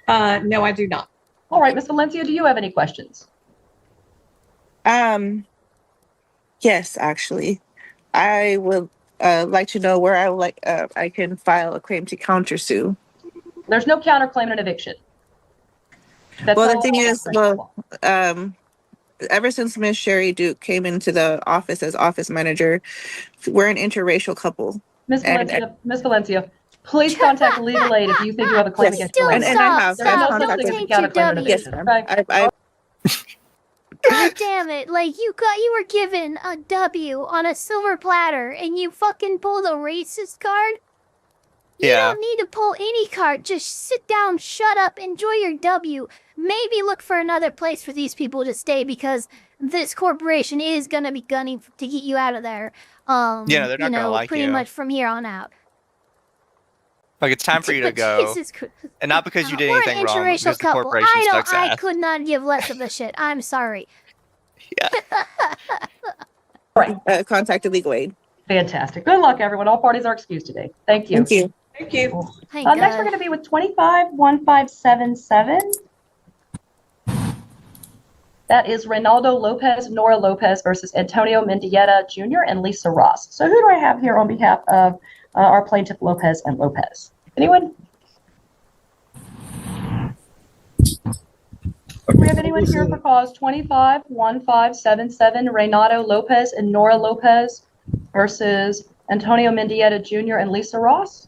No, I do not. All right. Ms. Valencia, do you have any questions? Yes, actually. I would like to know where I can file a claim to countersue. There's no counterclaim in an eviction. Well, the thing is, ever since Miss Sherry Duke came into the office as office manager, we're an interracial couple. Miss Valencia, please contact legal aid if you think you have a claim against your And I have. There's no such thing as a counterclaim in an Yes, eviction. ma'am. Okay? God damn it! Like you were given a W on a silver platter, and you fucking pulled a racist card. You don't need to pull any card. Just sit down, shut up, enjoy your W. Maybe look for another place for these people to stay because this corporation is gonna be gunning to get you out of there. Yeah, they're not gonna like pretty you. much from here on out. Like it's time for you to go, Jesus Christ. and not because you did We're anything an wrong, interracial because the couple. corporation sucks I ass. could not give less of a shit. I'm sorry. Contact the legal aid. Fantastic. Good luck, everyone. All parties are excused today. Thank you. Thank you. Thank you. Thank Next, God. we're going to be with 251577. That is Reynaldo Lopez, Nora Lopez versus Antonio Mendieta Jr. and Lisa Ross. So who do I have here on behalf of our plaintiff Lopez and Lopez? Anyone? Do we have anyone here for cause 251577, Reynaldo Lopez and Nora Lopez versus Antonio Mendieta Jr. and Lisa Ross?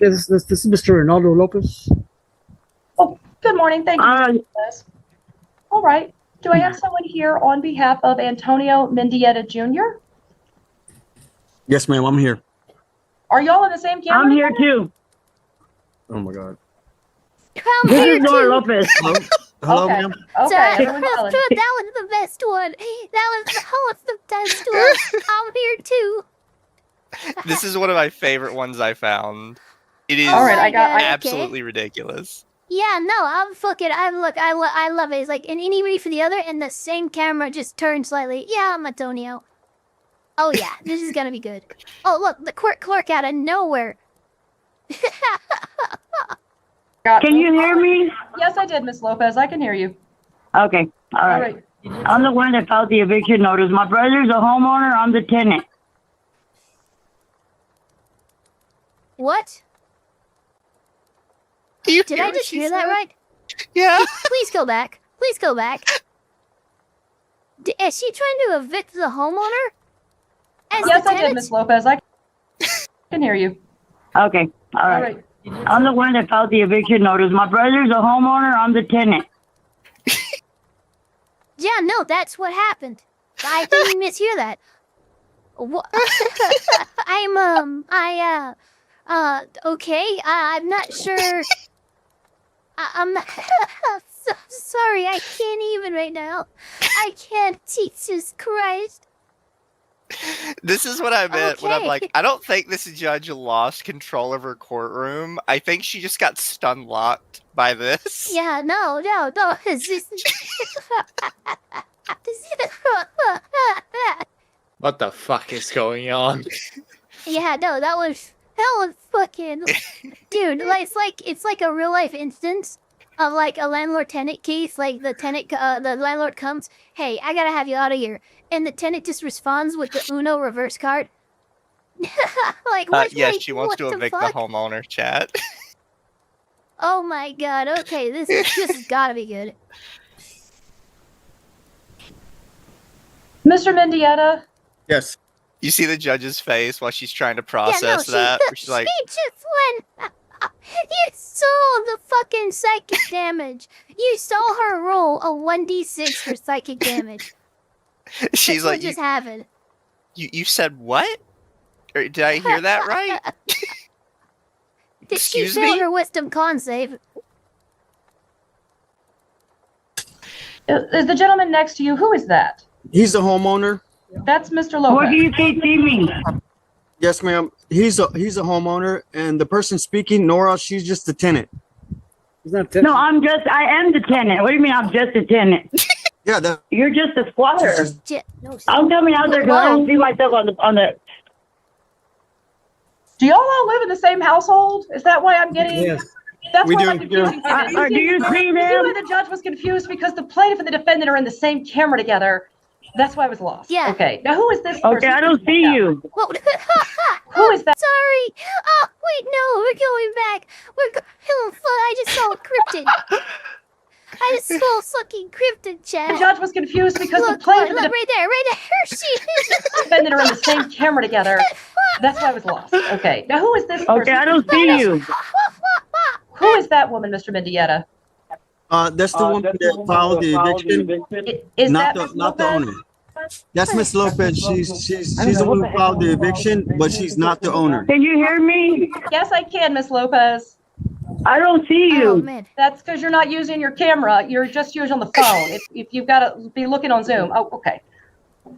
Yes, this is Mr. Reynaldo Lopez. Oh, good morning. Thank you, Mr. Lopez. All right. Do I have someone here on behalf of Antonio Mendieta Jr.? Yes, ma'am, I'm here. Are y'all in the same camera? I'm here too. Oh my God. Come This here is Nora too. Lopez. Hello, Okay. ma'am. Okay. That was the best one. That was the best one. I'm here too. This is one of my favorite ones I found. It is All right, I got- absolutely ridiculous. Yeah, no, I love it. It's like, and anybody for the other, and the same camera just turned slightly. Yeah, I'm Antonio. Oh yeah, this is gonna be good. Oh look, the clerk out of nowhere. Can you hear me? Yes, I did, Miss Lopez. I can hear you. Okay, all right. I'm the one that filed the eviction notice. My brother's a homeowner. I'm the tenant. What? Did I just hear that right? Yeah. Please go back. Please go back. Is she trying to evict the homeowner? Yes, I did, Miss Lopez. I can hear you. Okay, all right. I'm the one that filed the eviction notice. My brother's a homeowner. I'm the tenant. Yeah, no, that's what happened. I didn't mishear that. Okay. I'm not sure. I'm so sorry. I can't even right now. I can't. Jesus Christ. This is what I meant when I'm Okay. like, I don't think this judge lost control of her courtroom. I think she just got stun locked by this. Yeah, no. It's just... What the fuck is going on? Yeah, no, that was fucking dude. It's like a real life instance of like a landlord tenant case. Like the landlord comes, hey, I gotta have you out of here, and the tenant just responds with the Uno reverse card. Like what? Yes, she wants what to the evict the fuck? homeowner, chat. Oh my god. Okay, this has gotta be good. Mr. Mendieta. Yes. You see the judge's face while she's trying to process that. Where she's like, She just went. You saw the fucking psychic damage. You saw her roll a 1d6 for psychic damage. she's That's like, what just happened. you said what? Or did I hear that right? Did she Excuse fail me? her wisdom con save? Is the gentleman next to you? Who is that? He's a homeowner. That's Mr. Lopez. What do you say, Timmy? Yes, ma'am. He's a homeowner, and the person speaking, Nora, she's just a tenant. He's not a tenant. No, I am the tenant. What do you mean I'm just a tenant? Yeah, that. You're just a squatter. No, I'll tell me out there because I don't see myself on the. Do y'all all live in the same household? Is that why I'm getting? Yes. That's We why do. I'm confused. Do you see them? The judge was confused because the plaintiff and the defendant are in the same camera together. That's why I was lost. Yeah. Okay. Now who is this person? Okay, I don't see you. What? Who is that? Sorry. Oh, wait, no, we're going back. Oh, fuck, I just saw a cryptid. I just saw a fucking cryptid, Chad. The judge was confused because Look, the plaintiff look, and right there, right there. She is. the defendant are in the same camera together. That's why I was lost. Okay. Now who is this person? Okay, I don't see you. Who is that woman, Mr. Mendieta? That's the woman that filed the eviction. Is not that the not the owner. That's Miss Lopez. She's the one who filed the eviction, but she's not the owner. Can you hear me? Yes, I can, Miss Lopez. I don't see you. Oh, man. That's because you're not using your camera. You're just using the phone. If you've got to be looking on Zoom. Oh, okay.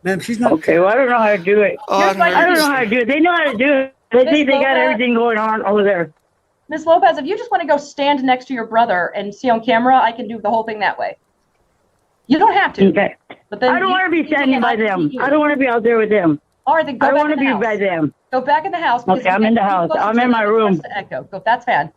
Ma'am, she's not. Okay, well, I don't know how to do it. I don't know how to do it. They know how to do it. They think they got everything going on over there. Miss Lopez, if you just want to go stand next to your brother and see on camera, I can do the whole thing that way. You don't have to. Okay. But then I don't want to be standing by them. I don't want to be out there with them. All right, then go I back don't want in to the be house. by them. Go back in the house. because Okay, I'm in the house. I'm in my room. Echo. Go. That's fine.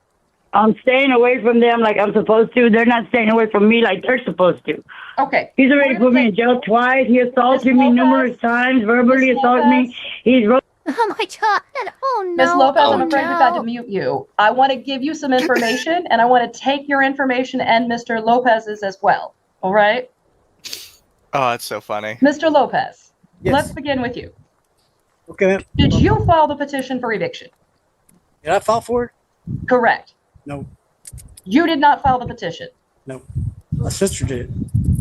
I'm staying away from them like I'm supposed to. They're not staying away from me like they're supposed to. Okay. He's already put me in jail twice. He assaulted me numerous times, verbally assaulted me. He's Oh my god. Oh no. Miss Lopez, oh, I'm afraid we've got to mute you. I want to give you some information, and I want to take your information and Mr. Lopez's as well. All right? Oh, that's so funny. Mr. Lopez, Yes. let's begin with you. Okay, ma'am. Did you file the petition for eviction? Did I file for it? Correct. No. You did not file the petition. No. My sister did.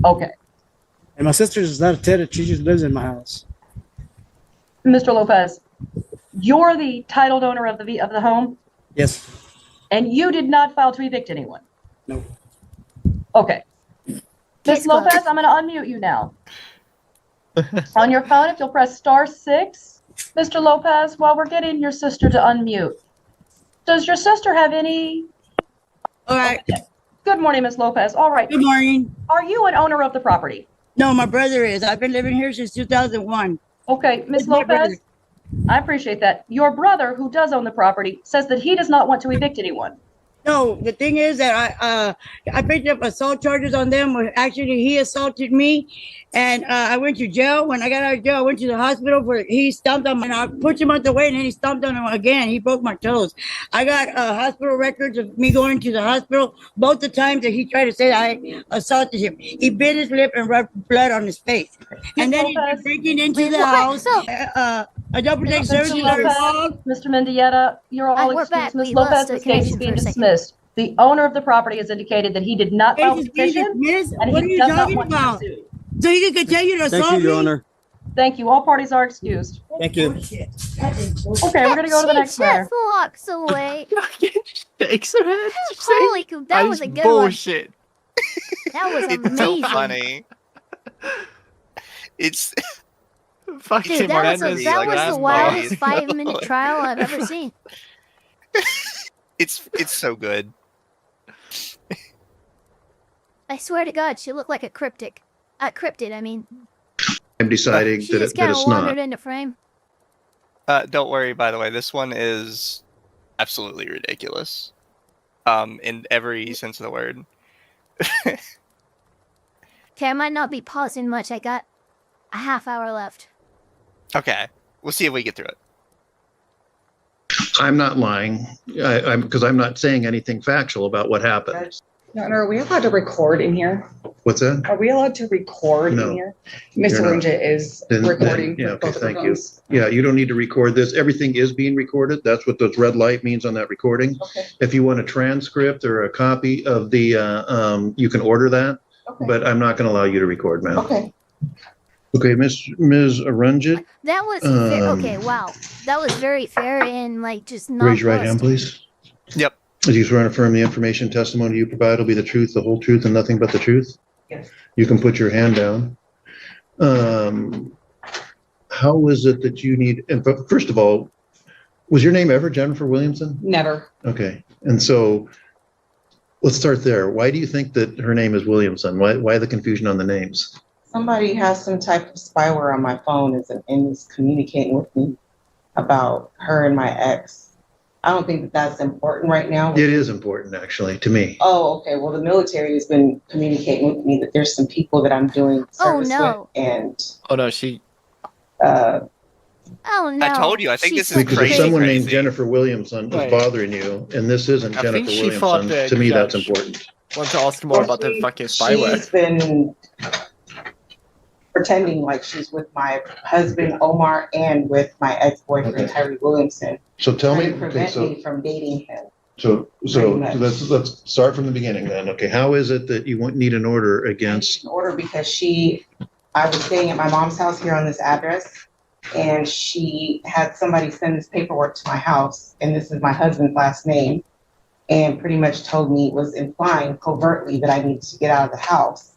Okay. And my sister is not a tenant. She just lives in my house. Mr. Lopez, you're the titled owner of the home, Yes. and you did not file to evict anyone. No. Okay. Miss Lopez, I'm going to unmute you now. On your phone, if you'll press *6. Mr. Lopez, while we're getting your sister to unmute, does your sister have any? All right. Okay. Good morning, Miss Lopez. All right. Good morning. Are you an owner of the property? No, my brother is. I've been living here since 2001. Okay, Miss Lopez, I appreciate that. Your brother, who does own the property, says that he does not want to evict anyone. No, the thing is that I picked up assault charges on them. Actually, he assaulted me, and I went to jail. When I got out of jail, I went to the hospital where he stomped on me, and I pushed him out the way, and then he stomped on him again. He broke my toes. I got hospital records of me going to the hospital both the times that he tried to say that I assaulted him. He bit his lip and rubbed blood on his face. And then he's been breaking into the house. A double take service. Mr. Mendieta, you're all we're excused. back. Ms. We Lopez, lost the this case is connection being for a second. dismissed. The owner of the property has indicated that he did not file the petition, and What are he you does not talking want to about? sue. So he can continue to assault Thank you, Your me? Honor. Thank you. All parties are excused. Thank you. Okay, we're going to go to the next She matter. just walks away. Shakes her head. Holy cow, that was a good bullshit. one. That was It's amazing. so funny. It's fucking Dude, that was, Henry, that like, was that's the wildest funny. 5-minute trial I've ever seen. It's so good. I swear to God, she looked like a cryptid, I mean. I'm deciding She that, just that kind of it's not. wandered into frame. Don't worry, by the way, this one is absolutely ridiculous. In every sense of the word. Okay, I might not be pausing much. I got a half hour left. Okay, we'll see if we get through it. I'm not lying, because I'm not saying anything factual about what happened. No, are we allowed to record in here? What's that? Are we allowed to record No. in here? Mr. You're not. Runja is Then- recording. yeah, with okay, both of the thank you. phones. Yeah, you don't need to record this. Everything is being recorded. That's what those red light means on that recording. Okay. If you want a transcript or a copy of the, you can order that, Okay. but I'm not going to allow you to record, ma'am. Okay. Okay, Ms. Arunjit, That was okay. Wow, that was very fair and like just not. raise your right hand, please. Yep. Do you swear and affirm the information testimony you provide will be the truth, the whole truth, and nothing but the truth? Yes. You can put your hand down. How is it that you need, and first of all, was your name ever Jennifer Williamson? Never. Okay, and so let's start there. Why do you think that her name is Williamson? Why the confusion on the names? Somebody has some type of spyware on my phone and is communicating with me about her and my ex. I don't think that that's important right now. It is important, actually, to me. Oh, okay. Well, the military has been communicating with me that there's some people that I'm doing service no. with, and Oh no, she. Oh no! I told you. I think this is Because if crazy. someone named Crazy. Jennifer Williamson is Right. bothering you, and this isn't I think Jennifer she thought Williamson, the to me that's judge- important. Want to ask more about the fucking spyware? she's been pretending like she's with my husband Omar and with my ex-boyfriend Okay. Tyree Williamson. So tell me, trying to prevent okay, so me from dating him. so Pretty much. let's start from the beginning then. Okay, how is it that you need an order against? In order because I was staying at my mom's house here on this address, and she had somebody send this paperwork to my house, and this is my husband's last name, and pretty much told me, was implying covertly that I needed to get out of the house.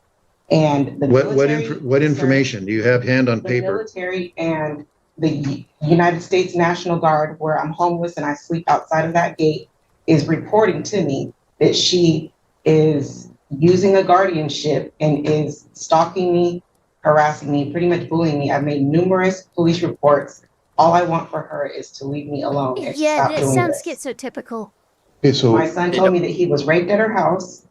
And the What information do you have hand on the paper? military and the United States National Guard, where I'm homeless and I sleep outside of that gate, is reporting to me that she is using a guardianship and is stalking me, harassing me, pretty much bullying me. I've made numerous police reports. All I want for her is to leave me alone and Yeah, stop that doing sounds this. schizotypical. Okay, so My son told me that he was raped at her house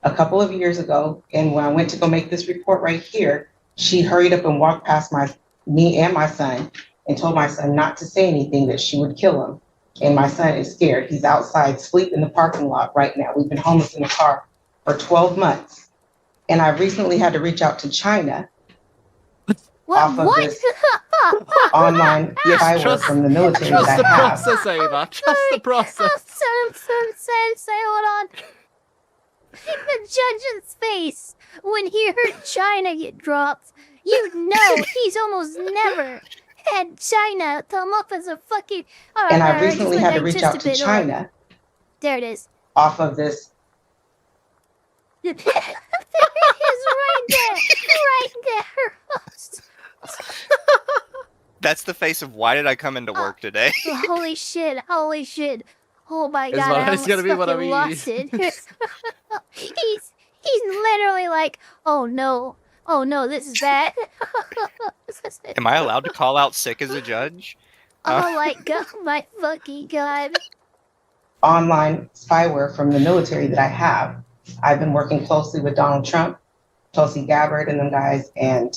a couple of years ago, and when I went to go make this report right here, she hurried up and walked past me and my son and told my son not to say anything, that she would kill him. And my son is scared. He's outside, asleep in the parking lot right now. We've been homeless in the car for 12 months. And I recently had to reach out to China off of this online spyware from the military Trust the that I have. process, Ava. Trust the process. Say, hold on. The judge's face when he heard China get dropped. You know he's almost never had China come up as a fucking. And I recently had to reach out to China There it is. off of this. There it is, right there, right there. That's the face of why did I come into work today? Holy shit! Holy shit! Oh my It's god! what- I it's gonna almost be what I fucking mean. lost it. He's literally like, oh no, this is bad. Am I allowed to call out sick as a judge? Oh my god, my fucking god. Online spyware from the military that I have. I've been working closely with Donald Trump, Tulsi Gabbard, and them guys, and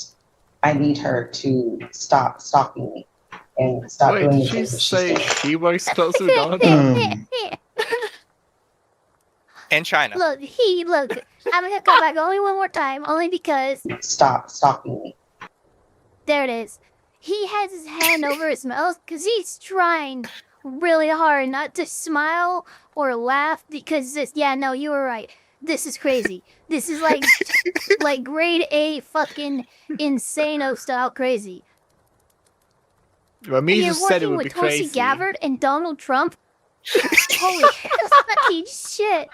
I need her to stop stalking me and stop doing Wait, the did she things that she's say doing. she works closely with Donald Trump? And China. Look, I'm gonna come back only one more time, only because Stop stalking me. there it is. He has his hand over his mouth because he's trying really hard not to smile or laugh because this. Yeah, no, you were right. This is crazy. This is like grade A fucking insano style crazy. Well, And me you're just said it working would with be Tulsi crazy. Gabbard and Donald Trump. Holy fucking shit!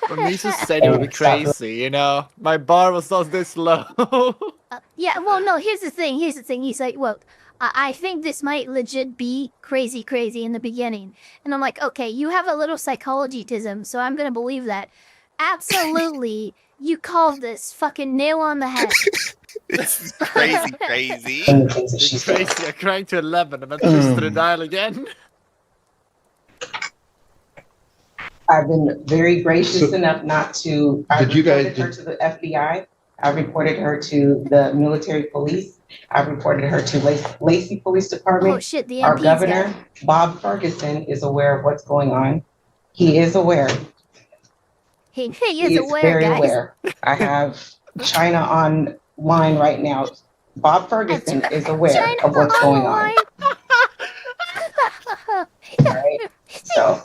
But me just said it would be crazy, you know? My bar was not this low. Yeah, well, no, here's the thing. He's like, well, I think this might legit be crazy in the beginning. And I'm like, okay, you have a little psychology-tism, so I'm gonna believe that. Absolutely, you called this fucking nail on the head. This is crazy. It's crazy. I cranked to 11 and then twisted the dial again. I've been very gracious enough not to. I Did you guys- reported her to the FBI. I reported her to the military police. I reported her to Lacey Police Department. Oh shit, the Our MP's governor, got Bob Ferguson, is aware of what's going on. He is aware. He is He is aware, very guys. aware. I have China online right now. Bob Ferguson is aware of what's going on. Right? So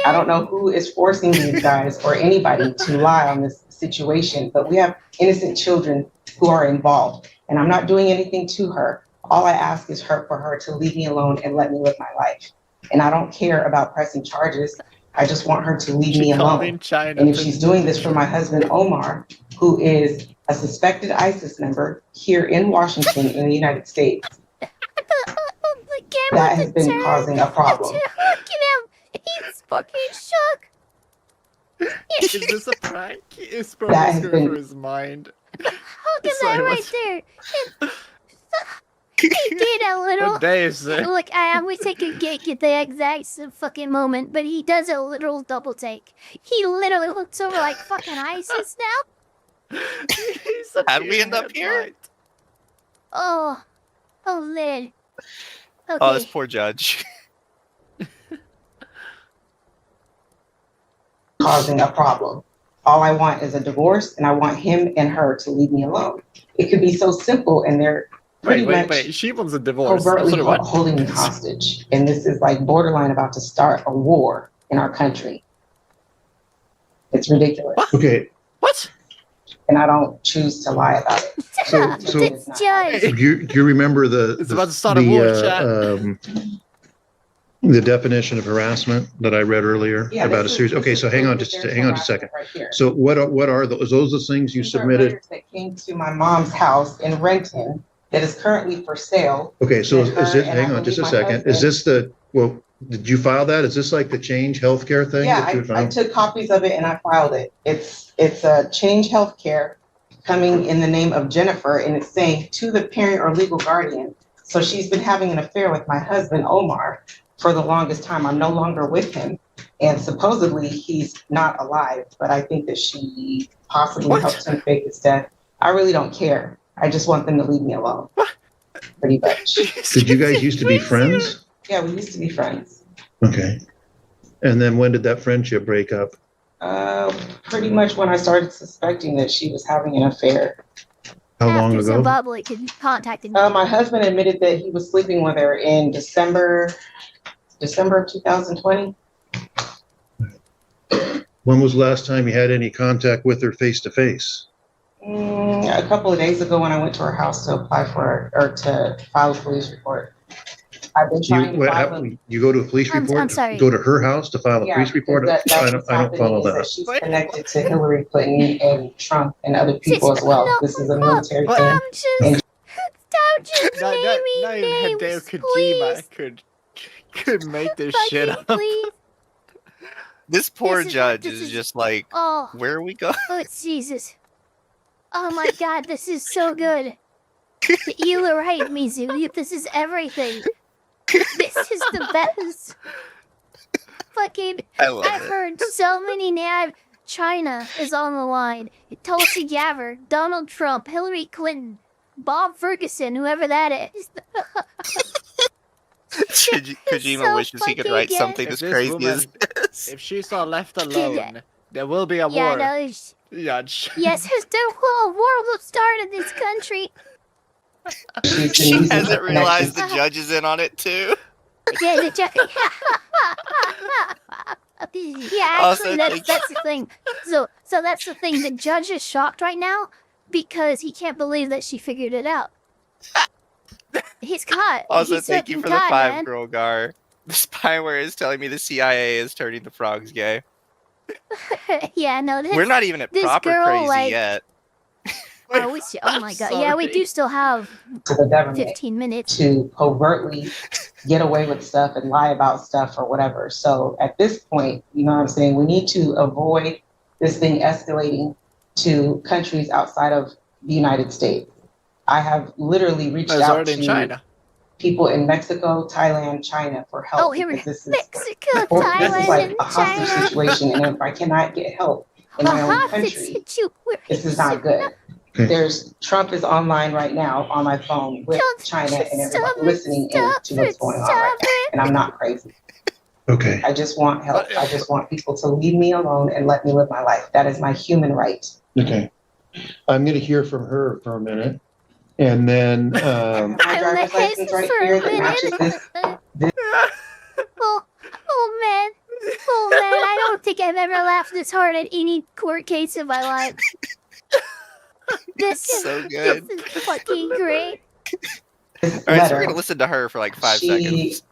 I don't know who is forcing these guys or anybody to lie on this situation, but we have innocent children who are involved, and I'm not doing anything to her. All I ask is for her to leave me alone and let me live my life. And I don't care about pressing charges. I just want her to leave me alone. And if she's doing this for my husband, Omar, who is a suspected ISIS member here in Washington in the United States, that has been causing a problem. Look at him. He's fucking shook. Is this a prank? Is That probably has going been- through his mind. Look at Sorry, that what? right there. He did a little. What day is it? Look, I wish I could get the exact fucking moment, but he does a literal double take. He literally looks over like fucking ISIS now. How'd we end up here? Oh, Lid. Okay. Oh, this poor judge. Causing a problem. All I want is a divorce, and I want him and her to leave me alone. It could be so simple, and they're pretty much She wants a divorce. overtly That's what I holding me hostage. And this is like borderline about to start a war in our country. It's ridiculous. Okay. What? And I don't choose to lie about it. So It's judge. do you remember the It's about to start a war, chat. the definition of harassment that I read earlier Yeah, about a this is- series? this Okay, is so hang on proof just that hang on there's just a second. harassment right here. So what are those? Those the things you These are submitted? letters that came to my mom's house in Renton that is currently for sale. Okay, so that is her it? and I Hang on just a believe my second. Is husband- this the? Well, did you file that? Is this like the Change Healthcare thing? Yeah, that you I filed? took copies of it and I filed it. It's a Change Healthcare coming in the name of Jennifer, and it's saying to the parent or legal guardian. So she's been having an affair with my husband, Omar, for the longest time. I'm no longer with him. And supposedly he's not alive, but I think that she possibly helped him fake his death. I really don't care. I just want them to leave me alone. Pretty much. Did you guys used to be friends? Yeah, we used to be friends. Okay. And then when did that friendship break up? Pretty much when I started suspecting that she was having an affair. How long After ago? Zimbabwe contacted me. My husband admitted that he was sleeping with her in December of 2020. When was the last time you had any contact with her face to face? A couple of days ago when I went to her house to apply for or to file a police report. I've been trying to file You go to a police I'm report? sorry. Go to her house to file a Yeah, police report? that's I what's don't follow happening is that. she's connected to Hillary Clinton and Trump and other people as well. This is a military thing. Stop just Not naming even Hideo names, Kojima please. could make this shit up. Please. This poor This is- judge this is is- just like, Oh. where are we going? Oh, Jesus. Oh my god, this is so good. You were right, Mizu. This is everything. This is the best. Fucking, I love I've it. heard so many names. China is on the line. Tulsi Gabbard, Donald Trump, Hillary Clinton, Bob Ferguson, whoever that is. Kojima so wishes he could fucking write good. something If as this crazy woman- as this. If she's not left alone, there will be a Yeah, war. no, Judge. yes, a war will start in this country. She hasn't realized the judge is in on it too. Yeah, the judge. Yeah, Also, actually, that's the thing. So that's the thing. The judge is shocked right now because he can't believe that she figured it out. He's caught. Also, He's thank you fucking for the caught, 5 man. girl gar. The spyware is telling me the CIA is turning the frogs gay. Yeah, no, We're not even at this proper girl, crazy like, yet. Oh, oh my god. Yeah, we do still have To the government 15 minutes. to covertly get away with stuff and lie about stuff or whatever. So at this point, you know what I'm saying? We need to avoid this thing escalating to countries outside of the United States. I have literally reached It's out already to in China. people in Mexico, Thailand, China for help. Oh, here we go. because Mexico, this is Thailand, like and a hostage China. situation, and if I cannot get help in my own country, this is not good. There's Trump is online right now on my phone with China and everybody listening in to what's going on right now. And I'm not crazy. Okay. I just want help. I just want people to leave me alone and let me live my life. That is my human right. Okay. I'm going to hear from her for a minute. And then, My driver's license right here that matches this. Oh man. Oh man, I don't think I've ever laughed this hard at any court case in my life. This is So good. This is fucking great. Alright, so we're gonna listen to her for like 5 seconds.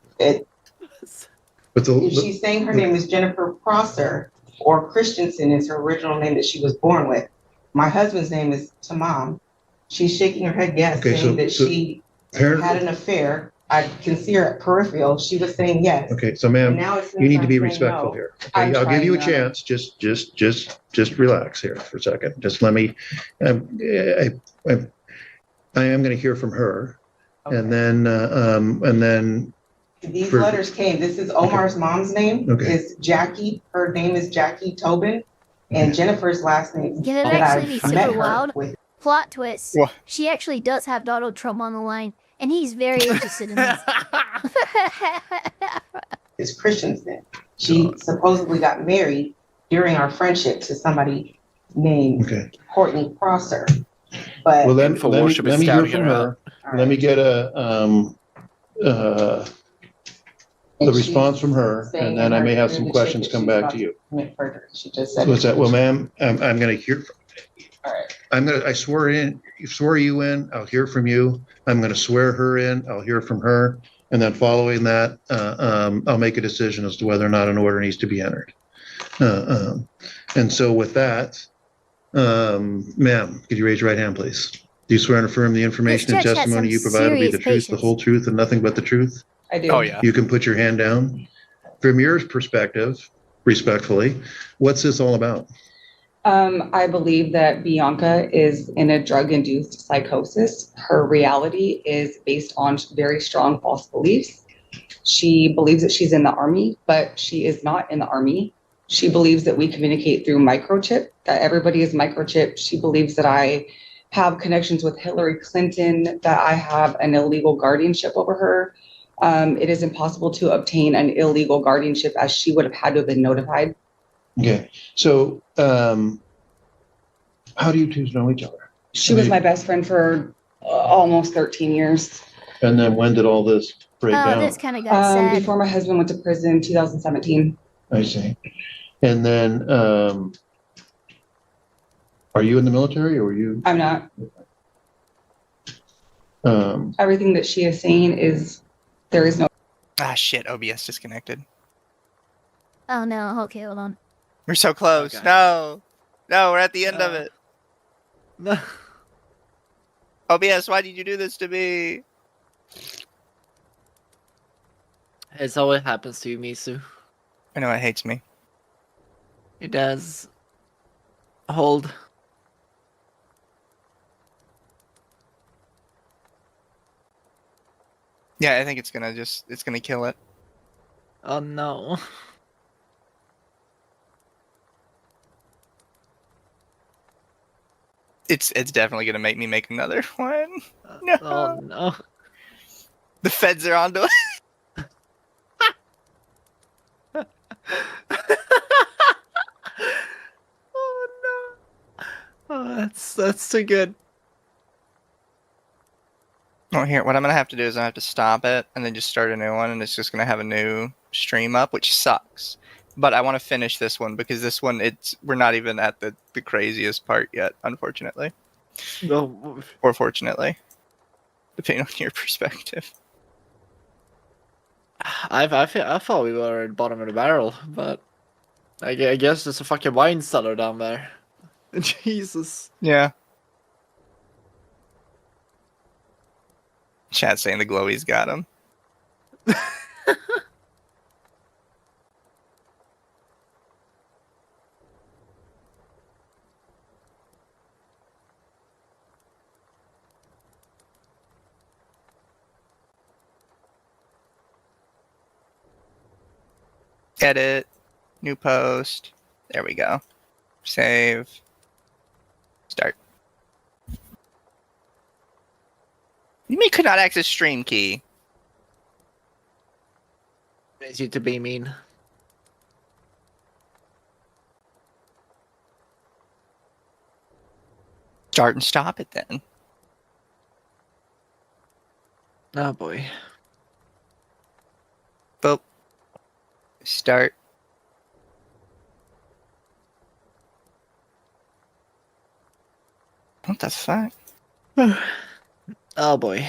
She's saying her name is Jennifer Prosser, or Christensen is her original name that she was born with. My husband's name is Tamam. She's shaking her head yes, Okay, saying that she had an affair. I can see her at peripheral. She was saying yes. okay, so ma'am, Now it's you need to be saying respectful no. here. Okay, I'm I'll give you a trying chance. Just relax here for a second. Just let me, I am going to hear from her. and then These for- letters came. This is Omar's mom's name. Okay. Is Jackie. Her name is Jackie Tobin, and Jennifer's last name. Can it that actually I be met super her wild? with Plot twist. What? She actually does have Donald Trump on the line, and he's very interested in this. is Christensen. She supposedly got married during our friendship to somebody named Courtney Prosser. But well, then let me hear from her. All Let right. me get the response from her, and then I may have some questions come back to you. She just said. What's that? Well, ma'am, I'm going to hear. All right. I swore you in. I'll hear from you. I'm going to swear her in. I'll hear from her. And then following that, I'll make a decision as to whether or not an order needs to be entered. And so with that, ma'am, could you raise your right hand, please? Do you swear and affirm the information and judge has testimony you some provide will be the serious truth, the patience. whole truth, and nothing but the truth? I do. Oh yeah. You can put your hand down. From your perspective, respectfully, what's this all about? I believe that Bianca is in a drug-induced psychosis. Her reality is based on very strong false beliefs. She believes that she's in the army, but she is not in the army. She believes that we communicate through microchip, that everybody is microchipped. She believes that I have connections with Hillary Clinton, that I have an illegal guardianship over her. It is impossible to obtain an illegal guardianship as she would have had to have been notified. Okay. So, how do you two know each other? She was my best friend for almost 13 years. And then when did all this break down? This kind of got sad. Before my husband went to prison in 2017. I see. And then, are you in the military or were you? I'm not. Everything that she is saying is, there is no. Ah, shit. OBS disconnected. Oh no. Okay, hold on. We're so close. Okay. No. No, we're at the end of it. No. OBS, why did you do this to me? It's always happens to you, Mizu. I know it hates me. It does. Hold. Yeah, I think it's gonna kill it. Oh no. It's definitely gonna make me make another one. No. Oh no. The feds are onto it. Oh no. Oh, that's too good. Oh, here, what I'm gonna have to do is I have to stop it and then just start a new one, and it's just gonna have a new stream up, which sucks. But I want to finish this one because this one, we're not even at the craziest part yet, unfortunately. No. Or fortunately, depending on your perspective. I thought we were at the bottom of the barrel, but I guess there's a fucking wine cellar down there. Jesus. Yeah. Chat saying the glowies got him. Edit, new post. There we go. Save. Start. You mean could not access stream key? It's you to be mean. Start and stop it then. Oh boy. Boop. Start. What the fuck? Oh boy.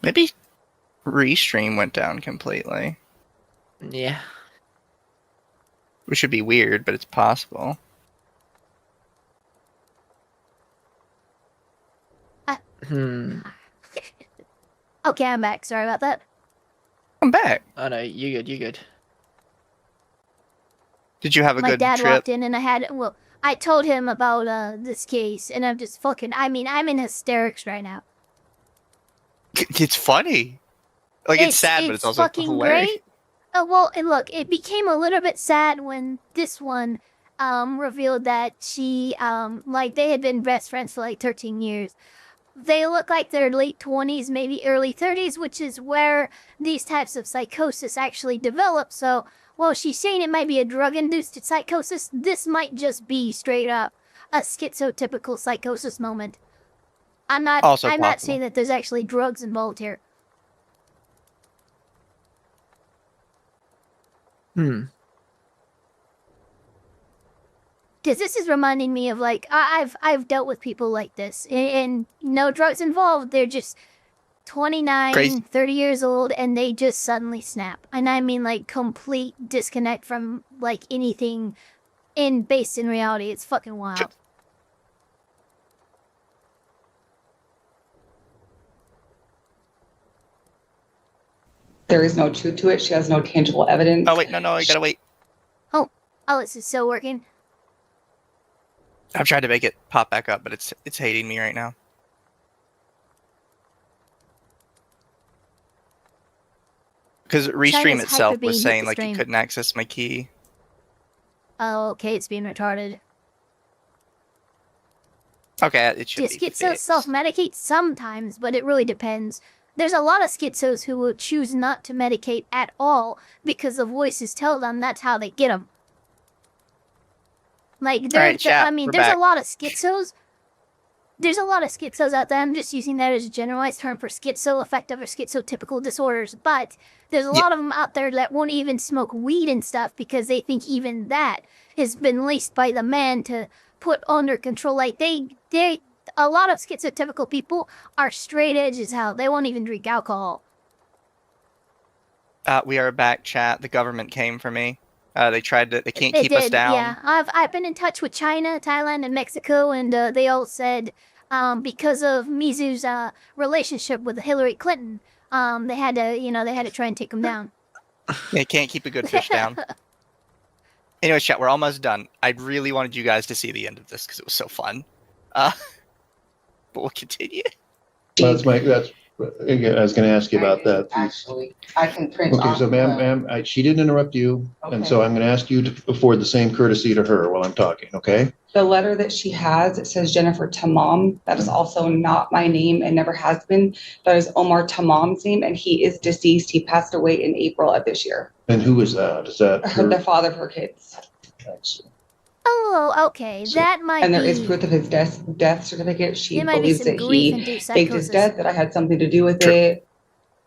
Maybe restream went down completely. Yeah. Which would be weird, but it's possible. Okay, I'm back. Sorry about that. I'm back. Oh no, you good, you good. Did you have a My good dad trip? walked in and I told him about this case, and I'm just fucking. I mean, I'm in hysterics right now. It's funny. Like it's sad, but it's also fucking hilarious. great. Oh well, and look, it became a little bit sad when this one revealed that she like they had been best friends for like 13 years. They look like they're late 20s, maybe early 30s, which is where these types of psychosis actually develop. So, well, she's saying it might be a drug-induced psychosis. This might just be straight up a schizotypical psychosis moment. I'm not saying that there's actually drugs involved here. Because this is reminding me of like I've dealt with people like this and no drugs involved. They're just 29, Crazy. 30 years old and they just suddenly snap. And I mean like complete disconnect from like anything based in reality. It's fucking wild. There is no truth to it. She has no tangible evidence. Oh wait, no, I gotta wait. Oh, this is still working. I've tried to make it pop back up, but it's hating me right now. Because Restream China's itself hyper-beam was saying hit the like you stream. couldn't access my key. Oh, okay, it's being retarded. Okay, it should be Schizos fixed. self-medicate sometimes, but it really depends. There's a lot of schizos who will choose not to medicate at all because the voices tell them that's how they get them. Like, there's a lot of schizos. There's a lot of schizos out there. I'm just using that as a generalized term for schizoaffective or schizotypical disorders. But there's a lot of them out there that won't even smoke weed and stuff because they think even that has been laced by the man to put under control. Like, a lot of schizotypical people are straight edge as hell. They won't even drink alcohol. We are back, chat. The government came for me. They tried to. They can't keep us down. Yeah, I've been in touch with China, Thailand, and Mexico, and they all said because of Mizu's relationship with Hillary Clinton, they had to try and take him down. They can't keep a good fish down. Anyway, chat, we're almost done. I really wanted you guys to see the end of this because it was so fun. But we'll continue. That's I was going to ask you about that. Actually, I can print Okay, off so ma'am, she didn't interrupt you, and so I'm going to ask you to afford the same courtesy to her while I'm talking, okay? The letter that she has, it says Jennifer Tamam. That is also not my name and never has been. That is Omar Tamam's name, and he is deceased. He passed away in April of this year. And who is that? Is that The father of her kids. Oh, okay. That might And there be... is proof of his death certificate. She There might be believes some that he grief-induced faked his psychosis. death, that I had something to do with it,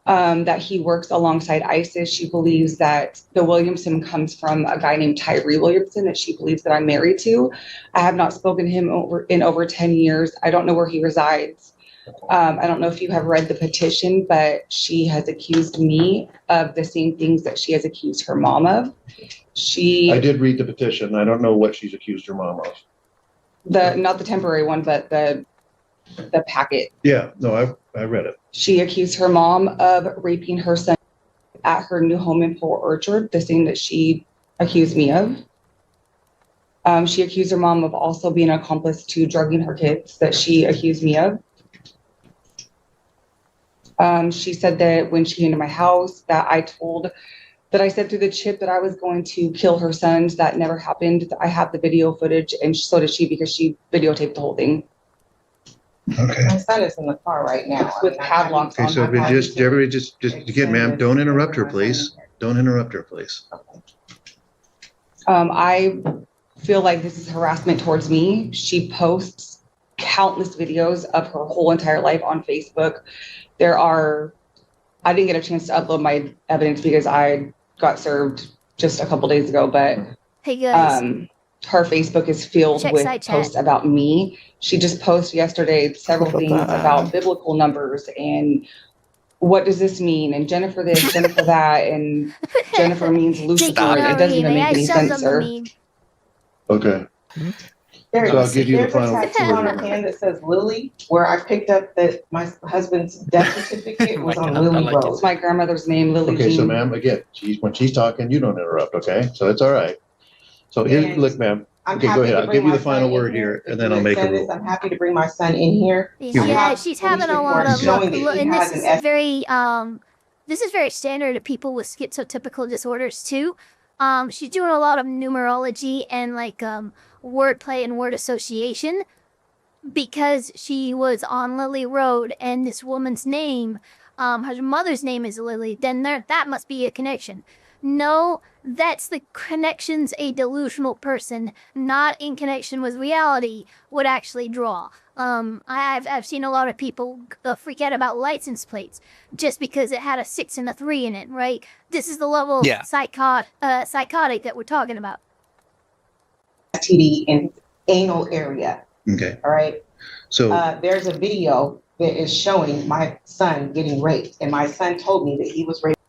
that he works alongside ISIS. She believes that the Williamson comes from a guy named Tyree Williamson that she believes that I'm married to. I have not spoken to him in over 10 years. I don't know where he resides. I don't know if you have read the petition, but she has accused me of the same things that she has accused her mom of. I did read the petition. I don't know what she's accused her mom of. Not the temporary one, but the packet. Yeah, no, I read it. She accused her mom of raping her son at her new home in Fort Orchard, the same that she accused me of. She accused her mom of also being an accomplice to drugging her kids that she accused me of. She said that when she came to my house that I said through the chip that I was going to kill her sons. That never happened. I have the video footage, and so did she because she videotaped the whole thing. Okay. My son is in the car right now with padlocks Okay, on. so everybody just again, ma'am, don't interrupt her, please. Don't interrupt her, please. I feel like this is harassment towards me. She posts countless videos of her whole entire life on Facebook. I didn't get a chance to upload my evidence because I got served just a couple days ago, but hey guys, her Facebook is filled with posts about me. She just posted yesterday several things about biblical numbers and what does this mean? And Jennifer this, Jennifer that, and Jennifer means Lucifer. It doesn't even make any sense, sir. Okay. There's So I'll give you the a final. tattoo on her hand that says Lily, where I picked up that my husband's death certificate was on Lily Road. It's my grandmother's name, Lily Okay, so Jean. ma'am, again, when she's talking, you don't interrupt, okay? So it's all right. So here, look, ma'am, I'm Okay, go happy ahead. to I'll bring give you my the final son in word here. here, If and then you I'll make a accept this, rule. I'm happy to bring my son in here. Yeah, she's having a lot of showing look, that he and this has is an very this is very standard to people with schizotypical disorders too. She's doing a lot of numerology and like wordplay and word association because she was on Lily Road and this woman's name, her mother's name is Lily. Then that must be a connection. No, that's the connections a delusional person, not in connection with reality, would actually draw. I've seen a lot of people freak out about license plates just because it had a 6 and a 3 in it, right? This is the level of psychotic that we're talking about. STD in anal area. Okay. All right. So there's a video that is showing my son getting raped, and my son told me that he was raped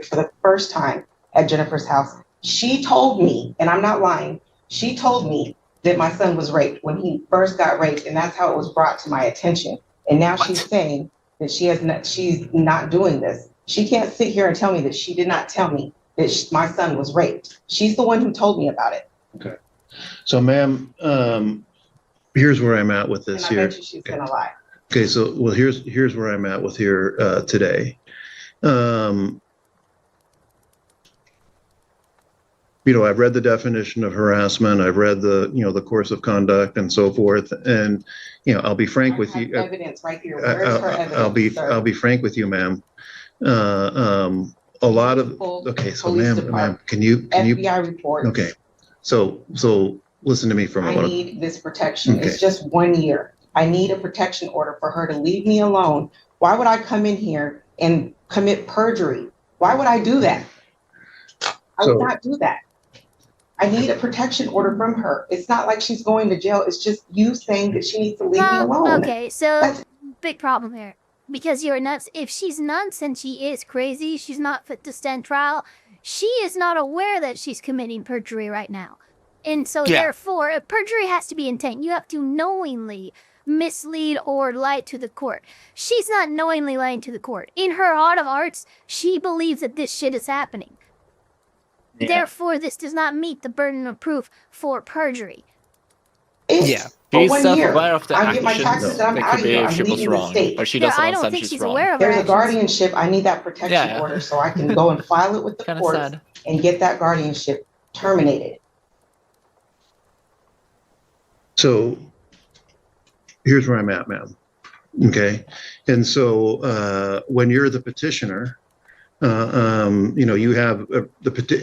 for the first time at Jennifer's house. She told me, and I'm not lying, she told me that my son was raped when he first got raped, and that's how it was brought to my attention. And now she's saying that she's not doing this. She can't sit here and tell me that she did not tell me that my son was raped. She's the one who told me about it. Okay. So, ma'am, here's where I'm at with this And I here. bet you she's gonna lie. Okay, so well, here's where I'm at with here today. You know, I've read the definition of harassment. I've read the course of conduct and so forth. And I'll be frank with you. Evidence right here. Where is her evidence? I'll be frank with you, ma'am. A lot of so ma'am, can you FBI reports. Okay, so listen to me for a moment. I need this protection. Okay. It's just 1 year. I need a protection order for her to leave me alone. Why would I come in here and commit perjury? Why would I do that? I would not do that. I need a protection order from her. It's not like she's going to jail. It's just you saying that she needs to leave me alone. Okay, so big problem here. Because you're nuts. If she's nuts and she is crazy, she's not fit to stand trial. She is not aware that she's committing perjury right now. And so therefore, perjury has to be intent. You have to knowingly mislead or lie to the court. She's not knowingly lying to the court. In her heart of hearts, she believes that this shit is happening. Yeah. Therefore, this does not meet the burden of proof for perjury. She's self-aware of the actions. It could be if she was wrong, or she doesn't understand she's wrong. There's a guardianship. I need that protection order so I can go and file it with the courts and get that guardianship terminated. So here's where I'm at, ma'am. Okay. And so when you're the petitioner, you have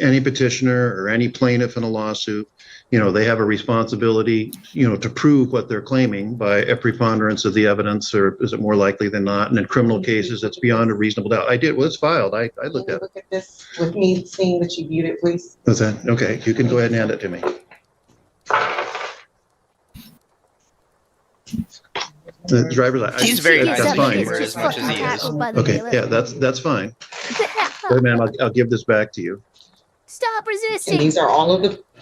any petitioner or any plaintiff in a lawsuit, they have a responsibility, to prove what they're claiming by a preponderance of the evidence, or is it more likely than not? And in criminal cases, it's beyond a reasonable doubt. I did. Well, it's filed. I looked at it. Look at this with me seeing that you viewed it, please. What's that? Okay. You can go ahead and hand it to me. The driver's He's very nice that's fine. as much as he is. Okay, yeah, that's fine. Wait, ma'am, I'll give this back to you. Stop resisting. And these are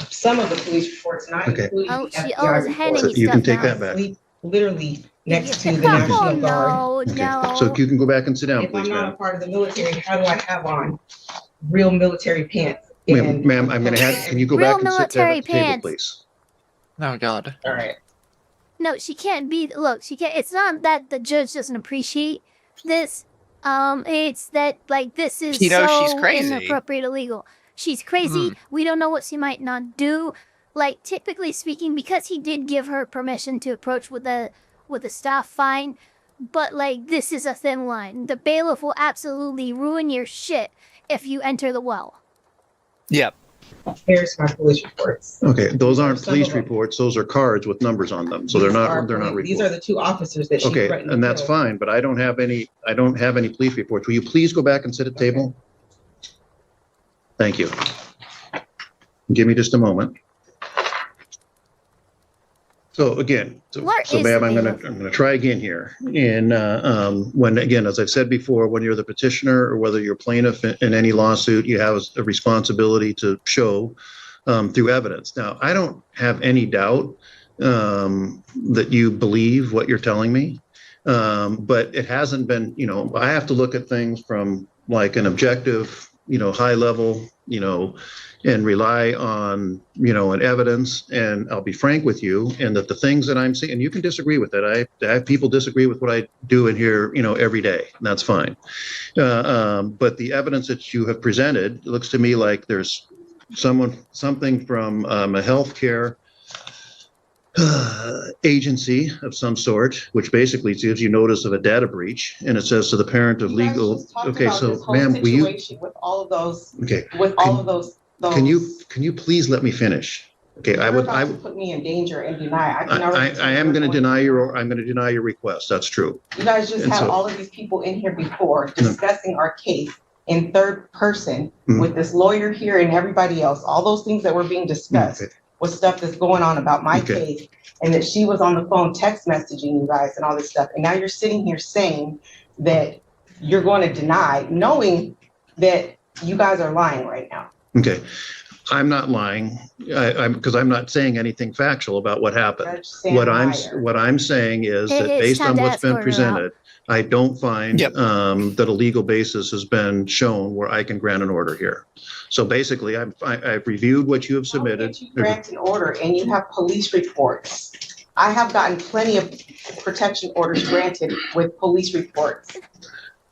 some of the police reports, not including the FBI reports. You can take that back. Literally next to the National Guard. Okay. So you can go back and sit down, If please, I'm not ma'am. a part of the military, how do I have on real military pants? Ma'am, I'm gonna have. Can you go back and sit down at the table, please? Oh God. All right. No, she can't be. Look, she can't. It's not that the judge doesn't appreciate this. It's that this is so she's crazy. Inappropriate, illegal. She's crazy. We don't know what she might not do. Typically speaking, because he did give her permission to approach with a staff, fine. But this is a thin line. The bailiff will absolutely ruin your shit if you enter the well. Yep. Here's my police reports. Okay, those aren't police reports. Those are cards with numbers on them. So they're not reports. These are the two officers that she threatened. And that's fine, but I don't have any police reports. Will you please go back and sit at the table? Thank you. Give me just a moment. So again, ma'am, I'm gonna try again here. And when, again, as I've said before, when you're the petitioner or whether you're plaintiff in any lawsuit, you have a responsibility to show through evidence. Now, I don't have any doubt that you believe what you're telling me, but it hasn't been. I have to look at things from an objective high level, and rely on, an evidence. And I'll be frank with you, and that the things that I'm seeing, and you can disagree with it. I have people disagree with what I do in here, every day, and that's fine. But the evidence that you have presented, it looks to me like there's something from a healthcare agency of some sort, which basically gives you notice of a data breach, and it says to the parent of legal. Okay, so ma'am, will you? With all of those. Okay. With all of those. Can you please let me finish? Okay, I would. Put me in danger and deny. I am going to deny your. I'm going to deny your request. That's true. You guys just had all of these people in here before discussing our case in third person with this lawyer here and everybody else. All those things that were being discussed was stuff that's going on about my case, and that she was on the phone text messaging you guys and all this stuff. And now you're sitting here saying that you're going to deny, knowing that you guys are lying right now. Okay. I'm not lying, because I'm not saying anything factual about what happened. What I'm saying is that based on what's been presented, I don't find that a legal basis has been shown where I can grant an order here. So basically, I've reviewed what you have submitted. You grant an order and you have police reports. I have gotten plenty of protection orders granted with police reports.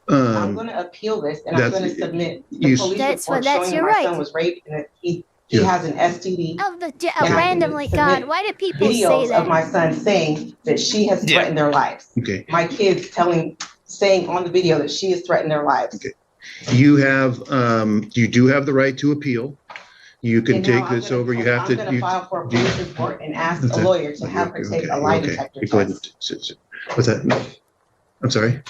I'm going to appeal this, and I'm going to submit the police report showing that my son was raped and that he has an STD. Randomly, God, why do people say videos that? of my son saying that she has threatened their lives. Okay. My kids saying on the video that she has threatened their lives. Okay. You do have the right to appeal. You can take this over. You have to. I'm going to file for a police report and ask a lawyer to have her take a lie detector test. Go ahead and sit. What's that? No. I'm sorry.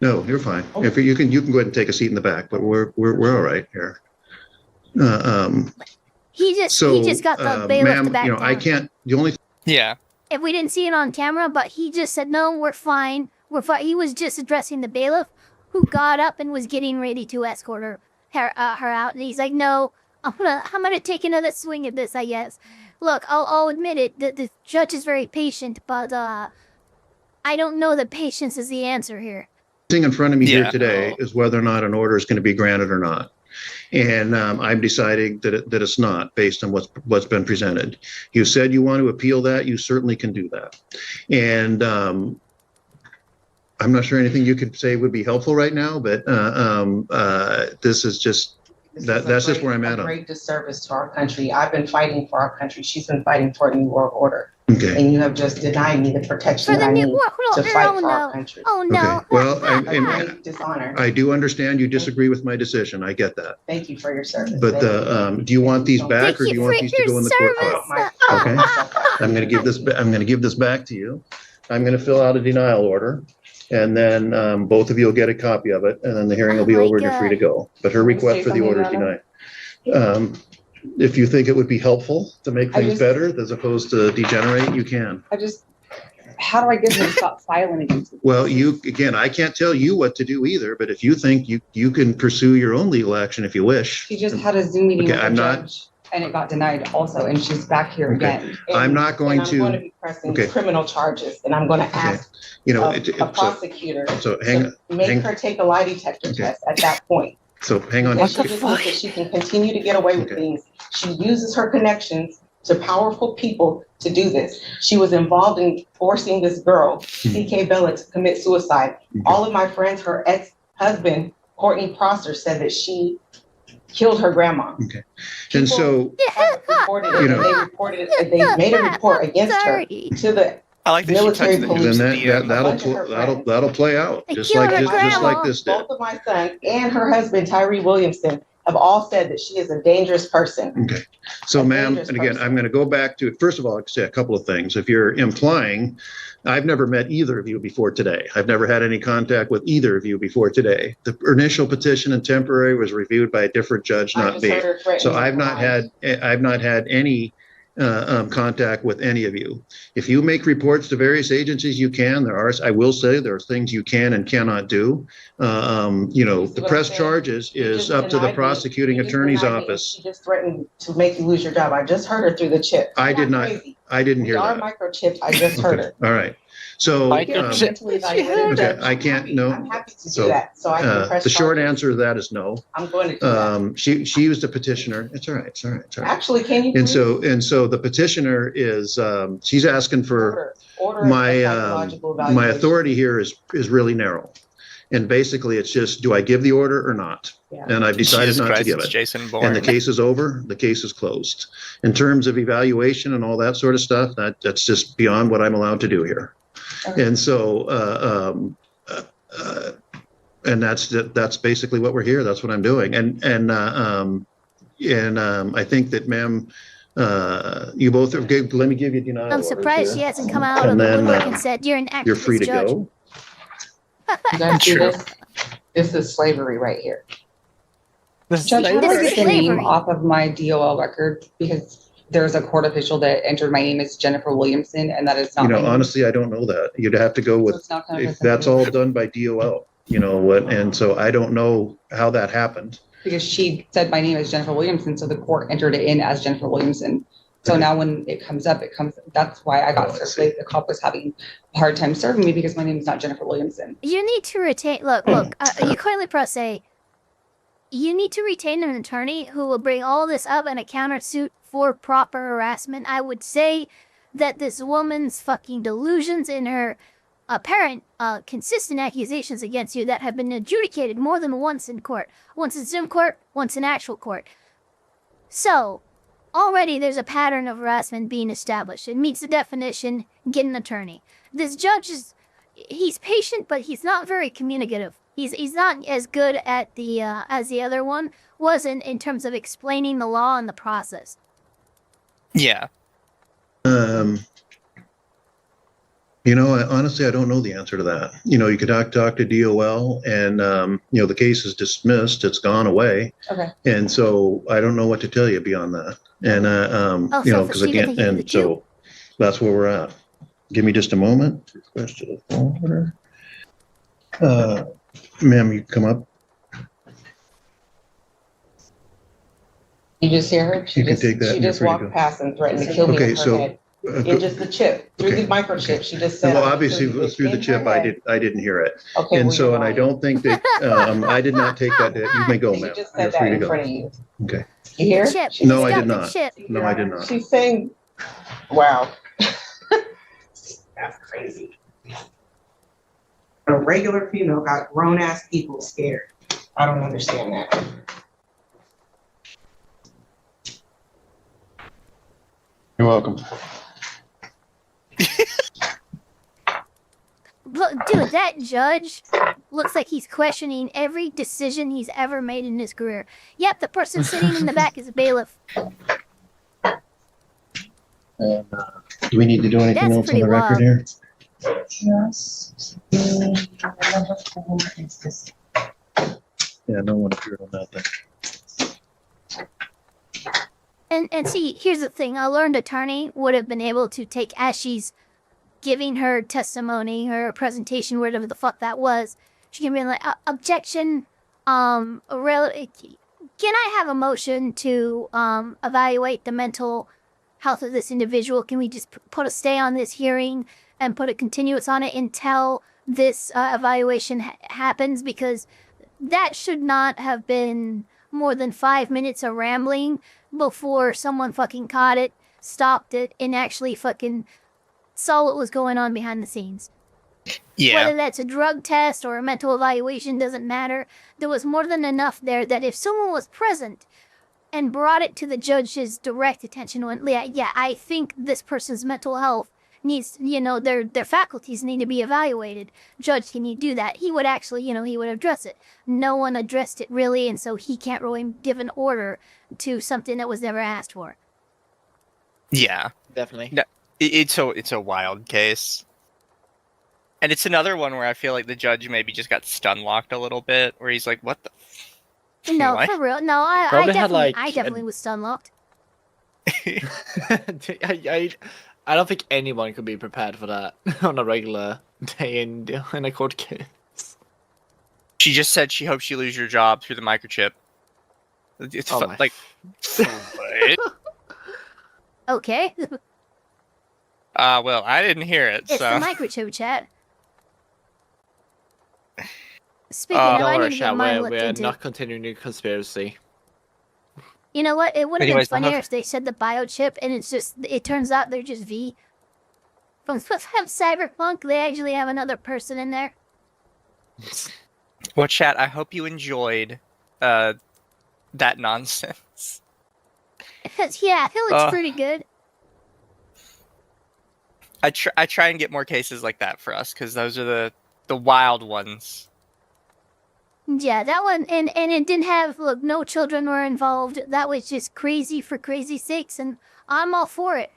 No, you're fine. If you can go ahead and take a seat in the back, but we're all right here. He just got the bailiff to back down. I can't. The only. If we didn't see it on camera, but he just said no, we're fine. We're fine. He was just addressing the bailiff, who got up and was getting ready to escort her out, and he's like, no, I'm gonna take another swing at this, I guess. Look, I'll admit it. The judge is very patient, but I don't know that patience is the answer here. Thing in front of me here today is whether or not an order is going to be granted or not, and I'm deciding that it's not, based on what's been presented. You said you want to appeal that. You certainly can do that, and I'm not sure anything you could say would be helpful right now, but this is just that's just where I'm at. Great disservice to our country. I've been fighting for our country. She's been fighting for a new world order. Okay. And you have just denied me the protection that I need to fight for our country. Oh no! Okay. Well, I do understand you disagree with my decision. I get that. Thank you for your service. But do you want these back, or do you want these to go in the court file? Okay. I'm going to give this back to you. I'm going to fill out a denial order, and then both of you will get a copy of it, and then the hearing will be over and you're free to go. But her request for the order is denied. If you think it would be helpful to make things better as opposed to degenerate, you can. How do I get her to stop filing against me? Well, I can't tell you what to do either, but if you think you can pursue your own legal action if you wish. She just had a Zoom meeting with the judge, and it got denied also, and she's back here again. I'm not going to. I'm going to be pressing criminal charges, and I'm going to ask a prosecutor to make her take a lie detector test at that point. So hang on. She can continue to get away with things. She uses her connections to powerful people to do this. She was involved in forcing this girl, CK Bella, to commit suicide. All of my friends, her ex-husband, Courtney Prosser, said that she killed her grandma. Okay. And so, they made a report against her to the military police. Then that'll play out just like this did. Both of my sons and her husband, Tyree Williamson, have all said that she is a dangerous person. Okay. So, ma'am, and again, I'm going to go back to, first of all, I'll say a couple of things. If you're implying, I've never met either of you before today. I've never had any contact with either of you before today. The initial petition and temporary was reviewed by a different judge, not me. So I've not had any contact with any of you. If you make reports to various agencies, you can. I will say there are things you can and cannot do. The press charges is up to the prosecuting attorney's office. She just threatened to make you lose your job. I just heard her through the chip. I didn't hear that. Microchipped. I just heard her. All right. So, Mentally evaluated. okay, I can't, no. I'm happy to do that. So I can press the short charges. answer to that is no. I'm going to do that. She was the petitioner. It's all right. It's all right. It's all right. Actually, can you And please? so the petitioner is, she's asking for Order my, psychological my evaluation. authority here is really narrow. And basically it's just, do I give the order or not? Yeah. And I've decided Jesus not Christ, to give it's it. Jason Bourne. And the case is over. The case is closed. In terms of evaluation and all that sort of stuff, that's just beyond what I'm allowed to do here. Okay. And so, and that's basically what we're here. That's what I'm doing. And I think that, ma'am, you both have let me give you denial I'm orders surprised here. she hasn't come out of And the then, woodwork and said, "You're an activist you're free to judge." go. You guys see this? This is slavery right here. Judge, how do I This is get the name slavery. off of my DOL record? Because there's a court official that entered my name as Jennifer Williamson, and that is not You my know, name. honestly, I don't know that. You'd have to go with, it's not kind of if that's all done by DOL, you know what? And so I don't know how that happened. Because she said my name is Jennifer Williamson, so the court entered it in as Jennifer Williamson. So now when it comes up, that's why I got circulated. The cop was having a hard time serving me because my name is not Jennifer Williamson. You need to retain. Look. You currently press say. You need to retain an attorney who will bring all this up in a countersuit for proper harassment. I would say that this woman's fucking delusions and her apparent consistent accusations against you that have been adjudicated more than once in court. Once in Zoom court, once in actual court. So, already there's a pattern of harassment being established. It meets the definition, get an attorney. This judge he's patient, but he's not very communicative. He's not as good at the as the other one was in terms of explaining the law and the process. Yeah. You know, honestly, I don't know the answer to that. You know, you could talk to DOL and, you know, the case is dismissed. It's gone away. Okay. And so I don't know what to tell you beyond that. And, you know, because again, and so that's where we're at. Give me just a moment. Request to the order. Ma'am, you come up. You just hear her? She You can take that. She You're just free to walked go. past and threatened to kill me Okay, with her so, head. In just the chip, through the microchip. She just said. Well, "I'm gonna obviously kill you through the in chip, her head." I didn't hear it. Okay, And well, so, you're and I lying. don't think that, I did not take that. You may go, She ma'am. just You're said that free to in go. front of you. Okay. You hear? Chip. No, He's I got did the not. chip. No, I did not. She's saying, wow. That's crazy. A regular female got grown ass people scared. I don't understand that. You're welcome. Look, dude, that judge looks like he's questioning every decision he's ever made in his career. Yep, the person sitting in the back is a bailiff. And, do we need to do anything That's else on pretty the record wild. here? Just number 4 is this. Yeah, no one appeared on that thing. And see, here's the thing. A learned attorney would have been able to take, as she's giving her testimony, her presentation, whatever the fuck that was, she can be like, objection, can I have a motion to evaluate the mental health of this individual? Can we just put a stay on this hearing and put a continuance on it until this evaluation happens? Because that should not have been more than 5 minutes of rambling before someone fucking caught it, stopped it, and actually fucking saw what was going on behind the scenes. Yeah. Whether that's a drug test or a mental evaluation doesn't matter. There was more than enough there that if someone was present and brought it to the judge's direct attention, went, yeah, I think this person's mental health needs, their faculties need to be evaluated. Judge, can you do that? He would actually, he would address it. No one addressed it really, and so he can't really give an order to something that was never asked for. Yeah. Definitely. No, it's a wild case. And it's another one where I feel like the judge maybe just got stun locked a little bit, where he's like, what the No, What? for real. No, I Probably had, definitely was stun locked. I don't think anyone could be prepared for that on a regular day in a court case. She just said she hopes you lose your job through the microchip. It's like, what? Okay. Well, I didn't hear it, It's so. the microchip chat. Speaking Uh, of, Don't I worry, need to get Chat. mine We're, looked we're into. not continuing the conspiracy. You know what? It would have been Anyways, funnier if they said the biochip and it's just, it turns out they're just V. From Cyberpunk, they actually have another person in there. Well, chat, I hope you enjoyed that nonsense. Yeah, it looks pretty good. I try and get more cases like that for us, because those are the wild ones. Yeah, that one, and it didn't have, look, no children were involved. That was just crazy for crazy sakes, and I'm all for it.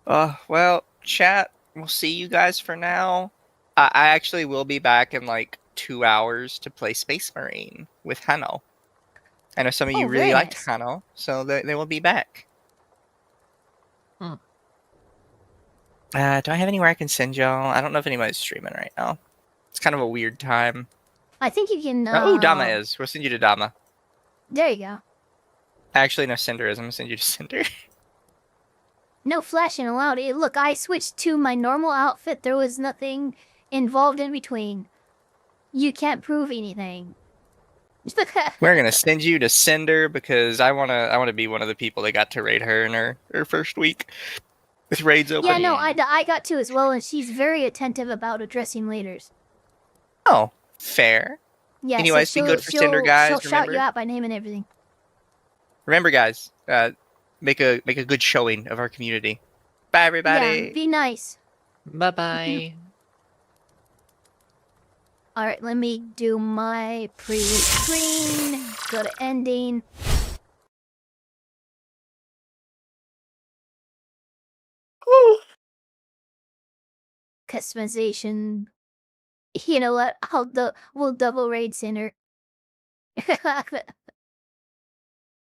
Well, chat, we'll see you guys for now. I actually will be back in like 2 hours to play Space Marine with Hano. I know some of you really liked Hano, so they will be back. Do I have anywhere I can send y'all? I don't know if anybody's streaming right now. It's kind of a weird time. I think you can, Oh, Dama is. We'll send you to Dama. There you go. Actually, no, Cinder is. I'm gonna send you to Cinder. No flashing allowed. Look, I switched to my normal outfit. There was nothing involved in between. You can't prove anything. We're gonna send you to Cinder because I wanna be one of the people that got to raid her in her first week with raids open. Yeah, no, I got to as well, and she's very attentive about addressing leaders. Oh, fair. Yeah, Anyways, so be good for Cinder, guys. She'll shout Remember, you out by name and everything. remember, guys. Make a good showing of our community. Bye, everybody. Yeah, be nice. Bye-bye. Alright, let me do my pre-screen. Go to ending. Customization. You know what? We'll double raid Cinder.